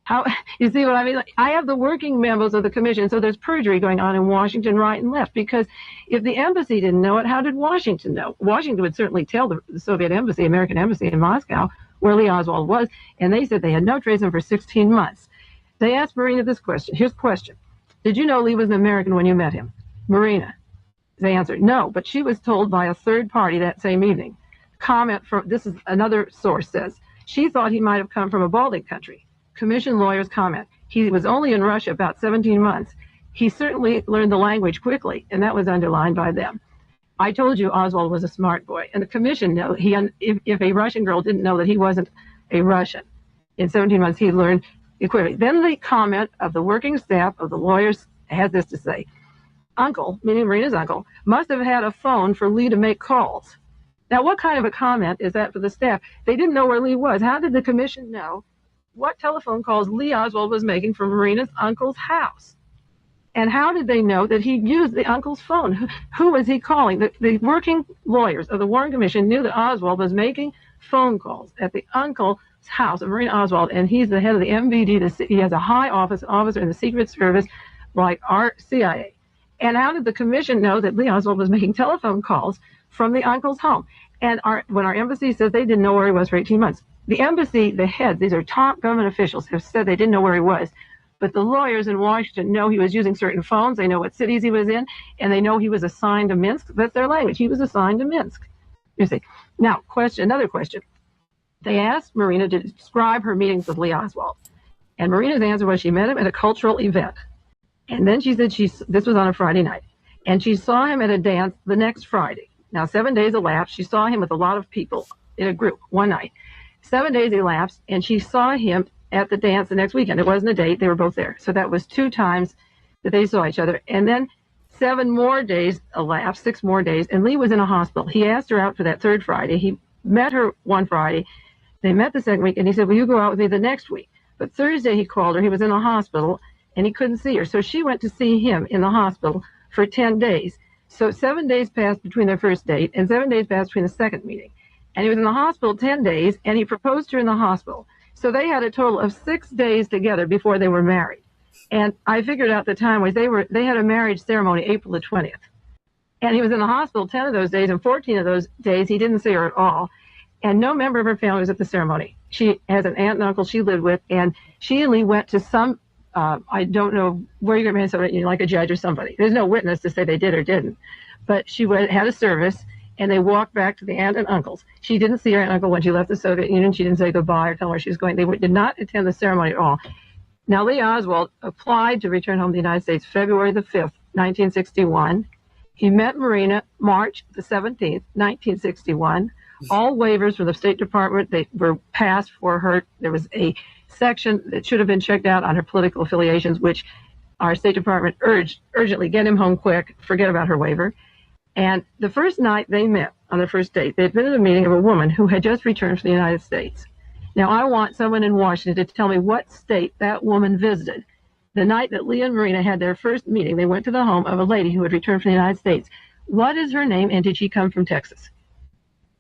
How, you see what I mean? I have the working memos of the commission, so there's perjury going on in Washington right and left, because if the embassy didn't know it, how did Washington know? Washington would certainly tell the Soviet embassy, American embassy in Moscow, where Lee Oswald was, and they said they had no trace of him for 16 months. They asked Marina this question. Here's the question. Did you know Lee was an American when you met him? Marina. They answered, no, but she was told by a third party that same evening. Comment from, this is another source says, she thought he might have come from a Baltic country. Commission lawyers comment, he was only in Russia about 17 months. He certainly learned the language quickly, and that was underlined by them. I told you Oswald was a smart boy, and the commission knew if a Russian girl didn't know that he wasn't a Russian, in 17 months he learned quickly. Then the comment of the working staff of the lawyers has this to say, Uncle, meaning Marina's uncle, must have had a phone for Lee to make calls. Now, what kind of a comment is that for the staff? They didn't know where Lee was. How did the commission know what telephone calls Lee Oswald was making from Marina's uncle's house? And how did they know that he used the uncle's phone? Who was he calling? The working lawyers of the Warren Commission knew that Oswald was making phone calls at the uncle's house of Marina Oswald, and he's the head of the MVD. He has a high officer in the Secret Service like our CIA. And how did the commission know that Lee Oswald was making telephone calls from the uncle's home? And when our embassy says they didn't know where he was for 18 months, the embassy, the heads, these are top government officials, have said they didn't know where he was. But the lawyers in Washington know he was using certain phones. They know what cities he was in, and they know he was assigned to Minsk. That's their language. He was assigned to Minsk. You see. Now, another question. They asked Marina to describe her meetings with Lee Oswald. And Marina's answer was she met him at a cultural event. And then she said this was on a Friday night. And she saw him at a dance the next Friday. Now, 7 days elapsed. She saw him with a lot of people in a group one night. 7 days elapsed, and she saw him at the dance the next weekend. It wasn't a date. They were both there. So that was 2 times that they saw each other. And then 7 more days elapsed, 6 more days, and Lee was in a hospital. He asked her out for that third Friday. He met her one Friday. They met the second week, and he said, will you go out with me the next week? But Thursday he called her. He was in a hospital, and he couldn't see her. So she went to see him in the hospital for 10 days. So 7 days passed between their first date, and 7 days passed between the second meeting. And he was in the hospital 10 days, and he proposed to her in the hospital. So they had a total of 6 days together before they were married. And I figured out the time was they had a marriage ceremony April the 20th. And he was in the hospital 10 of those days, and 14 of those days he didn't see her at all. And no member of her family was at the ceremony. She has an aunt and uncle she lived with, and she and Lee went to some, I don't know where you're going to be, like a judge or somebody. There's no witness to say they did or didn't. But she had a service, and they walked back to the aunt and uncles. She didn't see her aunt and uncle when she left the Soviet Union. She didn't say goodbye or tell her where she was going. They did not attend the ceremony at all. Now, Lee Oswald applied to return home to the United States February the 5th, 1961. He met Marina March the 17th, 1961. All waivers from the State Department, they were passed for her. There was a section that should have been checked out on her political affiliations, which our State Department urged urgently, get him home quick, forget about her waiver. And the first night they met, on their first date, they'd been at a meeting of a woman who had just returned from the United States. Now, I want someone in Washington to tell me what state that woman visited. The night that Lee and Marina had their first meeting, they went to the home of a lady who had returned from the United States. What is her name, and did she come from Texas?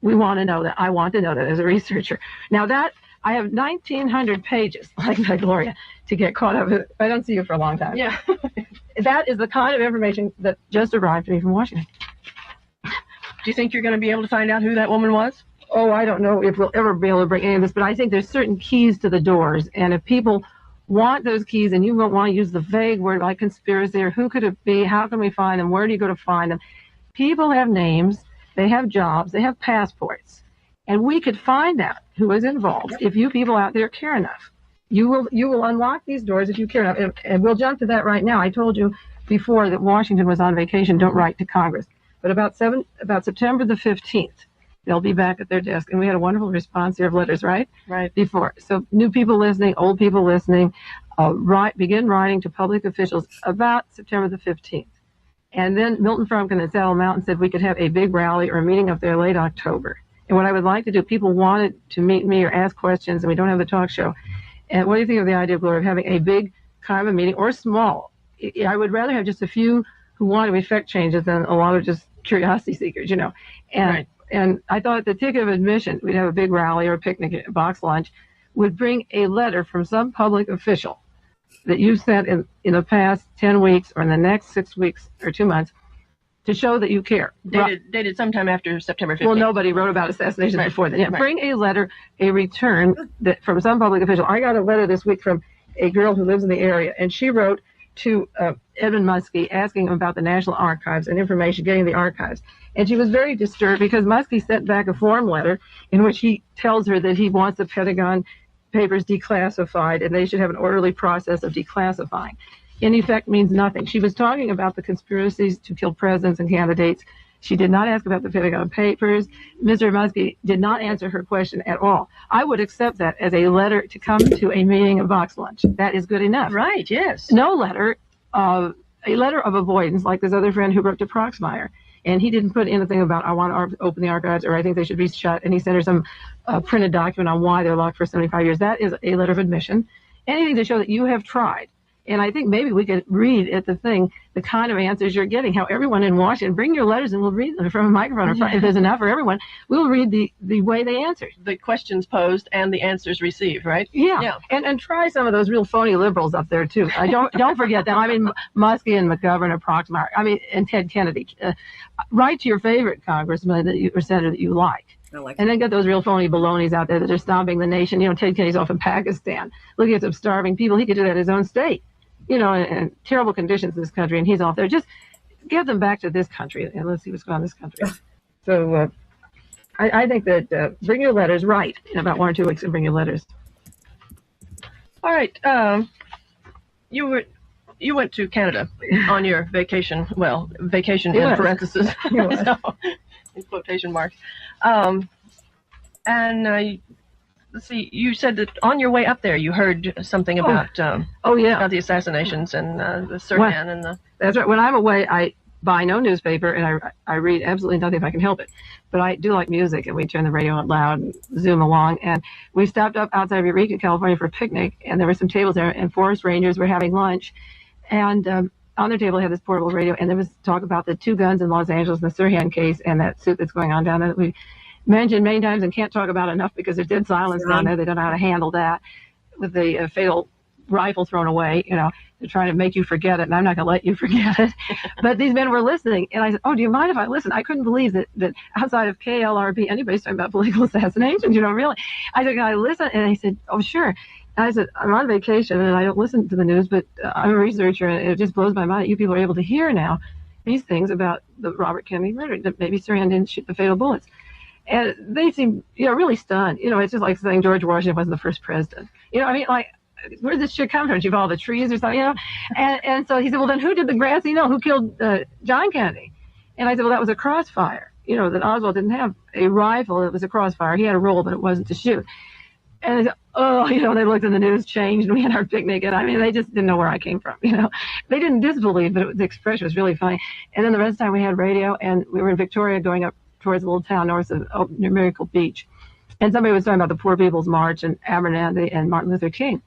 We want to know that. I want to know that as a researcher. Now, that I have 1,900 pages, like Gloria, to get caught up with. I don't see you for a long time. Yeah. That is the kind of information that just arrived to me from Washington. Do you think you're going to be able to find out who that woman was? Oh, I don't know if we'll ever be able to bring any of this, but I think there's certain keys to the doors. And if people want those keys, and you don't want to use the vague word like conspiracy or who could it be, how can we find them, where do you go to find them? People have names, they have jobs, they have passports. And we could find out who is involved if you people out there care enough. you will unlock these doors if you care enough. And we'll jump to that right now. I told you before that Washington was on vacation. Don't write to Congress. But about September the 15th, they'll be back at their desk. And we had a wonderful response here of letters, right? Right. Before. So new people listening, old people listening, begin writing to public officials about September the 15th. And then Milton Frumkin at Saddle Mountain said we could have a big rally or a meeting up there late October. And what I would like to do, people wanted to meet me or ask questions, and we don't have the talk show. And what do you think of the idea, Gloria, of having a big kind of a meeting, or small? I would rather have just a few who want to effect changes than a lot of just curiosity seekers, you know. And right. And I thought the ticket of admission, we'd have a big rally or a picnic, a box lunch, would bring a letter from some public official that you sent in the past 10 weeks or in the next 6 weeks or 2 months to show that you care. Dated sometime after September 15th. Well, nobody wrote about assassinations right. before then. Yeah, right. Bring a letter, a return that from some public official. I got a letter this week from a girl who lives in the area, and she wrote to Edmund Muskie asking him about the National Archives and information, getting the archives. And she was very disturbed because Muskie sent back a form letter in which he tells her that he wants the Pentagon papers declassified and they should have an orderly process of declassifying. In effect means nothing. She was talking about the conspiracies to kill presidents and candidates. She did not ask about the Pentagon papers. Mr. Muskie did not answer her question at all. I would accept that as a letter to come to a meeting of box lunch. That is good enough. Right, yes. No letter, a letter of avoidance like this other friend who wrote to Proxmire. And he didn't put anything about, I want to open the archives, or I think they should be shut. And he sent her some printed document on why they're locked for 75 years. That is a letter of admission. Anything to show that you have tried. And I think maybe we could read at the thing the kind of answers you're getting, how everyone in Washington, bring your letters and we'll read them from a microphone. Or if there's enough for everyone, we'll read the way they answered. The questions posed and the answers received, right? Yeah. And try some of those real phony liberals up there, too. Don't forget them. I mean, Muskie and McGovern and Proxmire. I mean, and Ted Kennedy. Write to your favorite congressman or senator that you like. And then get those real phony balonies out there that are stomping the nation. You know, Ted Kennedy's off in Pakistan, looking at some starving people. He could do that in his own state. You know, and terrible conditions in this country, and he's off there. Just get them back to this country, and let's see what's going on in this country. So I think that bring your letters, write in about 1 or 2 weeks, and bring your letters. All right. You went to Canada on your vacation. Well, vacation in parentheses, so, in quotation marks. Let's see, you said that on your way up there you heard something about about the assassinations and the Sirhan and the... That's right. When I'm away, I buy no newspaper and I read absolutely nothing if I can help it. But I do like music, and we turn the radio out loud and zoom along. And we stopped up outside of Eureka, California for a picnic, and there were some tables there, and forest rangers were having lunch. And on their table, they had this portable radio, and there was talk about the 2 guns in Los Angeles and the Sirhan case and that suit that's going on down there that we mentioned many times and can't talk about enough because there's dead silence down there. They don't know how to handle that with the fatal rifle thrown away. You know, they're trying to make you forget it, and I'm not going to let you forget it. But these men were listening, and I said, "Oh, do you mind if I listen?" I couldn't believe that outside of KLRB, anybody's talking about political assassinations. You know, really. I said, "Can I listen?" And he said, "Oh, sure." And I said, "I'm on vacation, and I don't listen to the news, but I'm a researcher, and it just blows my mind that you people are able to hear now these things about the Robert Kennedy murder, that maybe Sirhan didn't shoot the fatal bullets." And they seem, really stunned. You know, it's just like saying George Washington wasn't the first president. You know, I mean, like, where did this shit come from? Did you follow the trees or something, you know? And so he said, well, then who did the grassy knoll? Who killed John Kennedy? And I said, well, that was a crossfire. You know, that Oswald didn't have a rifle. It was a crossfire. He had a roll, but it wasn't to shoot. And they said, oh, they looked in the news, changed, and we had our picnic. And I mean, they just didn't know where I came from, They didn't disbelieve, but the expression was really funny. And then the rest of the time we had radio, and we were in Victoria going up towards a little town north of near Miracle Beach. And somebody was talking about the Poor People's March and Abernathy and Martin Luther King.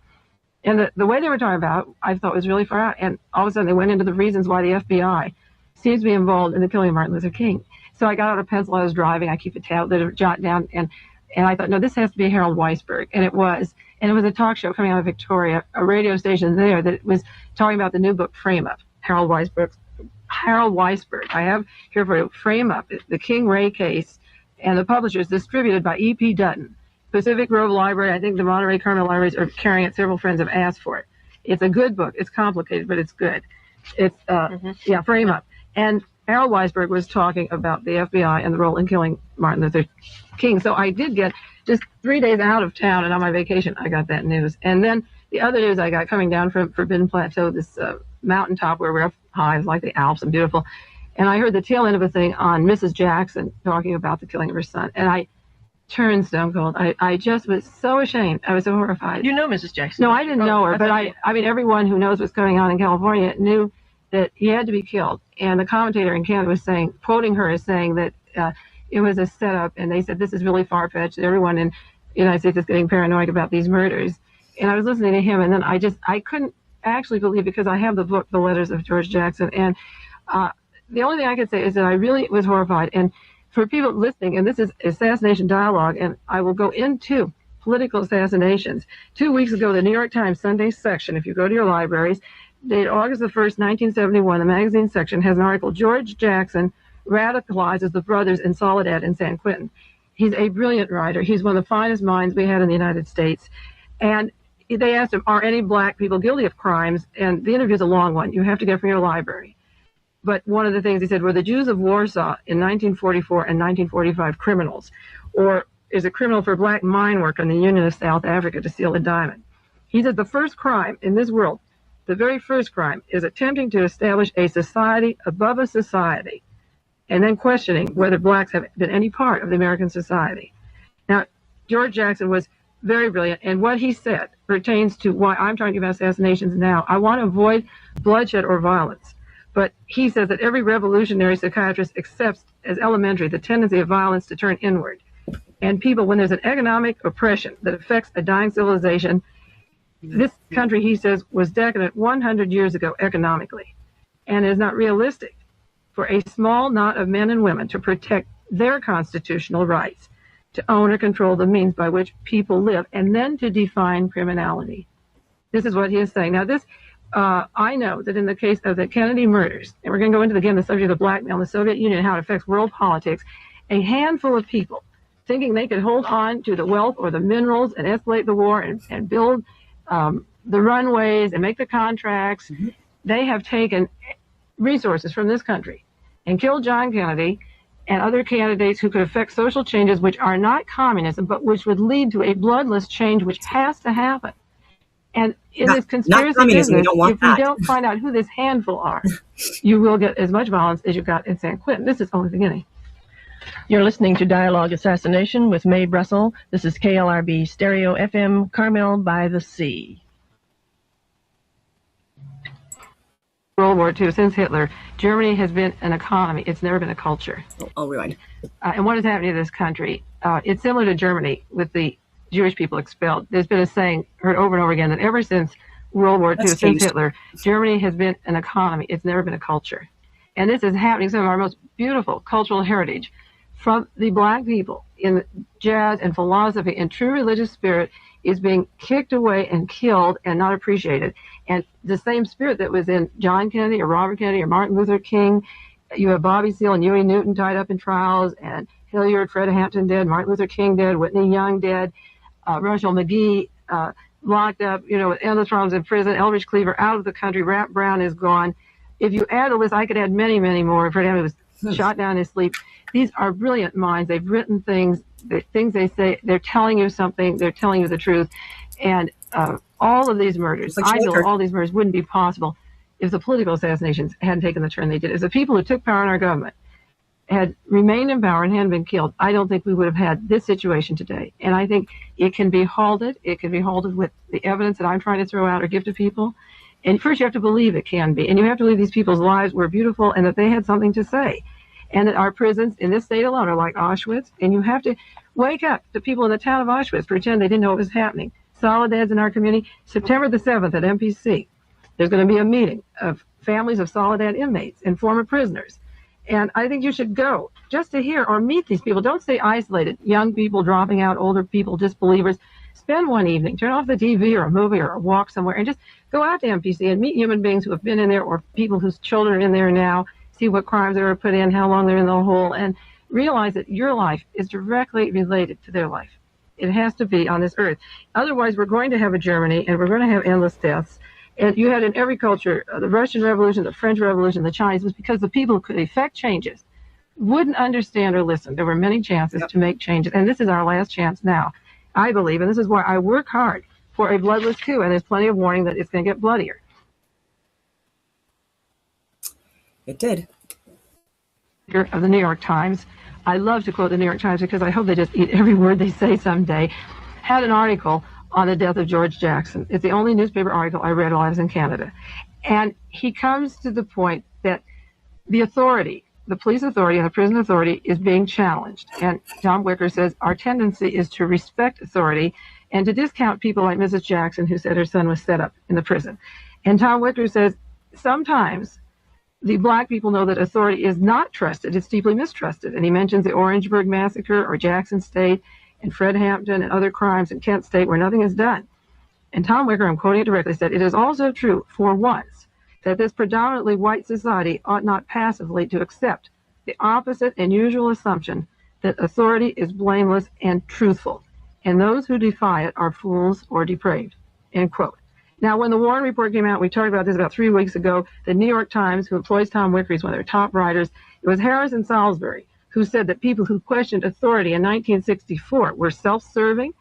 And the way they were talking about it, I thought was really far out. And all of a sudden they went into the reasons why the FBI seems to be involved in the killing of Martin Luther King. So I got out a pencil. I was driving. I keep a tablet, jot down. And I thought, no, this has to be Harold Weisberg. And it was. And it was a talk show coming out of Victoria, a radio station there that was talking about the new book, Frame Up, Harold Weisberg. I have here for you, Frame Up, the King Ray case, and the publishers, distributed by E.P. Dutton. Pacific Grove Library, I think the Monterey Carmel Libraries are carrying it. Several friends have asked for it. It's a good book. It's complicated, but it's good. It's, Frame Up. And Harold Weisberg was talking about the FBI and the role in killing Martin Luther King. So I did get, just 3 days out of town and on my vacation, I got that news. And then the other news I got coming down from Forbidden Plateau, this mountaintop where we're up high, it's like the Alps and beautiful. And I heard the tail end of a thing on Mrs. Jackson talking about the killing of her son. And I turned stone cold. I just was so ashamed. I was so horrified. You know Mrs. Jackson? No, I didn't know her, but I mean, everyone who knows what's going on in California knew that he had to be killed. And the commentator in Canada was saying, quoting her as saying that it was a setup, and they said this is really far-fetched. Everyone in the United States is getting paranoid about these murders. And I was listening to him, and then I couldn't actually believe, because I have the book, The Letters of George Jackson, and the only thing I could say is that I really was horrified. And for people listening, and this is Assassination Dialogue, and I will go into political assassinations. 2 weeks ago, the New York Times Sunday section, if you go to your libraries, dated August the 1st, 1971, the magazine section has an article, George Jackson radicalizes the brothers in Soledad in San Quentin. He's a brilliant writer. He's one of the finest minds we had in the United States. And they asked him, are any black people guilty of crimes? And the interview is a long one. You have to get from your library. But one of the things he said, were the Jews of Warsaw in 1944 and 1945 criminals? Or is a criminal for black mine work in the Union of South Africa to steal a diamond? He said the first crime in this world, the very first crime, is attempting to establish a society above a society, and then questioning whether blacks have been any part of the American society. Now, George Jackson was very brilliant, and what he said pertains to why I'm talking about assassinations now. I want to avoid bloodshed or violence, but he says that every revolutionary psychiatrist accepts as elementary the tendency of violence to turn inward. And people, when there's an economic oppression that affects a dying civilization, this country, he says, was decadent 100 years ago economically, and is not realistic for a small knot of men and women to protect their constitutional rights, to own or control the means by which people live, and then to define criminality. This is what he is saying. Now, this, I know that in the case of the Kennedy murders, and we're going to go into, again, the subject of blackmail in the Soviet Union and how it affects world politics, a handful of people thinking they could hold on to the wealth or the minerals and escalate the war and build the runways and make the contracts, they have taken resources from this country and killed John Kennedy and other candidates who could affect social changes which are not communism, but which would lead to a bloodless change which has to happen. And in this conspiracy business, if you don't find out who this handful are, you will get as much violence as you got in San Quentin. This is only the beginning. You're listening to Dialogue Assassination with Mae Brussel. This is KLRB Stereo FM, Carmel by the Sea. World War II, since Hitler, Germany has been an economy. It's never been a culture. I'll rewind. And what is happening to this country? It's similar to Germany with the Jewish people expelled. There's been a saying heard over and over again that ever since World War II, since Hitler, Germany has been an economy. It's never been a culture. And this is happening. Some of our most beautiful cultural heritage from the black people in jazz and philosophy and true religious spirit is being kicked away and killed and not appreciated. And the same spirit that was in John Kennedy or Robert Kennedy or Martin Luther King, you have Bobby Seale and Huey Newton tied up in trials, and Hilliard, Fred Hampton dead, Martin Luther King dead, Whitney Young dead, Russell McGee locked up, with endless problems in prison, Eldridge Cleaver out of the country, Rap Brown is gone. If you add the list, I could add many, many more. Fred Hampton was shot down in his sleep. These are brilliant minds. They've written things, the things they say, they're telling you something, they're telling you the truth. And all of these murders, I feel all these murders wouldn't be possible if the political assassinations hadn't taken the turn they did. If the people who took power in our government had remained in power and hadn't been killed, I don't think we would have had this situation today. And I think it can be halted. It can be halted with the evidence that I'm trying to throw out or give to people. And first you have to believe it can be. And you have to believe these people's lives were beautiful and that they had something to say. And that our prisons in this state alone are like Auschwitz. And you have to wake up. The people in the town of Auschwitz pretend they didn't know what was happening. Soledad's in our community. September the 7th at MPC, there's going to be a meeting of families of Soledad inmates and former prisoners. And I think you should go just to hear or meet these people. Don't stay isolated. Young people dropping out, older people, disbelievers. Spend one evening, turn off the TV or a movie or a walk somewhere and just go out to MPC and meet human beings who have been in there or people whose children are in there now. See what crimes they were put in, how long they're in the hole, and realize that your life is directly related to their life. It has to be on this earth. Otherwise, we're going to have a Germany, and we're going to have endless deaths. And you had in every culture, the Russian Revolution, the French Revolution, the Chinese, was because the people who could effect changes wouldn't understand or listen. There were many chances to make changes, and this is our last chance now, I believe, and this is why I work hard for a bloodless coup, and there's plenty of warning that it's going to get bloodier. It did. Of the New York Times, I love to quote the New York Times because I hope they just eat every word they say someday, had an article on the death of George Jackson. It's the only newspaper article I read while I was in Canada. And he comes to the point that the authority, the police authority and the prison authority is being challenged. And Tom Wicker says our tendency is to respect authority and to discount people like Mrs. Jackson, who said her son was set up in the prison. And Tom Wicker says sometimes the black people know that authority is not trusted, it's deeply mistrusted. And he mentions the Orangeburg Massacre or Jackson State and Fred Hampton and other crimes in Kent State where nothing is done. And Tom Wicker, I'm quoting it directly, said, "It is also true, for once, that this predominantly white society ought not passively to accept the opposite and usual assumption that authority is blameless and truthful, and those who defy it are fools or depraved." End quote. Now, when the Warren Report came out, we talked about this about 3 weeks ago, the New York Times, who employs Tom Wicker, is one of their top writers, it was Harrison Salisbury, who said that people who questioned authority in 1964 were self-serving,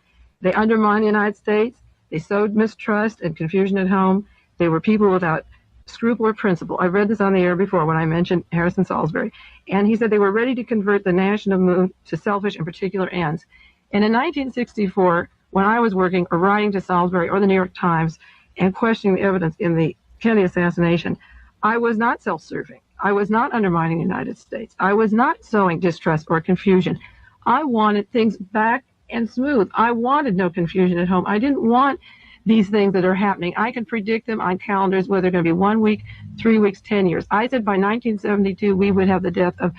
they undermined the United States, they sowed mistrust and confusion at home, they were people without scruple or principle. I read this on the air before when I mentioned Harrison Salisbury, and he said they were ready to convert the national mood to selfish and particular ends. And in 1964, when I was working or writing to Salisbury or the New York Times and questioning the evidence in the Kennedy assassination, I was not self-serving. I was not undermining the United States. I was not sowing distrust or confusion. I wanted things back and smooth. I wanted no confusion at home. I didn't want these things that are happening. I can predict them on calendars, whether they're going to be 1 week, 3 weeks, 10 years. I said by 1972 we would have the death of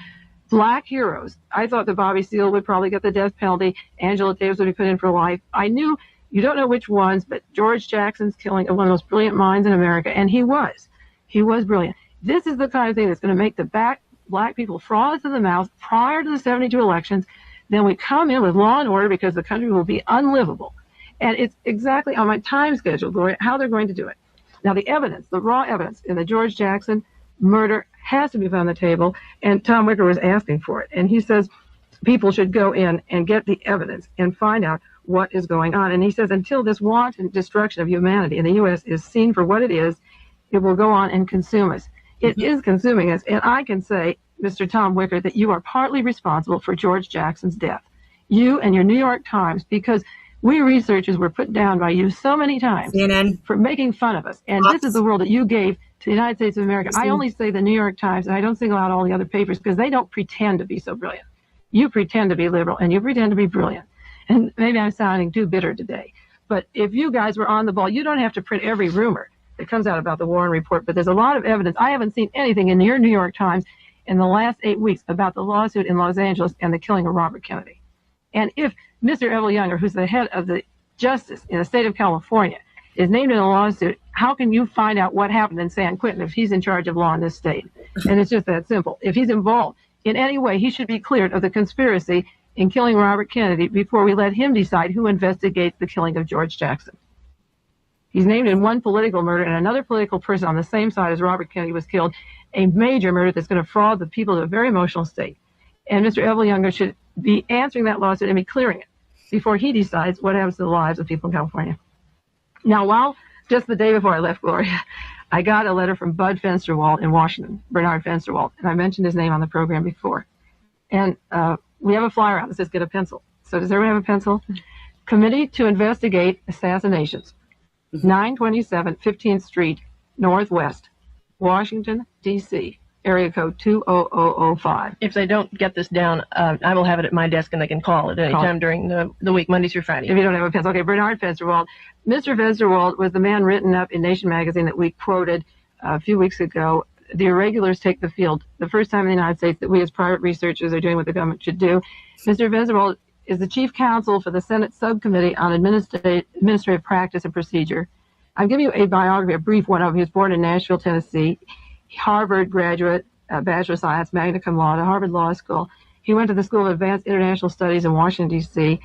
black heroes. I thought that Bobby Seale would probably get the death penalty. Angela Davis would be put in for life. I knew, you don't know which ones, but George Jackson's killing of one of the most brilliant minds in America, and he was brilliant. This is the kind of thing that's going to make the black people froth to the mouth prior to the 72 elections. Then we come in with law and order because the country will be unlivable. And it's exactly on my time schedule, Gloria, how they're going to do it. Now, the evidence, the raw evidence in the George Jackson murder has to be on the table, and Tom Wicker was asking for it. And he says people should go in and get the evidence and find out what is going on. And he says until this wanton destruction of humanity in the U.S. is seen for what it is, it will go on and consume us. It is consuming us. And I can say, Mr. Tom Wicker, that you are partly responsible for George Jackson's death. You and your New York Times, because we researchers were put down by you so many times CNN. For making fun of us. And this is the world that you gave to the United States of America. I only say the New York Times, and I don't single out all the other papers because they don't pretend to be so brilliant. You pretend to be liberal, and you pretend to be brilliant. And maybe I'm sounding too bitter today. But if you guys were on the ball, you don't have to print every rumor that comes out about the Warren Report. But there's a lot of evidence. I haven't seen anything in your New York Times in the last 8 weeks about the lawsuit in Los Angeles and the killing of Robert Kennedy. And if Mr. Evel Younger, who's the head of the justice in the state of California, is named in a lawsuit, how can you find out what happened in San Quentin if he's in charge of law in this state? And it's just that simple. If he's involved in any way, he should be cleared of the conspiracy in killing Robert Kennedy before we let him decide who investigates the killing of George Jackson. He's named in one political murder, and another political person on the same side as Robert Kennedy was killed, a major murder that's going to fraud the people to a very emotional state. And Mr. Evel Younger should be answering that lawsuit and be clearing it before he decides what happens to the lives of people in California. Now, just the day before I left, Gloria, I got a letter from Bud Fensterwald in Washington, Bernard Fensterwald, and I mentioned his name on the program before. And we have a flyer out that says, get a pencil. So does everyone have a pencil? Committee to Investigate Assassinations, 927 15th Street, Northwest, Washington, D.C., area code 20005. If they don't get this down, I will have it at my desk and they can call at any time during the week, Monday through Friday. If you don't have a pencil. Okay, Bernard Fensterwald. Mr. Fensterwald was the man written up in Nation magazine that we quoted a few weeks ago. The irregulars take the field. The first time in the United States that we as private researchers are doing what the government should do. Mr. Fensterwald is the chief counsel for the Senate Subcommittee on Administrative Practice and Procedure. I'm giving you a biography, a brief one of him. He was born in Nashville, Tennessee. Harvard graduate, Bachelor of Science, magna cum laude, Harvard Law School. He went to the School of Advanced International Studies in Washington, D.C.,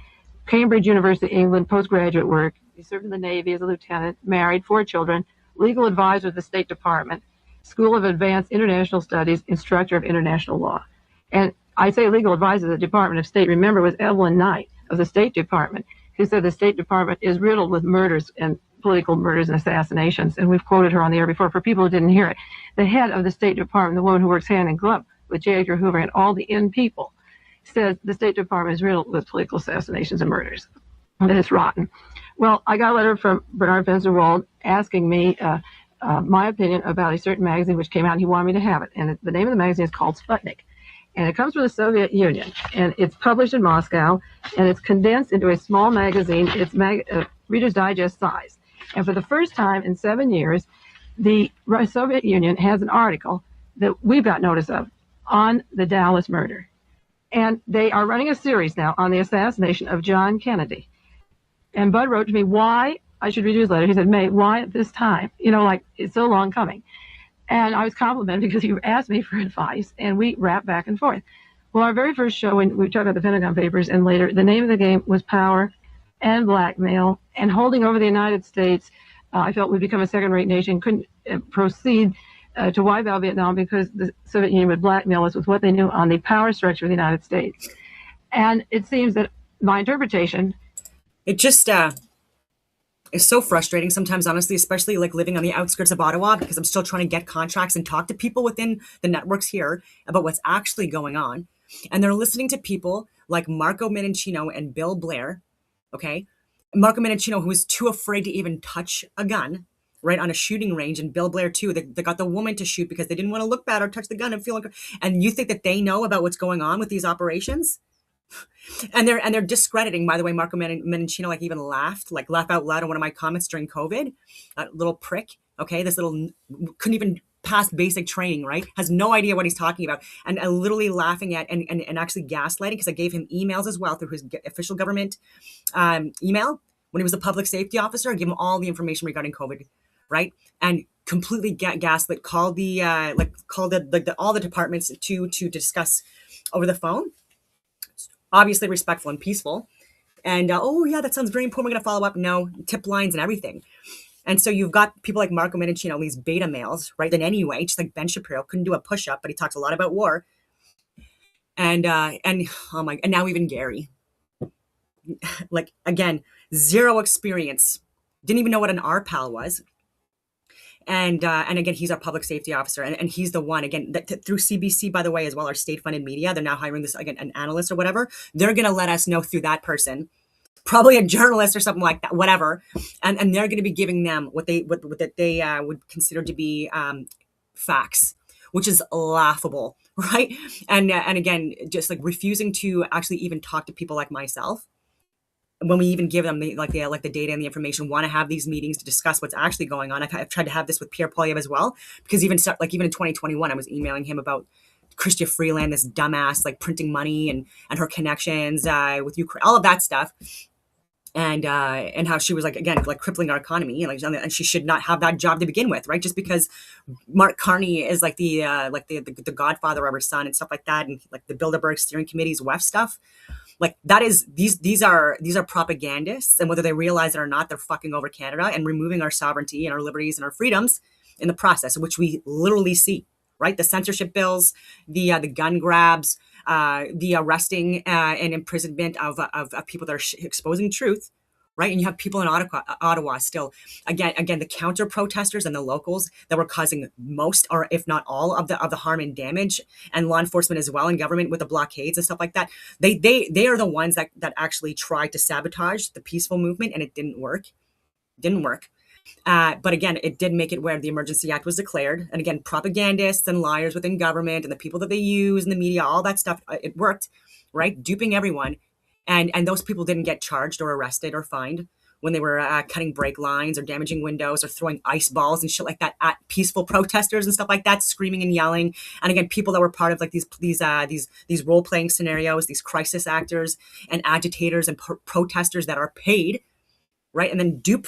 Cambridge University, England, postgraduate work. He served in the Navy as a lieutenant, married, 4 children, legal advisor of the State Department, School of Advanced International Studies, instructor of international law. And I say legal advisor of the Department of State, remember, was Evelyn Knight of the State Department. who said the State Department is riddled with murders and political murders and assassinations. And we've quoted her on the air before. For people who didn't hear it, the head of the State Department, the woman who works hand in glove with J. Edgar Hoover and all the in people, says the State Department is riddled with political assassinations and murders. And it's rotten. Well, I got a letter from Bernard Fensterwald asking me my opinion about a certain magazine which came out, and he wanted me to have it. And the name of the magazine is called Sputnik. And it comes from the Soviet Union. And it's published in Moscow, and it's condensed into a small magazine. It's Reader's Digest size. And for the first time in 7 years, the Soviet Union has an article that we've got notice of on the Dallas murder. And they are running a series now on the assassination of John Kennedy. And Bud wrote to me why I should read his letter. He said, May, why at this time? You know, like, it's so long coming. And I was complimented because he asked me for advice, and we rapped back and forth. Well, our very first show, when we talked about the Pentagon Papers, and later, the name of the game was power and blackmail and holding over the United States. I felt we'd become a second-rate nation, couldn't proceed to wipe out Vietnam because the Soviet Union would blackmail us with what they knew on the power structure of the United States. And it seems that my interpretation... It just is so frustrating sometimes, honestly, especially like living on the outskirts of Ottawa, because I'm still trying to get contracts and talk to people within the networks here about what's actually going on. And they're listening to people like Marco Mendicino and Bill Blair, okay? Marco Mendicino, who was too afraid to even touch a gun, right, on a shooting range, and Bill Blair too. They got the woman to shoot because they didn't want to look bad or touch the gun and feel like. And you think that they know about what's going on with these operations? And they're discrediting, by the way, Marco Mendicino, like, even laugh out loud on one of my comments during COVID. That little prick, okay? This little couldn't even pass basic training, right? Has no idea what he's talking about, and literally laughing at and actually gaslighting, because I gave him emails as well through his official government email when he was a public safety officer. I gave him all the information regarding COVID, right? And completely gaslit. Called all the departments to discuss over the phone. Obviously respectful and peaceful. And, oh yeah, that sounds very important. We're going to follow up. No, tip lines and everything. And so you've got people like Marco Mendicino, these beta males, right? Then anyway, just like Ben Shapiro, couldn't do a push-up, but he talks a lot about war. And oh my, and now even Gary. Like, again, zero experience. Didn't even know what an RPAL was. And again, he's our public safety officer, and he's the one, again, that through CBC, by the way, as well, our state-funded media. They're now hiring this, again, an analyst or whatever. They're going to let us know through that person, probably a journalist or something like that, whatever. And they're going to be giving them what they would consider to be facts, which is laughable, right? And again, just like refusing to actually even talk to people like myself. When we even give them the data and the information, want to have these meetings to discuss what's actually going on. I've tried to have this with Pierre Poilievre as well, because even in 2021, I was emailing him about Chrystia Freeland, this dumbass, like, printing money and her connections with Ukraine, all of that stuff, and how she was, like, again, like, crippling our economy, and she should not have that job to begin with, right? Just because Mark Carney is like the godfather of her son and stuff like that, and like the Bilderberg Steering Committee's WEF stuff. Like, that is, these are propagandists, and whether they realize it or not, they're fucking over Canada and removing our sovereignty and our liberties and our freedoms in the process, which we literally see, right? The censorship bills, the gun grabs, the arresting and imprisonment of people that are exposing truth, right? And you have people in Ottawa still, again, the counter protesters and the locals that were causing most, or if not all, of the harm and damage, and law enforcement as well, and government with the blockades and stuff like that. They are the ones that actually tried to sabotage the peaceful movement, and it didn't work. But again, it did make it where the Emergency Act was declared. And again, propagandists and liars within government and the people that they use in the media, all that stuff, it worked, right? Duping everyone. And those people didn't get charged or arrested or fined when they were cutting brake lines or damaging windows or throwing ice balls and shit like that at peaceful protesters and stuff like that, screaming and yelling. And again, people that were part of like these role-playing scenarios, these crisis actors and agitators and protesters that are paid, right? And then dupe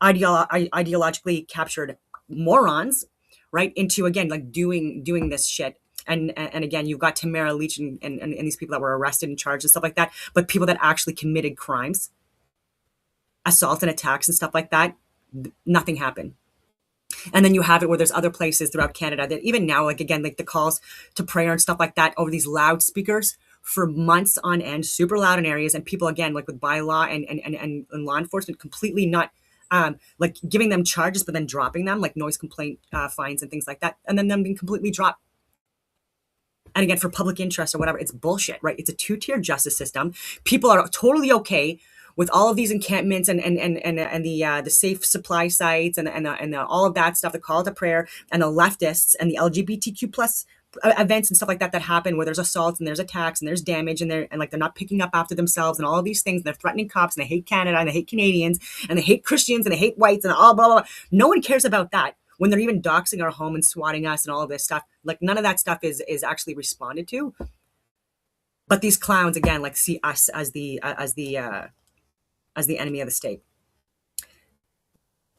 ideologically captured morons, right, into, again, like doing this shit. And again, you've got Tamara Leach and these people that were arrested and charged and stuff like that, but people that actually committed crimes, assault and attacks and stuff like that, nothing happened. And then you have it where there's other places throughout Canada that even now, like, again, like the calls to prayer and stuff like that over these loudspeakers, for months on end, super loud in areas, and people, again, like with bylaw and law enforcement, completely not like giving them charges, but then dropping them, like noise complaint fines and things like that, and then them being completely dropped. And again, for public interest or whatever, it's bullshit, right? It's a two-tier justice system. People are totally okay with all of these encampments and the safe supply sites and all of that stuff, the call to prayer, and the leftists and the LGBTQ plus events and stuff like that happen, where there's assaults and there's attacks and there's damage, and they're not picking up after themselves and all of these things. And they're threatening cops, and they hate Canada, and they hate Canadians, and they hate Christians, and they hate whites, and all blah blah blah. No one cares about that when they're even doxing our home and swatting us and all of this stuff. Like, none of that stuff is actually responded to. But these clowns, again, like, see us as the enemy of the state.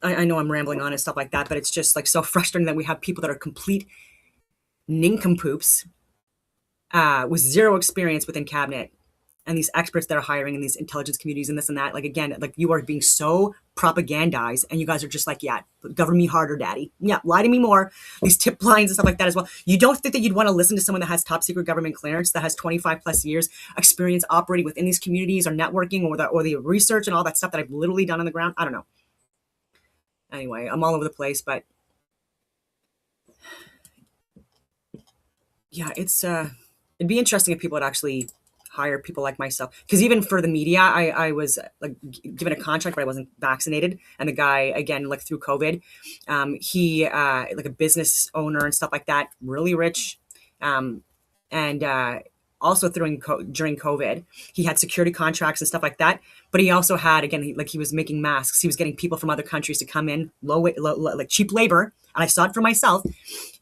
I know I'm rambling on and stuff like that, but it's just like so frustrating that we have people that are complete nincompoops with zero experience within cabinet, and these experts that are hiring in these intelligence communities and this and that. Like, again, like, you are being so propagandized, and you guys are just like, yeah, govern me harder, daddy. Yeah, lie to me more. These tip lines and stuff like that as well. You don't think that you'd want to listen to someone that has top secret government clearance, that has 25 plus years experience operating within these communities, or networking, or the research and all that stuff that I've literally done on the ground? I don't know. Anyway, I'm all over the place, but yeah, it's it'd be interesting if people would actually hire people like myself, because even for the media, I was like given a contract, but I wasn't vaccinated. And the guy, again, like through COVID, he like a business owner and stuff like that, really rich, and also during COVID, he had security contracts and stuff like that. But he also had, again, he was making masks. He was getting people from other countries to come in, low like cheap labor, and I saw it for myself,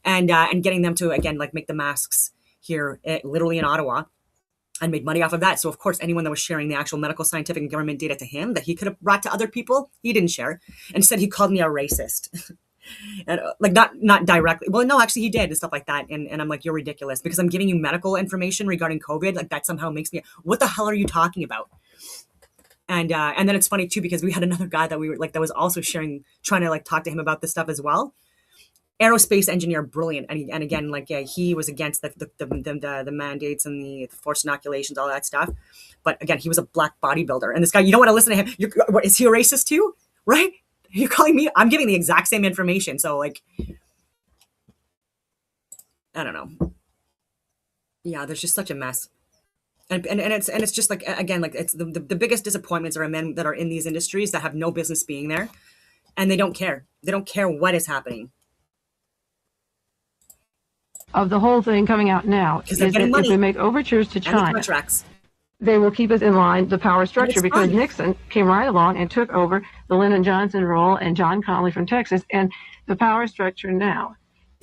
and getting them to, again, like make the masks here, literally in Ottawa, and made money off of that. So of course, anyone that was sharing the actual medical, scientific, and government data to him that he could have brought to other people, he didn't share. Instead, he called me a racist. And like, not directly. Well, no, actually he did, and stuff like that. And I'm like, you're ridiculous, because I'm giving you medical information regarding COVID. Like, that somehow makes me, what the hell are you talking about? And then it's funny too, because we had another guy that we were like, that was also sharing, trying to like talk to him about this stuff as well. Aerospace engineer, brilliant, and again, like, yeah, he was against the mandates and the forced inoculations, all that stuff. But again, he was a black bodybuilder, and this guy, you don't want to listen to him. Is he a racist too? Right? You're calling me? I'm giving the exact same information. So like, I don't know. Yeah, there's just such a mess, and it's just like, again, like, it's the biggest disappointments are men that are in these industries that have no business being there, and they don't care. They don't care what is happening. Of the whole thing coming out now is that if we make overtures to China, they will keep us in line, the power structure, because Nixon came right along and took over the Lyndon Johnson role and John Connally from Texas, and the power structure now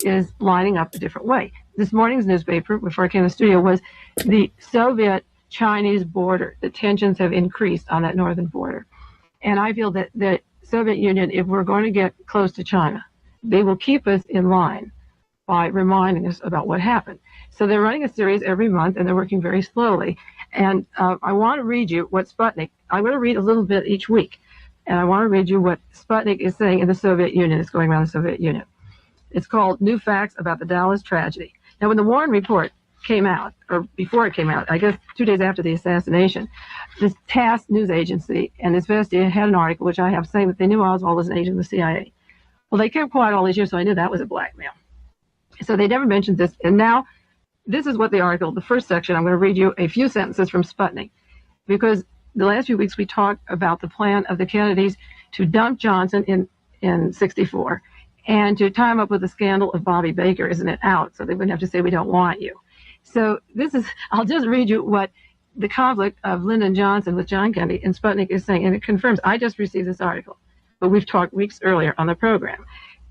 is lining up a different way. This morning's newspaper, before I came to the studio, was the Soviet-Chinese border. The tensions have increased on that northern border. And I feel that the Soviet Union, if we're going to get close to China, they will keep us in line by reminding us about what happened. So they're running a series every month, and they're working very slowly. And I want to read you what Sputnik, I'm going to read a little bit each week, and I want to read you what Sputnik is saying in the Soviet Union. It's going around the Soviet Union. It's called New Facts About the Dallas Tragedy. Now, when the Warren Report came out, or before it came out, I guess 2 days after the assassination, this TASS news agency and Izvestia had an article, which I have, saying that they knew Oswald was an agent of the CIA. Well, they kept quiet all these years, so I knew that was a blackmail. So they never mentioned this. And now, this is what the article, the first section, I'm going to read you a few sentences from Sputnik, because the last few weeks we talked about the plan of the Kennedys to dump Johnson in 64 and to tie him up with the scandal of Bobby Baker, isn't it, out, so they wouldn't have to say we don't want you. So this is, I'll just read you what the conflict of Lyndon Johnson with John Kennedy and Sputnik is saying, and it confirms, I just received this article, but we've talked weeks earlier on the program.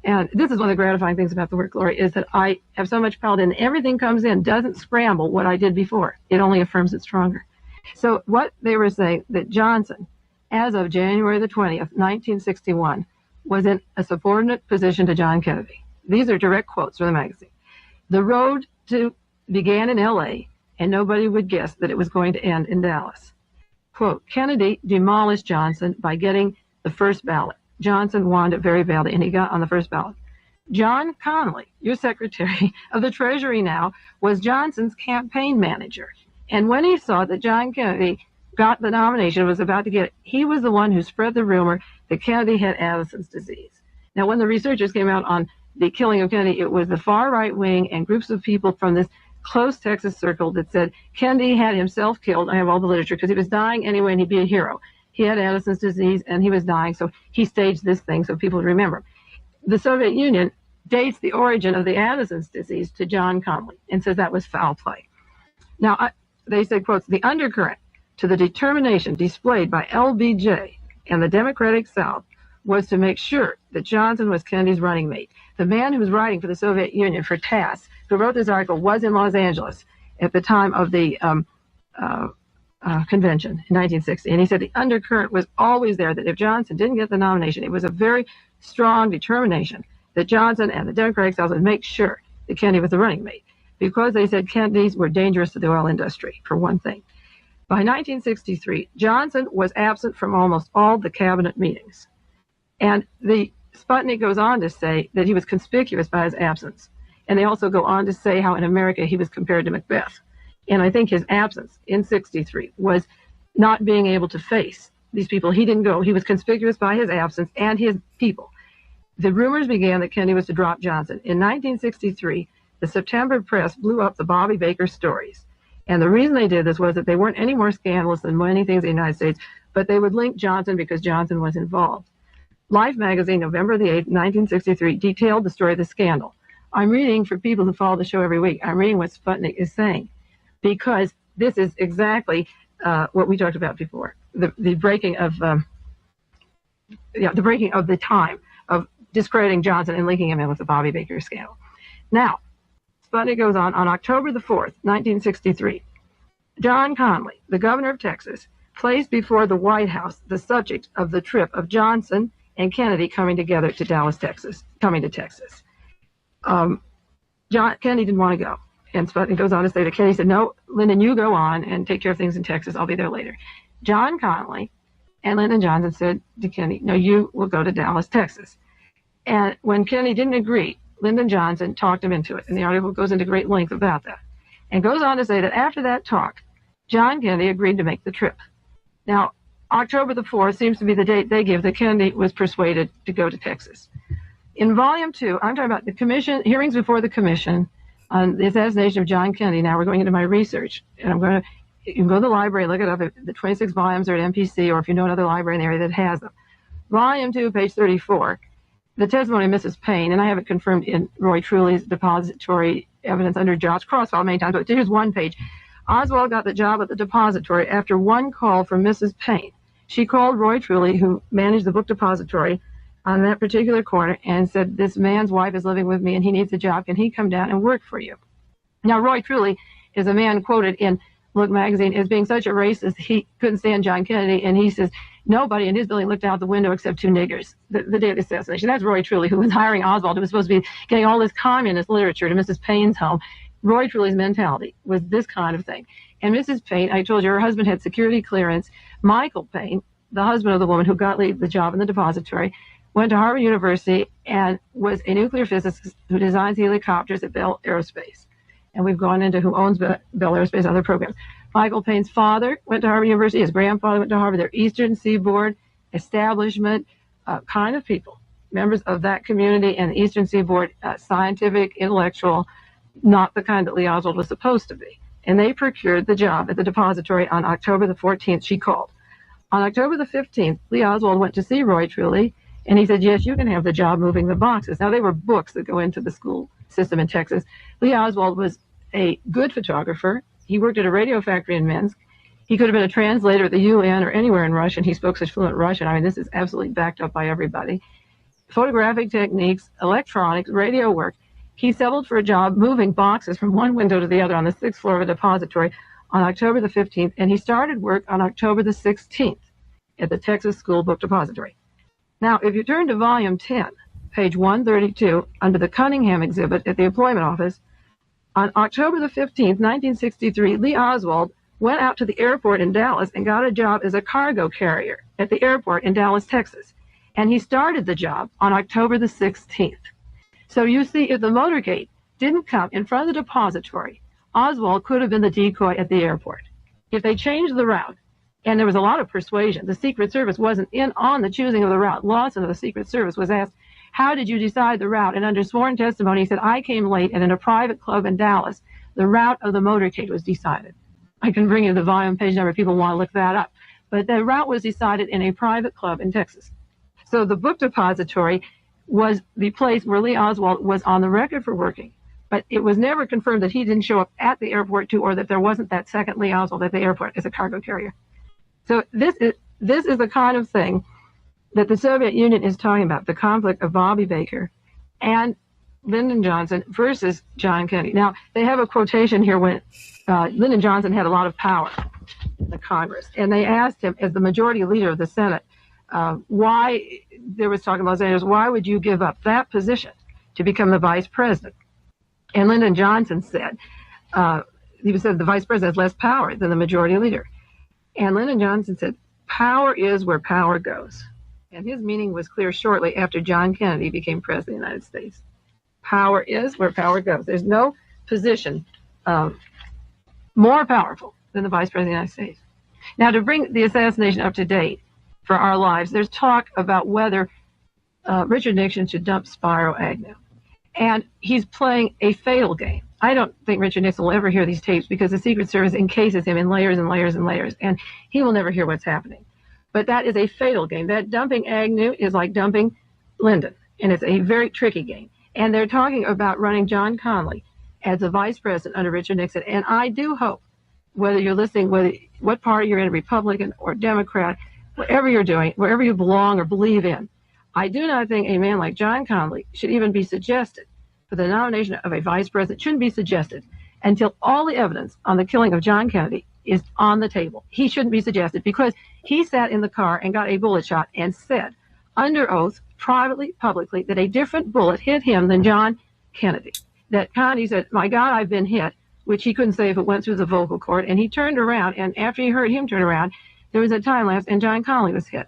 And this is one of the gratifying things about the work, Lori, is that I have so much power, and everything comes in, doesn't scramble what I did before. It only affirms it stronger. So what they were saying, that Johnson, as of January the 20th, 1961, was in a subordinate position to John Kennedy. These are direct quotes from the magazine. The road began in L.A., and nobody would guess that it was going to end in Dallas. Quote, Kennedy demolished Johnson by getting the first ballot. Johnson won it very badly, and he got on the first ballot. John Connally, your Secretary of the Treasury now, was Johnson's campaign manager. And when he saw that John Kennedy got the nomination, was about to get it, he was the one who spread the rumor that Kennedy had Addison's disease. Now, when the researchers came out on the killing of Kennedy, it was the far right wing and groups of people from this close Texas circle that said Kennedy had himself killed. I have all the literature because he was dying anyway and he'd be a hero. He had Addison's disease and he was dying, so he staged this thing so people would remember. The Soviet Union dates the origin of the Addison's disease to John Connally and says that was foul play. Now, they said, quotes, the undercurrent to the determination displayed by LBJ and the Democratic South was to make sure that Johnson was Kennedy's running mate. The man who was writing for the Soviet Union for TASS, who wrote this article, was in Los Angeles at the time of the convention in 1960. And he said the undercurrent was always there, that if Johnson didn't get the nomination, it was a very strong determination that Johnson and the Democratic South would make sure that Kennedy was the running mate, because they said Kennedys were dangerous to the oil industry, for one thing. By 1963, Johnson was absent from almost all the cabinet meetings. And the Sputnik goes on to say that he was conspicuous by his absence. And they also go on to say how in America he was compared to Macbeth. And I think his absence in 63 was not being able to face these people. He didn't go. He was conspicuous by his absence and his people. The rumors began that Kennedy was to drop Johnson. In 1963, the September press blew up the Bobby Baker stories. And the reason they did this was that they weren't any more scandalous than many things in the United States, but they would link Johnson because Johnson was involved. Life magazine, November the 8th, 1963, detailed the story of the scandal. I'm reading, for people who follow the show every week, I'm reading what Sputnik is saying, because this is exactly what we talked about before, the breaking of the time of discrediting Johnson and linking him in with the Bobby Baker scandal. Now, Sputnik goes on October the 4th, 1963, John Connally, the governor of Texas, placed before the White House the subject of the trip of Johnson and Kennedy coming together to Dallas, Texas, coming to Texas. Kennedy didn't want to go. And Sputnik goes on to say that Kennedy said, no, Lyndon, you go on and take care of things in Texas. I'll be there later. John Connally and Lyndon Johnson said to Kennedy, no, you will go to Dallas, Texas. And when Kennedy didn't agree, Lyndon Johnson talked him into it. And the article goes into great length about that. And goes on to say that after that talk, John Kennedy agreed to make the trip. Now, October the 4th seems to be the date they give that Kennedy was persuaded to go to Texas. In Volume 2, I'm talking about the commission, hearings before the commission on the assassination of John Kennedy. Now we're going into my research, and you can go to the library, look it up. The 26 volumes are at MPC, or if you know another library in the area that has them. Volume 2, page 34, the testimony of Mrs. Payne, and I have it confirmed in Roy Truly's depository evidence under Josh Crossfile many times, but here's one page. Oswald got the job at the depository after one call from Mrs. Payne. She called Roy Truly, who managed the book depository on that particular corner, and said, this man's wife is living with me and he needs a job. Can he come down and work for you? Now, Roy Truly is a man quoted in Look magazine as being such a racist, he couldn't stand John Kennedy, and he says, nobody in his building looked out the window except two niggers the day of the assassination. That's Roy Truly, who was hiring Oswald, who was supposed to be getting all this communist literature to Mrs. Payne's home. Roy Truly's mentality was this kind of thing. And Mrs. Payne, I told you, her husband had security clearance. Michael Payne, the husband of the woman who got the job in the depository, went to Harvard University and was a nuclear physicist who designs helicopters at Bell Aerospace. And we've gone into who owns Bell Aerospace and other programs. Michael Payne's father went to Harvard University. His grandfather went to Harvard. They're Eastern Seaboard establishment kind of people, members of that community and the Eastern Seaboard, scientific, intellectual, not the kind that Lee Oswald was supposed to be. And they procured the job at the depository on October the 14th. She called. On October the 15th, Lee Oswald went to see Roy Truly, and he said, yes, you can have the job moving the boxes. Now, they were books that go into the school system in Texas. Lee Oswald was a good photographer. He worked at a radio factory in Minsk. He could have been a translator at the UN or anywhere in Russian. He spoke such fluent Russian. I mean, this is absolutely backed up by everybody. Photographic techniques, electronics, radio work. He settled for a job moving boxes from one window to the other on the 6th floor of a depository on October the 15th, and he started work on October the 16th at the Texas School Book Depository. Now, if you turn to Volume 10, page 132, under the Cunningham exhibit at the Employment Office, on October the 15th, 1963, Lee Oswald went out to the airport in Dallas and got a job as a cargo carrier at the airport in Dallas, Texas. And he started the job on October the 16th. So you see, if the motorcade didn't come in front of the depository Oswald could have been the decoy at the airport. If they changed the route, and there was a lot of persuasion, the Secret Service wasn't in on the choosing of the route. Lawson of the Secret Service was asked, how did you decide the route? And under sworn testimony, he said, I came late, and in a private club in Dallas, the route of the motorcade was decided. I can bring you the volume page number if people want to look that up. But the route was decided in a private club in Texas. So the book depository was the place where Lee Oswald was on the record for working. But it was never confirmed that he didn't show up at the airport too, or that there wasn't that second Lee Oswald at the airport as a cargo carrier. So this is the kind of thing that the Soviet Union is talking about, the conflict of Bobby Baker and Lyndon Johnson versus John Kennedy. Now, they have a quotation here when Lyndon Johnson had a lot of power in the Congress, and they asked him, as the majority leader of the Senate, why, there was talk in Los Angeles, why would you give up that position to become the vice president? And Lyndon Johnson said, he said the vice president has less power than the majority leader. And Lyndon Johnson said, power is where power goes. And his meaning was clear shortly after John Kennedy became president of the United States. Power is where power goes. There's no position more powerful than the vice president of the United States. Now, to bring the assassination up to date for our lives, there's talk about whether Richard Nixon should dump Spiro Agnew. And he's playing a fatal game. I don't think Richard Nixon will ever hear these tapes because the Secret Service encases him in layers and layers and layers, and he will never hear what's happening. But that is a fatal game. That dumping Agnew is like dumping Lyndon, and it's a very tricky game. And they're talking about running John Connally as a vice president under Richard Nixon. And I do hope, whether you're listening, what party you're in, Republican or Democrat, whatever you're doing, wherever you belong or believe in, I do not think a man like John Connally should even be suggested for the nomination of a vice president. Shouldn't be suggested until all the evidence on the killing of John Kennedy is on the table. He shouldn't be suggested because he sat in the car and got a bullet shot and said under oath, privately, publicly, that a different bullet hit him than John Kennedy. That Kennedy said, my God, I've been hit, which he couldn't say if it went through the vocal cord. And he turned around, and after he heard him turn around, there was a time lapse, and John Connally was hit.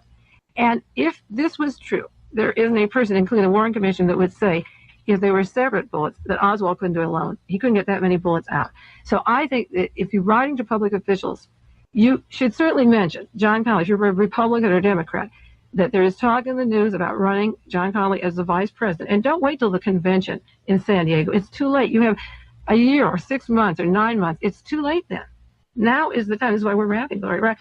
And if this was true, there isn't a person, including the Warren Commission, that would say if there were separate bullets that Oswald couldn't do it alone. He couldn't get that many bullets out. So I think that if you're writing to public officials, you should certainly mention John Connally, if you're a Republican or Democrat, that there is talk in the news about running John Connally as the vice president. And don't wait till the convention in San Diego. It's too late. You have a year or 6 months or 9 months. It's too late then. Now is the time. This is why we're wrapping, Lori, right?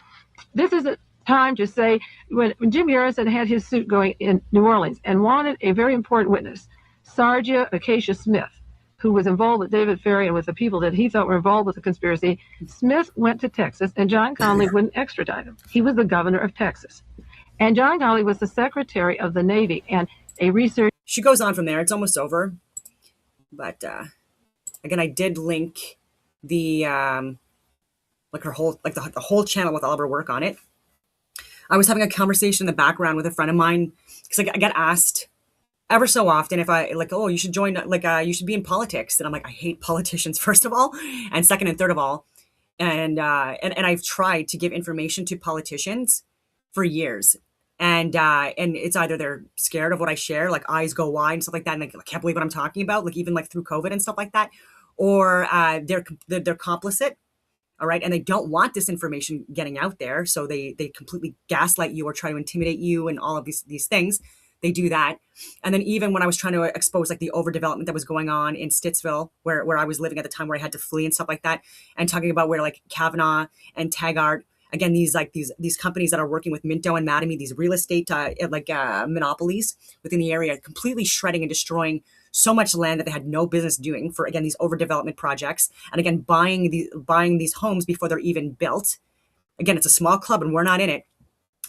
This is a time to say, when Jim Garrison had his suit going in New Orleans and wanted a very important witness, Sargia Acacia Smith, who was involved with David Ferry and with the people that he thought were involved with the conspiracy, Smith went to Texas, and John Connally wouldn't extradite him. He was the governor of Texas. And John Connally was the secretary of the Navy and a research. She goes on from there. It's almost over. But again, I did link the like her whole, like the whole channel with all of her work on it. I was having a conversation in the background with a friend of mine because I get asked ever so often if I like, oh, you should join, like you should be in politics. And I'm like, I hate politicians, first of all, and second and third of all. And I've tried to give information to politicians for years. And it's either they're scared of what I share, like eyes go wide and stuff like that, and I can't believe what I'm talking about, like even like through COVID and stuff like that, or they're complicit, all right, and they don't want this information getting out there, so they completely gaslight you or try to intimidate you and all of these things. They do that. And then even when I was trying to expose like the overdevelopment that was going on in Stittsville, where I was living at the time, where I had to flee and stuff like that, and talking about where like Kavanaugh and Taggart, again, these companies that are working with Minto and Mattamy, these real estate monopolies within the area, completely shredding and destroying so much land that they had no business doing for, again, these overdevelopment projects. And again, buying these homes before they're even built. Again, it's a small club and we're not in it.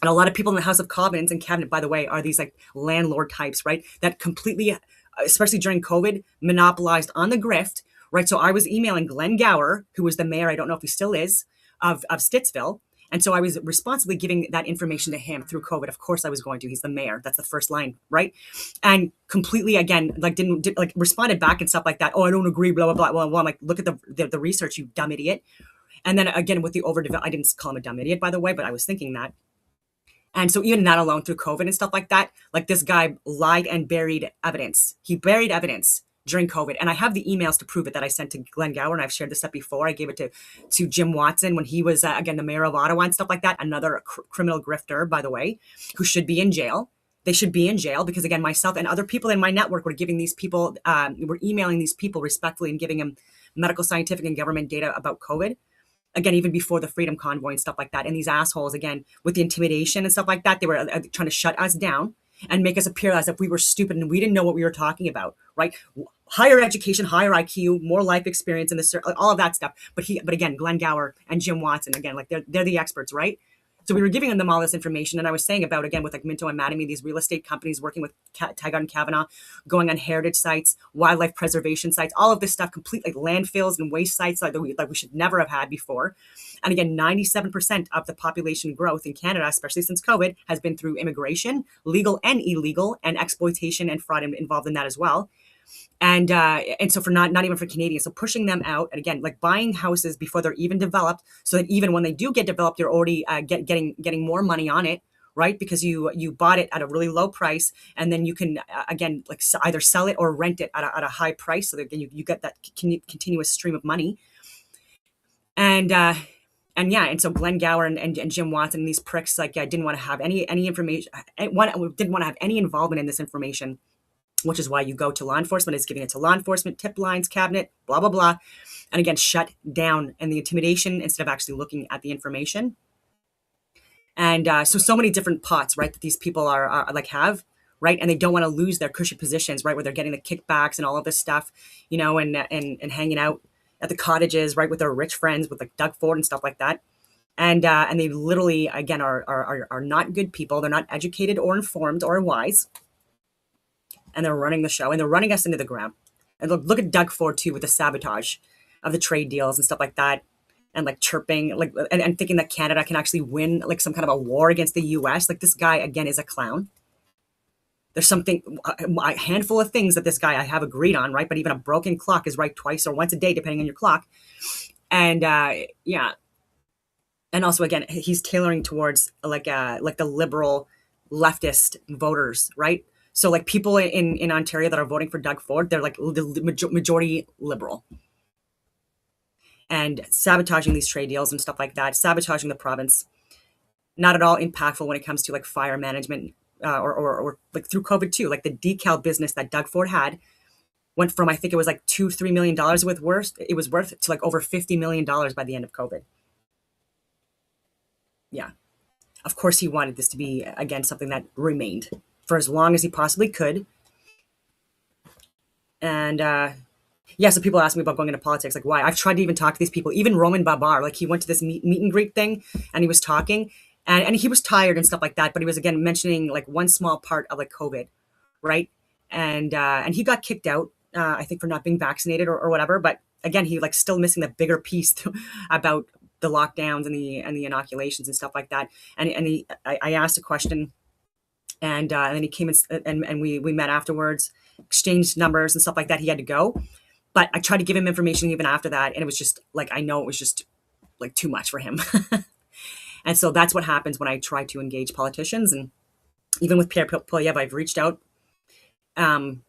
And a lot of people in the House of Commons and Cabinet, by the way, are these like landlord types, right? That completely, especially during COVID, monopolized on the grift, right? So I was emailing Glenn Gower, who was the mayor, I don't know if he still is, of Stittsville. And so I was responsibly giving that information to him through COVID. Of course I was going to. He's the mayor. That's the first line, right? And completely, again, like didn't responded back and stuff like that. Oh, I don't agree, blah, blah, blah. Well, I'm like, look at the research, you dumb idiot. And then again, with the overdevelopment, I didn't call him a dumb idiot, by the way, but I was thinking that. And so even that alone through COVID and stuff like that, like this guy lied and buried evidence. He buried evidence during COVID. And I have the emails to prove it that I sent to Glenn Gower, and I've shared this stuff before. I gave it to Jim Watson when he was, again, the mayor of Ottawa and stuff like that. Another criminal grifter, by the way, who should be in jail. They should be in jail because, again, myself and other people in my network were giving these people, we're emailing these people respectfully and giving them medical, scientific, and government data about COVID. Again, even before the Freedom Convoy and stuff like that. And these assholes, again, with the intimidation and stuff like that, they were trying to shut us down and make us appear as if we were stupid and we didn't know what we were talking about, right? Higher education, higher IQ, more life experience, and all of that stuff. But again, Glenn Gower and Jim Watson, again, like they're the experts, right? So we were giving them all this information, and I was saying about, again, with like Minto and Mattamy, these real estate companies working with Taggart and Kavanaugh, going on heritage sites, wildlife preservation sites, all of this stuff, complete like landfills and waste sites like we should never have had before. And again, 97% of the population growth in Canada, especially since COVID, has been through immigration, legal and illegal, and exploitation and fraud involved in that as well. And so for not even for Canadians, so pushing them out, and again, like buying houses before they're even developed, so that even when they do get developed, you're already getting more money on it, right? Because you bought it at a really low price, and then you can again like either sell it or rent it at a high price, so that again you get that continuous stream of money. And so Glenn Gower and Jim Watson and these pricks didn't want to have any information, didn't want to have any involvement in this information. Which is why you go to law enforcement, is giving it to law enforcement, tip lines, cabinet, blah, blah, blah. And again, shut down and the intimidation instead of actually looking at the information. And so many different pots, right, that these people are have, right? And they don't want to lose their cushy positions, right, where they're getting the kickbacks and all of this stuff, and hanging out at the cottages, right, with their rich friends, with like Doug Ford and stuff like that. And they literally, again, are not good people. They're not educated or informed or wise. And they're running the show, and they're running us into the ground. And look at Doug Ford too, with the sabotage of the trade deals and stuff like that, and like chirping, like and thinking that Canada can actually win like some kind of a war against the U.S. Like this guy again is a clown. There's something, a handful of things that this guy I have agreed on, right? But even a broken clock is right twice or once a day, depending on your clock. And and also again, he's tailoring towards like the liberal leftist voters, right? So like people in Ontario that are voting for Doug Ford, they're like the majority liberal. And sabotaging these trade deals and stuff like that, sabotaging the province, not at all impactful when it comes to like fire management or like through COVID too. Like the decal business that Doug Ford had went from, I think it was like $2-3 million worth to like over $50 million by the end of COVID. Yeah. Of course he wanted this to be, again, something that remained for as long as he possibly could. And so people ask me about going into politics, like why? I've tried to even talk to these people, even Roman Babar, like he went to this meet and greet thing and he was talking and he was tired and stuff like that. But he was again mentioning like one small part of like COVID, right? And he got kicked out, I think for not being vaccinated or whatever. But again, he like still missing the bigger piece about the lockdowns and the inoculations and stuff like that. And I asked a question. And then he came and we met afterwards, exchanged numbers and stuff like that. He had to go, but I tried to give him information even after that, and it was just like I know it was just like too much for him. And so that's what happens when I try to engage politicians, and even with Pierre Poilievre, I've reached out again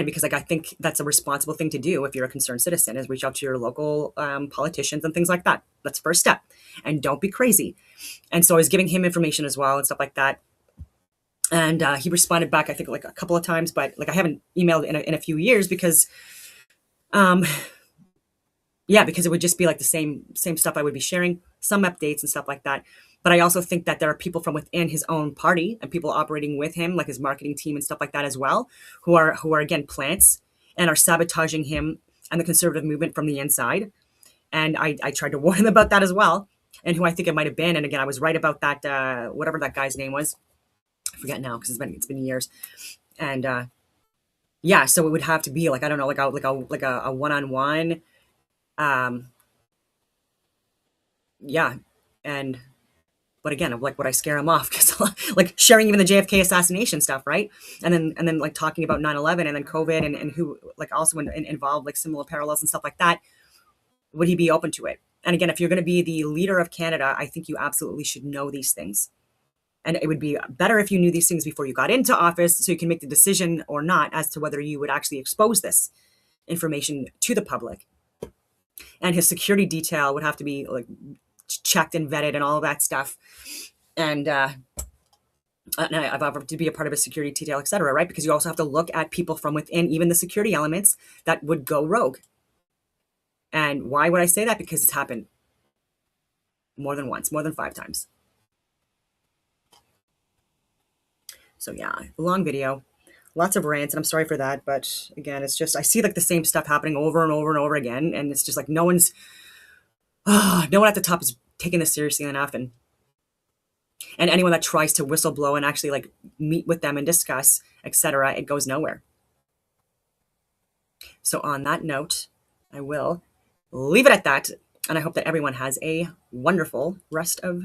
because like I think that's a responsible thing to do if you're a concerned citizen, is reach out to your local politicians and things like that. That's the first step, and don't be crazy. And so I was giving him information as well and stuff like that. And he responded back, I think, like a couple of times, but like I haven't emailed in a few years because, because it would just be like the same stuff I would be sharing, some updates and stuff like that. But I also think that there are people from within his own party and people operating with him, like his marketing team and stuff like that as well, who are again plants and are sabotaging him and the conservative movement from the inside. And I tried to warn him about that as well, and who I think it might have been. And again, I was right about that, whatever that guy's name was. I forget now because it's been years. And so it would have to be like, I don't know, like a one-on-one. And but again, like would I scare him off? Because like sharing even the JFK assassination stuff, right? And then like talking about 9/11 and then COVID and who like also involved like similar parallels and stuff like that. Would he be open to it? And again, if you're going to be the leader of Canada, I think you absolutely should know these things. And it would be better if you knew these things before you got into office so you can make the decision or not as to whether you would actually expose this information to the public. And his security detail would have to be like checked and vetted and all of that stuff. And I've offered to be a part of a security detail, et cetera, right? Because you also have to look at people from within, even the security elements that would go rogue. And why would I say that? Because it's happened more than once, more than 5 times. So yeah, long video, lots of rants, and I'm sorry for that. But again, it's just, I see like the same stuff happening over and over and over again. And it's just like no one at the top is taking this seriously enough. And anyone that tries to whistleblow and actually like meet with them and discuss, etc., it goes nowhere. So on that note, I will leave it at that. And I hope that everyone has a wonderful rest of